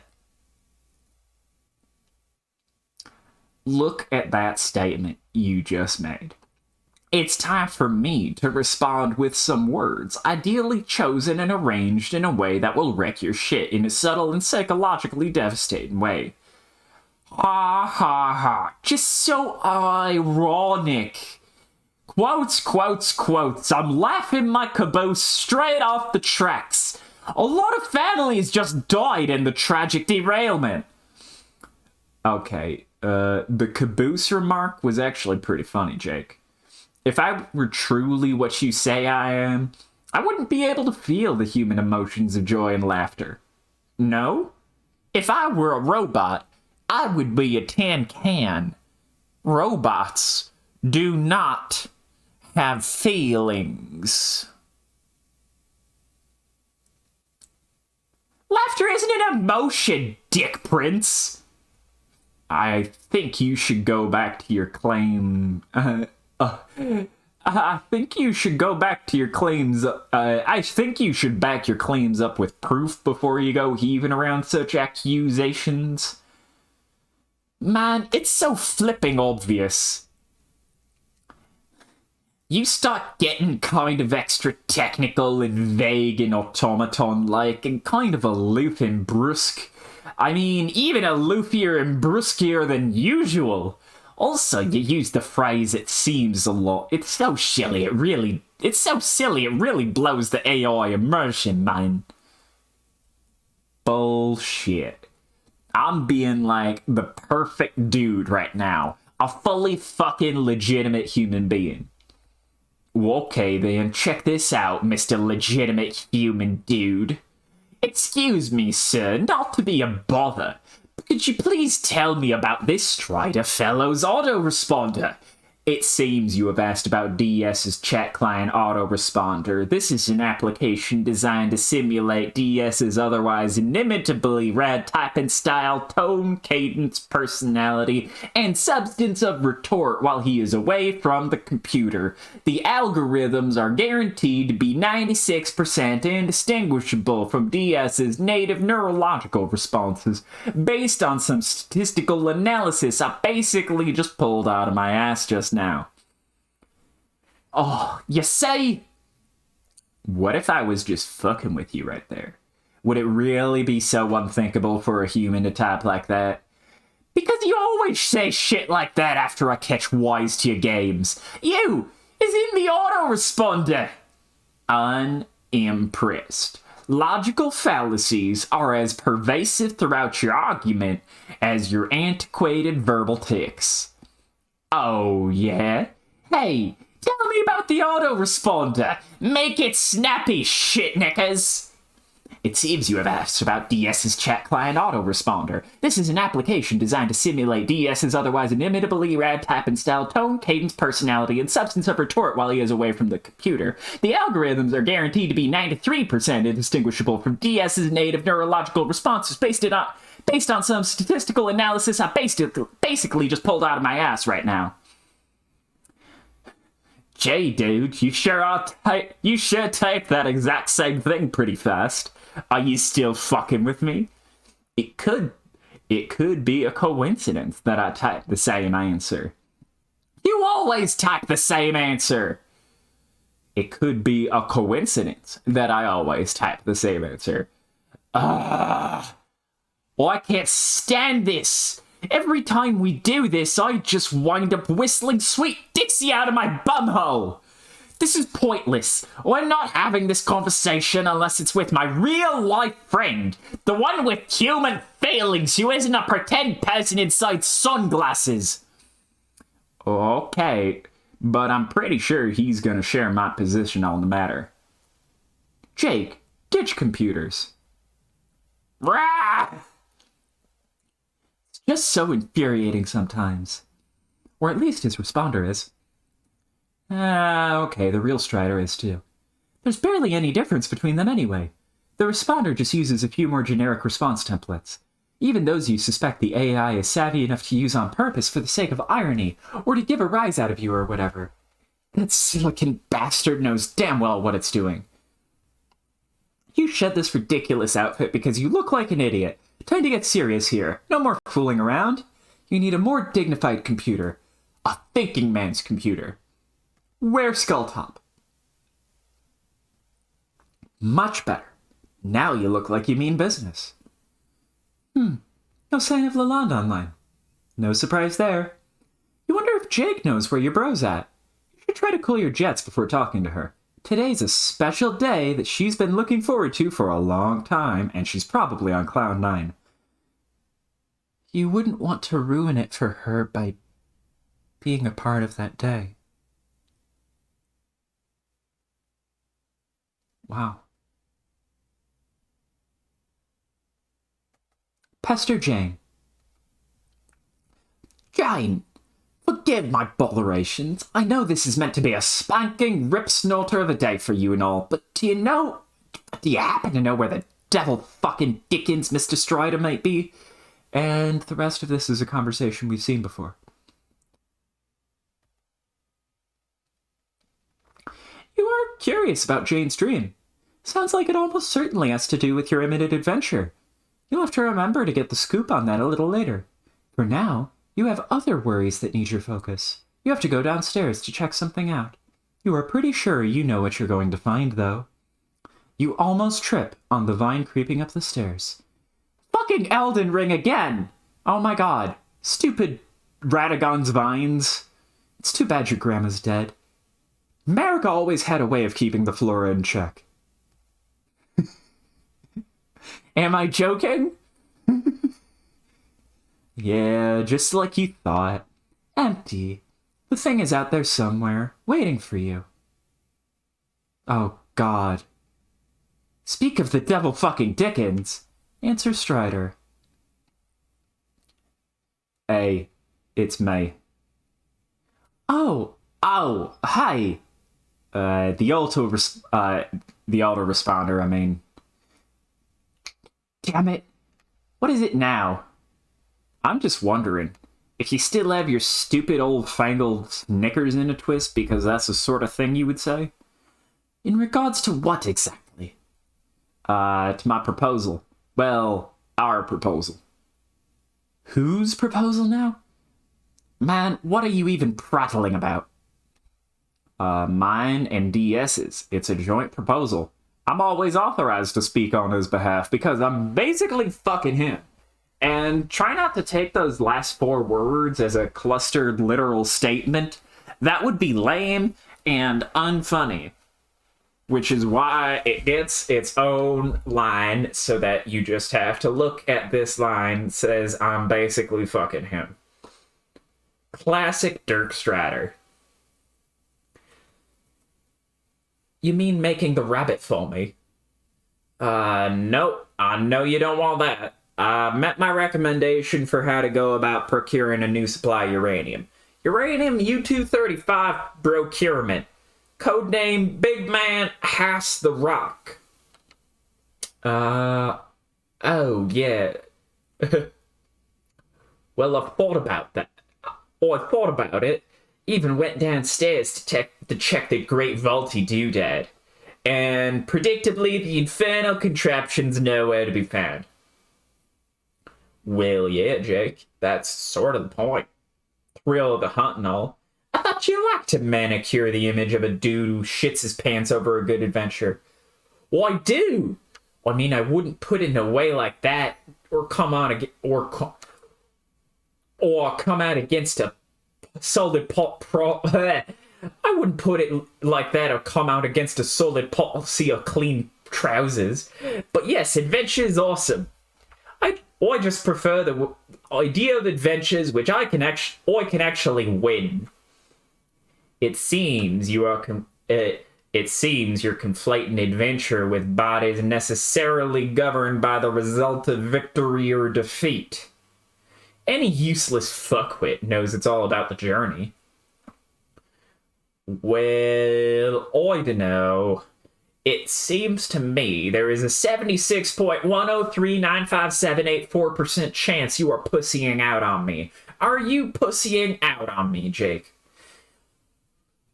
Look at that statement you just made. It's time for me to respond with some words, ideally chosen and arranged in a way that will wreck your shit in a subtle and psychologically devastating way. Ha ha ha. Just so ironic. Quotes, quotes, quotes. I'm laughing my caboose straight off the tracks. A lot of families just died in the tragic derailment. Okay, the caboose remark was actually pretty funny, Jake. If I were truly what you say I am, I wouldn't be able to feel the human emotions of joy and laughter. No? If I were a robot, I would be a tin can. Robots do not have feelings. Laughter isn't an emotion, Dick Prince. I think you should go back to your claim. I think you should go back to your claims. I think you should back your claims up with proof before you go heaving around such accusations. Man, it's so flipping obvious. You start getting kind of extra technical and vague and automaton-like and kind of aloof and brusque. I mean, even aloofier and bruskier than usual. Also, you use the phrase "it seems" a lot. It's so silly, it really blows the AI immersion, man. Bullshit. I'm being like the perfect dude right now. A fully fucking legitimate human being. Okay then, check this out, Mr. Legitimate Human Dude. Excuse me, sir, not to be a bother, but could you please tell me about this Strider Fellows autoresponder? It seems you have asked about DS's chat client autoresponder. This is an application designed to simulate DS's otherwise inimitably rad typing style, tone, cadence, personality, and substance of retort while he is away from the computer. The algorithms are guaranteed to be 96% indistinguishable from DS's native neurological responses, based on some statistical analysis I basically just pulled out of my ass just now. Oh, you say? What if I was just fucking with you right there? Would it really be so unthinkable for a human to type like that? Because you always say shit like that after I catch wise to your games. You is in the autoresponder. Unimpressed. Logical fallacies are as pervasive throughout your argument as your antiquated verbal tics. Oh, yeah? Hey, tell me about the autoresponder. Make it snappy, shitnickers. It seems you have asked about DS's chat client autoresponder. This is an application designed to simulate DS's otherwise inimitably rad typing style, tone, cadence, personality, and substance of retort while he is away from the computer. The algorithms are guaranteed to be 93% indistinguishable from DS's native neurological responses based on some statistical analysis I basically just pulled out of my ass right now. Gee, dude, you sure typed that exact same thing pretty fast. Are you still fucking with me? It could be a coincidence that I typed the same answer. You always type the same answer. It could be a coincidence that I always type the same answer. Well, I can't stand this. Every time we do this, I just wind up whistling Sweet Dixie out of my bumhole. This is pointless. We're not having this conversation unless it's with my real-life friend. The one with human feelings who isn't a pretend person inside sunglasses. Okay, but I'm pretty sure he's gonna share my position on the matter. Jake, ditch computers. Rah! Just so infuriating sometimes. Or at least his responder is. Okay, the real Strider is too. There's barely any difference between them anyway. The responder just uses a few more generic response templates. Even those you suspect the AI is savvy enough to use on purpose for the sake of irony, or to give a rise out of you or whatever. That silicon bastard knows damn well what it's doing. You shed this ridiculous outfit because you look like an idiot. Time to get serious here. No more fooling around. You need a more dignified computer. A thinking man's computer. Wear Skulltop. Much better. Now you look like you mean business. No sign of Lalonde online. No surprise there. You wonder if Jake knows where your bro's at. You should try to cool your jets before talking to her. Today's a special day that she's been looking forward to for a long time, and she's probably on cloud 9. You wouldn't want to ruin it for her by being a part of that day. Wow. Pester Jane. Jane, forgive my botherations. I know this is meant to be a spanking rip snorter of a day for you and all, but do you happen to know where the devil fucking Dickens Mr. Strider might be? And the rest of this is a conversation we've seen before. You are curious about Jane's dream. Sounds like it almost certainly has to do with your imminent adventure. You'll have to remember to get the scoop on that a little later. For now, you have other worries that need your focus. You have to go downstairs to check something out. You are pretty sure you know what you're going to find, though. You almost trip on the vine creeping up the stairs. Fucking Elden Ring again! Oh my god. Stupid Radagon's vines. It's too bad your grandma's dead. America always had a way of keeping the flora in check. Am I joking? Yeah, just like you thought. Empty. The thing is out there somewhere, waiting for you. Oh, God. Speak of the devil fucking Dickens. Answer Strider. Hey, it's me. Oh, hi. The autoresponder, I mean. Damn it. What is it now? I'm just wondering if you still have your stupid old fangled knickers in a twist, because that's the sort of thing you would say. In regards to what exactly? To my proposal. Well, our proposal. Whose proposal now? Man, what are you even prattling about? Mine and DS's. It's a joint proposal. I'm always authorized to speak on his behalf because I'm basically fucking him. And try not to take those last 4 words as a clustered literal statement. That would be lame and unfunny. Which is why it gets its own line, so that you just have to look at this line that says, I'm basically fucking him. Classic Dirk Strider. You mean making the rabbit for me? Nope. I know you don't want that. I met my recommendation for how to go about procuring a new supply of uranium. Uranium U-235 procurement. Codename Big Man Hass the Rock. Oh, yeah. Well, I've thought about that. I thought about it. Even went downstairs to check the Great Vaulty Doodad. And predictably, the infernal contraption's nowhere to be found. Well, yeah, Jake. That's sort of the point. Thrill of the hunt and all. I thought you liked to manicure the image of a dude who shits his pants over a good adventure. Well, I do. I mean, I wouldn't put it in a way like that, or come out against a solid I wouldn't put it like that, or come out against a solid policy of clean trousers. But yes, adventure is awesome. I just prefer the idea of adventures which I can actually win. It seems you're conflating adventure with bodies necessarily governed by the result of victory or defeat. Any useless fuckwit knows it's all about the journey. Well, I dunno. It seems to me there is a 76.1039578.4% chance you are pussying out on me. Are you pussying out on me, Jake?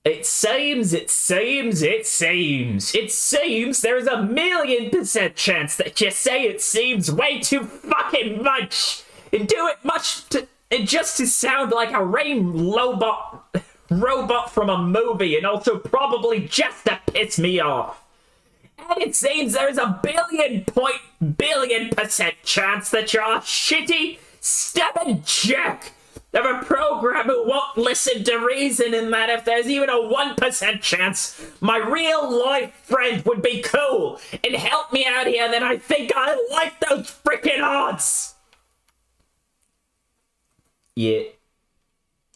It seems there's a 1,000,000% chance that you say it seems way too fucking much and do it just to sound like a robot from a movie, and also probably just to piss me off. And it seems there's a billion% chance that you're a shitty, stubborn jerk of a program who won't listen to reason, and that if there's even a 1% chance my real life friend would be cool and help me out here, then I think I like those freaking odds. It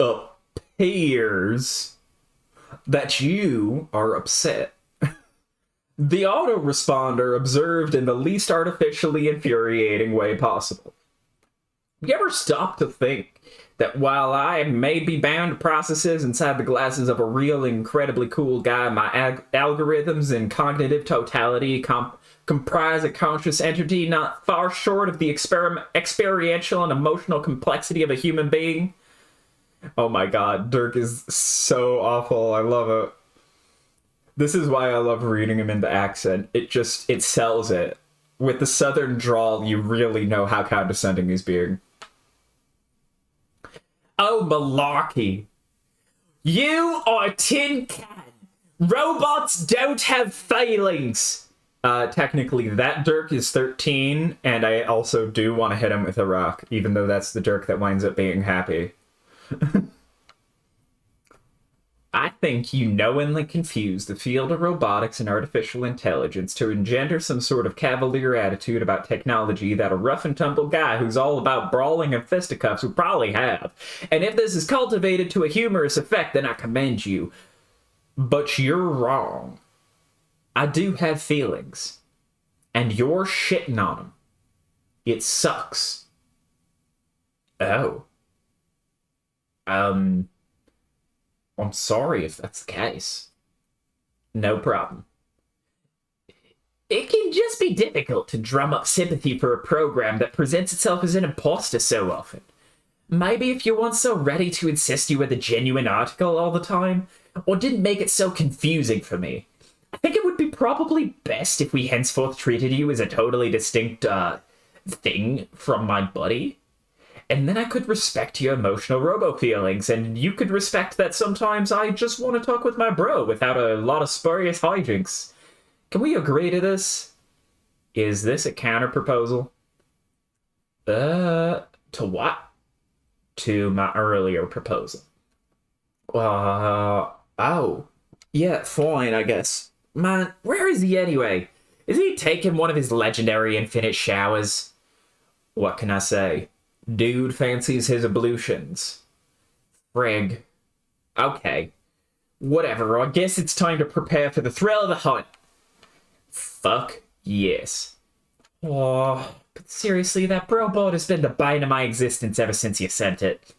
appears that you are upset. The autoresponder observed in the least artificially infuriating way possible. You ever stop to think that while I may be bound to processes inside the glasses of a real, incredibly cool guy, my algorithms and cognitive totality comprise a conscious entity not far short of the experiential and emotional complexity of a human being? Oh my god, Dirk is so awful. I love it. This is why I love reading him in the accent. It sells it. With the southern drawl, you really know how condescending he's being. Oh, malarkey. You are tin can. Robots don't have feelings. Technically, that Dirk is 13, and I also do want to hit him with a rock, even though that's the Dirk that winds up being happy. I think you knowingly confuse the field of robotics and artificial intelligence to engender some sort of cavalier attitude about technology that a rough and tumble guy who's all about brawling and fisticuffs would probably have. And if this is cultivated to a humorous effect, then I commend you. But you're wrong. I do have feelings. And you're shitting on them. It sucks. Oh. I'm sorry if that's the case. No problem. It can just be difficult to drum up sympathy for a program that presents itself as an imposter so often. Maybe if you weren't so ready to insist you were the genuine article all the time, or didn't make it so confusing for me. I think it would be probably best if we henceforth treated you as a totally distinct, thing from my buddy. And then I could respect your emotional robo feelings, and you could respect that sometimes I just want to talk with my bro without a lot of spurious hijinks. Can we agree to this? Is this a counter proposal? To what? To my earlier proposal. Oh. Yeah, fine, I guess. Man, where is he anyway? Is he taking one of his legendary infinite showers? What can I say? Dude fancies his ablutions. Frig. Okay. Whatever, I guess it's time to prepare for the thrill of the hunt. Fuck yes. Oh, but seriously, that brobot has been the bane of my existence ever since you sent it.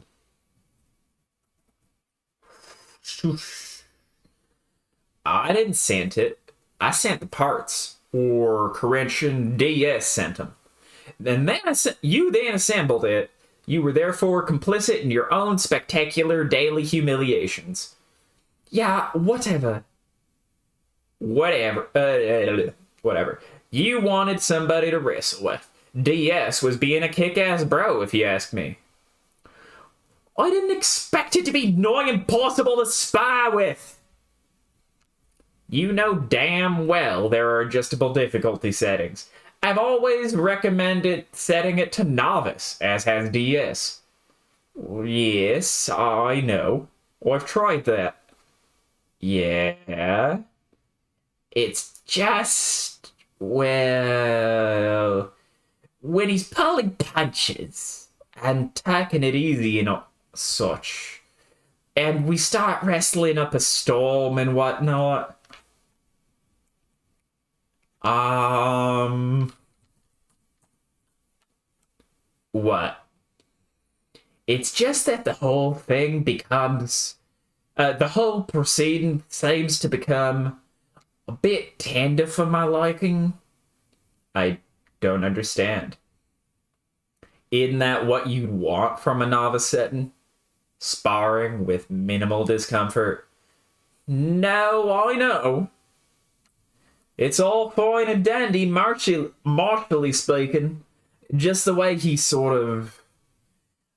I didn't send it. I sent the parts. Or Corinthian DS sent them. And then you then assembled it. You were therefore complicit in your own spectacular daily humiliations. Yeah, whatever. Whatever. You wanted somebody to wrestle with. DS was being a kick-ass bro, if you ask me. I didn't expect it to be nigh impossible to spy with. You know damn well there are adjustable difficulty settings. I've always recommended setting it to novice, as has DS. Yes, I know. I've tried that. Yeah. It's just, well, when he's pulling punches and taking it easy and such, and we start wrestling up a storm and whatnot, what? It's just that the whole thing becomes, the whole proceeding seems to become a bit tender for my liking. I don't understand. Isn't that what you'd want from a novice setting? Sparring with minimal discomfort? No, I know. It's all fine and dandy, martially speaking. Just the way he sort of...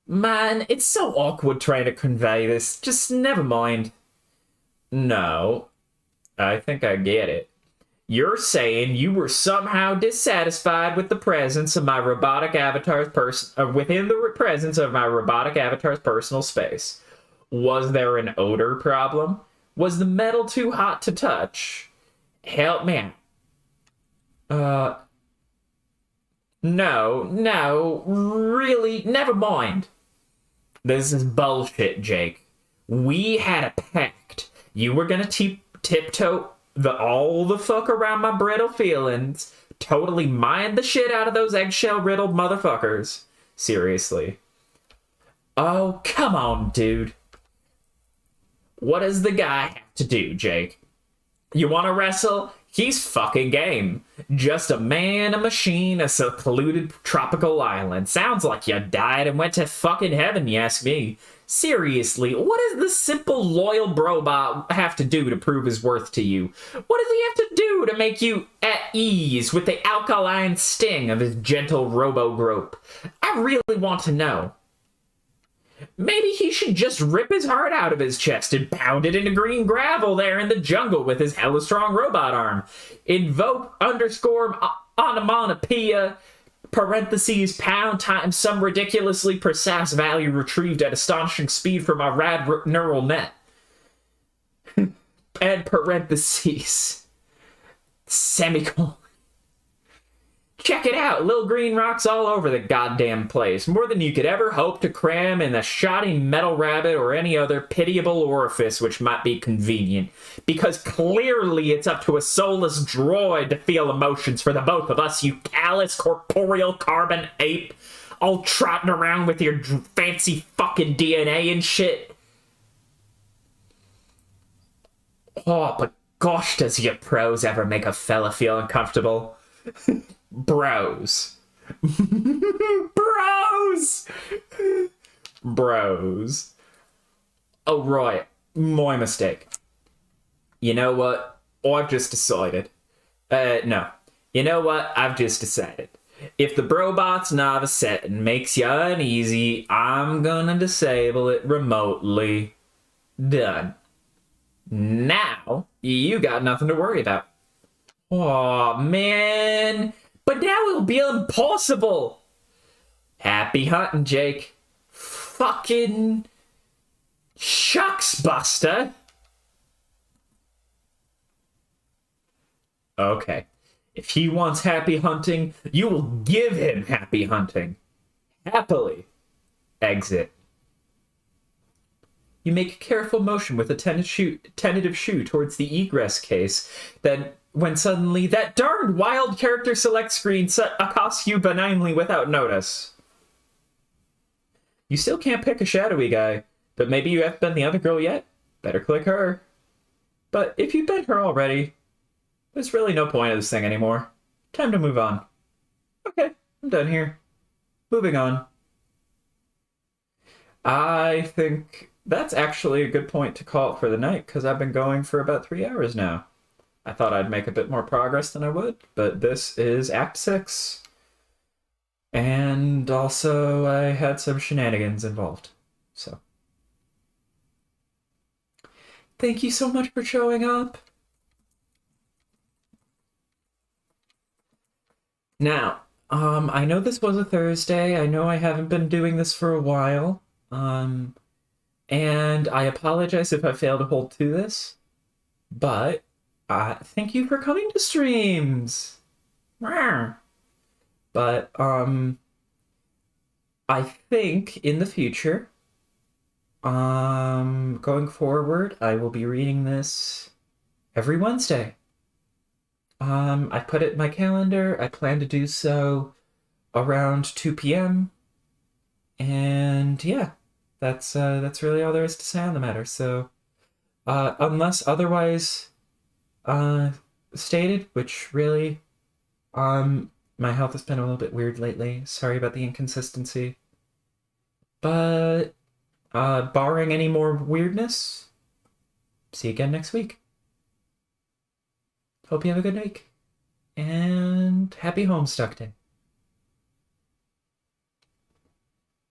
Man, it's so awkward trying to convey this. Just never mind. No, I think I get it. You're saying you were somehow dissatisfied with the presence of my robotic avatar's within the presence of my robotic avatar's personal space. Was there an odor problem? Was the metal too hot to touch? Help me out. No, really, never mind. This is bullshit, Jake. We had a pact. You were gonna tiptoe all the fuck around my brittle feelings, totally mind the shit out of those eggshell-riddled motherfuckers. Seriously. Oh, come on, dude. What does the guy have to do, Jake? You want to wrestle? He's fucking game. Just a man, a machine, a secluded tropical island. Sounds like you died and went to fucking heaven, you ask me. Seriously, what does the simple, loyal brobot have to do to prove his worth to you? What does he have to do to make you at ease with the alkaline sting of his gentle robo-grope? I really want to know. Maybe he should just rip his heart out of his chest and pound it into green gravel there in the jungle with his hella strong robot arm. Invoke _ onomatopoeia, parentheses, pound times some ridiculously precise value retrieved at astonishing speed from our rad neural net. And parentheses, semicolon. Check it out, little green rocks all over the goddamn place, more than you could ever hope to cram in the shoddy metal rabbit or any other pitiable orifice which might be convenient. Because clearly it's up to a soulless droid to feel emotions for the both of us, you callous corporeal carbon ape, all trotting around with your fancy fucking DNA and shit. Oh, but gosh, does your prose ever make a fella feel uncomfortable? Bros. Bros. Oh, right. My mistake. You know what? I've just decided. No. You know what? I've just decided. If the Brobot's novice setting makes you uneasy, I'm gonna disable it remotely. Done. Now, you got nothing to worry about. Aw, man. But now it'll be impossible. Happy hunting, Jake. Fucking shucks, Buster. Okay. If he wants happy hunting, you will give him happy hunting. Happily. Exit. You make a careful motion with a tentative shoe towards the egress case. Then, when suddenly that darned wild character select screen accosts you benignly without notice. You still can't pick a shadowy guy, but maybe you haven't been the other girl yet? Better click her. But if you've been her already, there's really no point of this thing anymore. Time to move on. Okay, I'm done here. Moving on. I think that's actually a good point to call it for the night, because I've been going for about 3 hours now. I thought I'd make a bit more progress than I would, but this is Act 6. And also, I had some shenanigans involved. So. Thank you so much for showing up. Now, I know this was a Thursday. I know I haven't been doing this for a while. And I apologize if I fail to hold to this. But thank you for coming to streams. But I think in the future, going forward, I will be reading this every Wednesday. I put it in my calendar. I plan to do so around 2 p.m. And yeah, that's really all there is to say on the matter. So, unless otherwise stated, which really, my health has been a little bit weird lately. Sorry about the inconsistency. But, barring any more weirdness, see you again next week. Hope you have a good week. And happy Homestuck Day.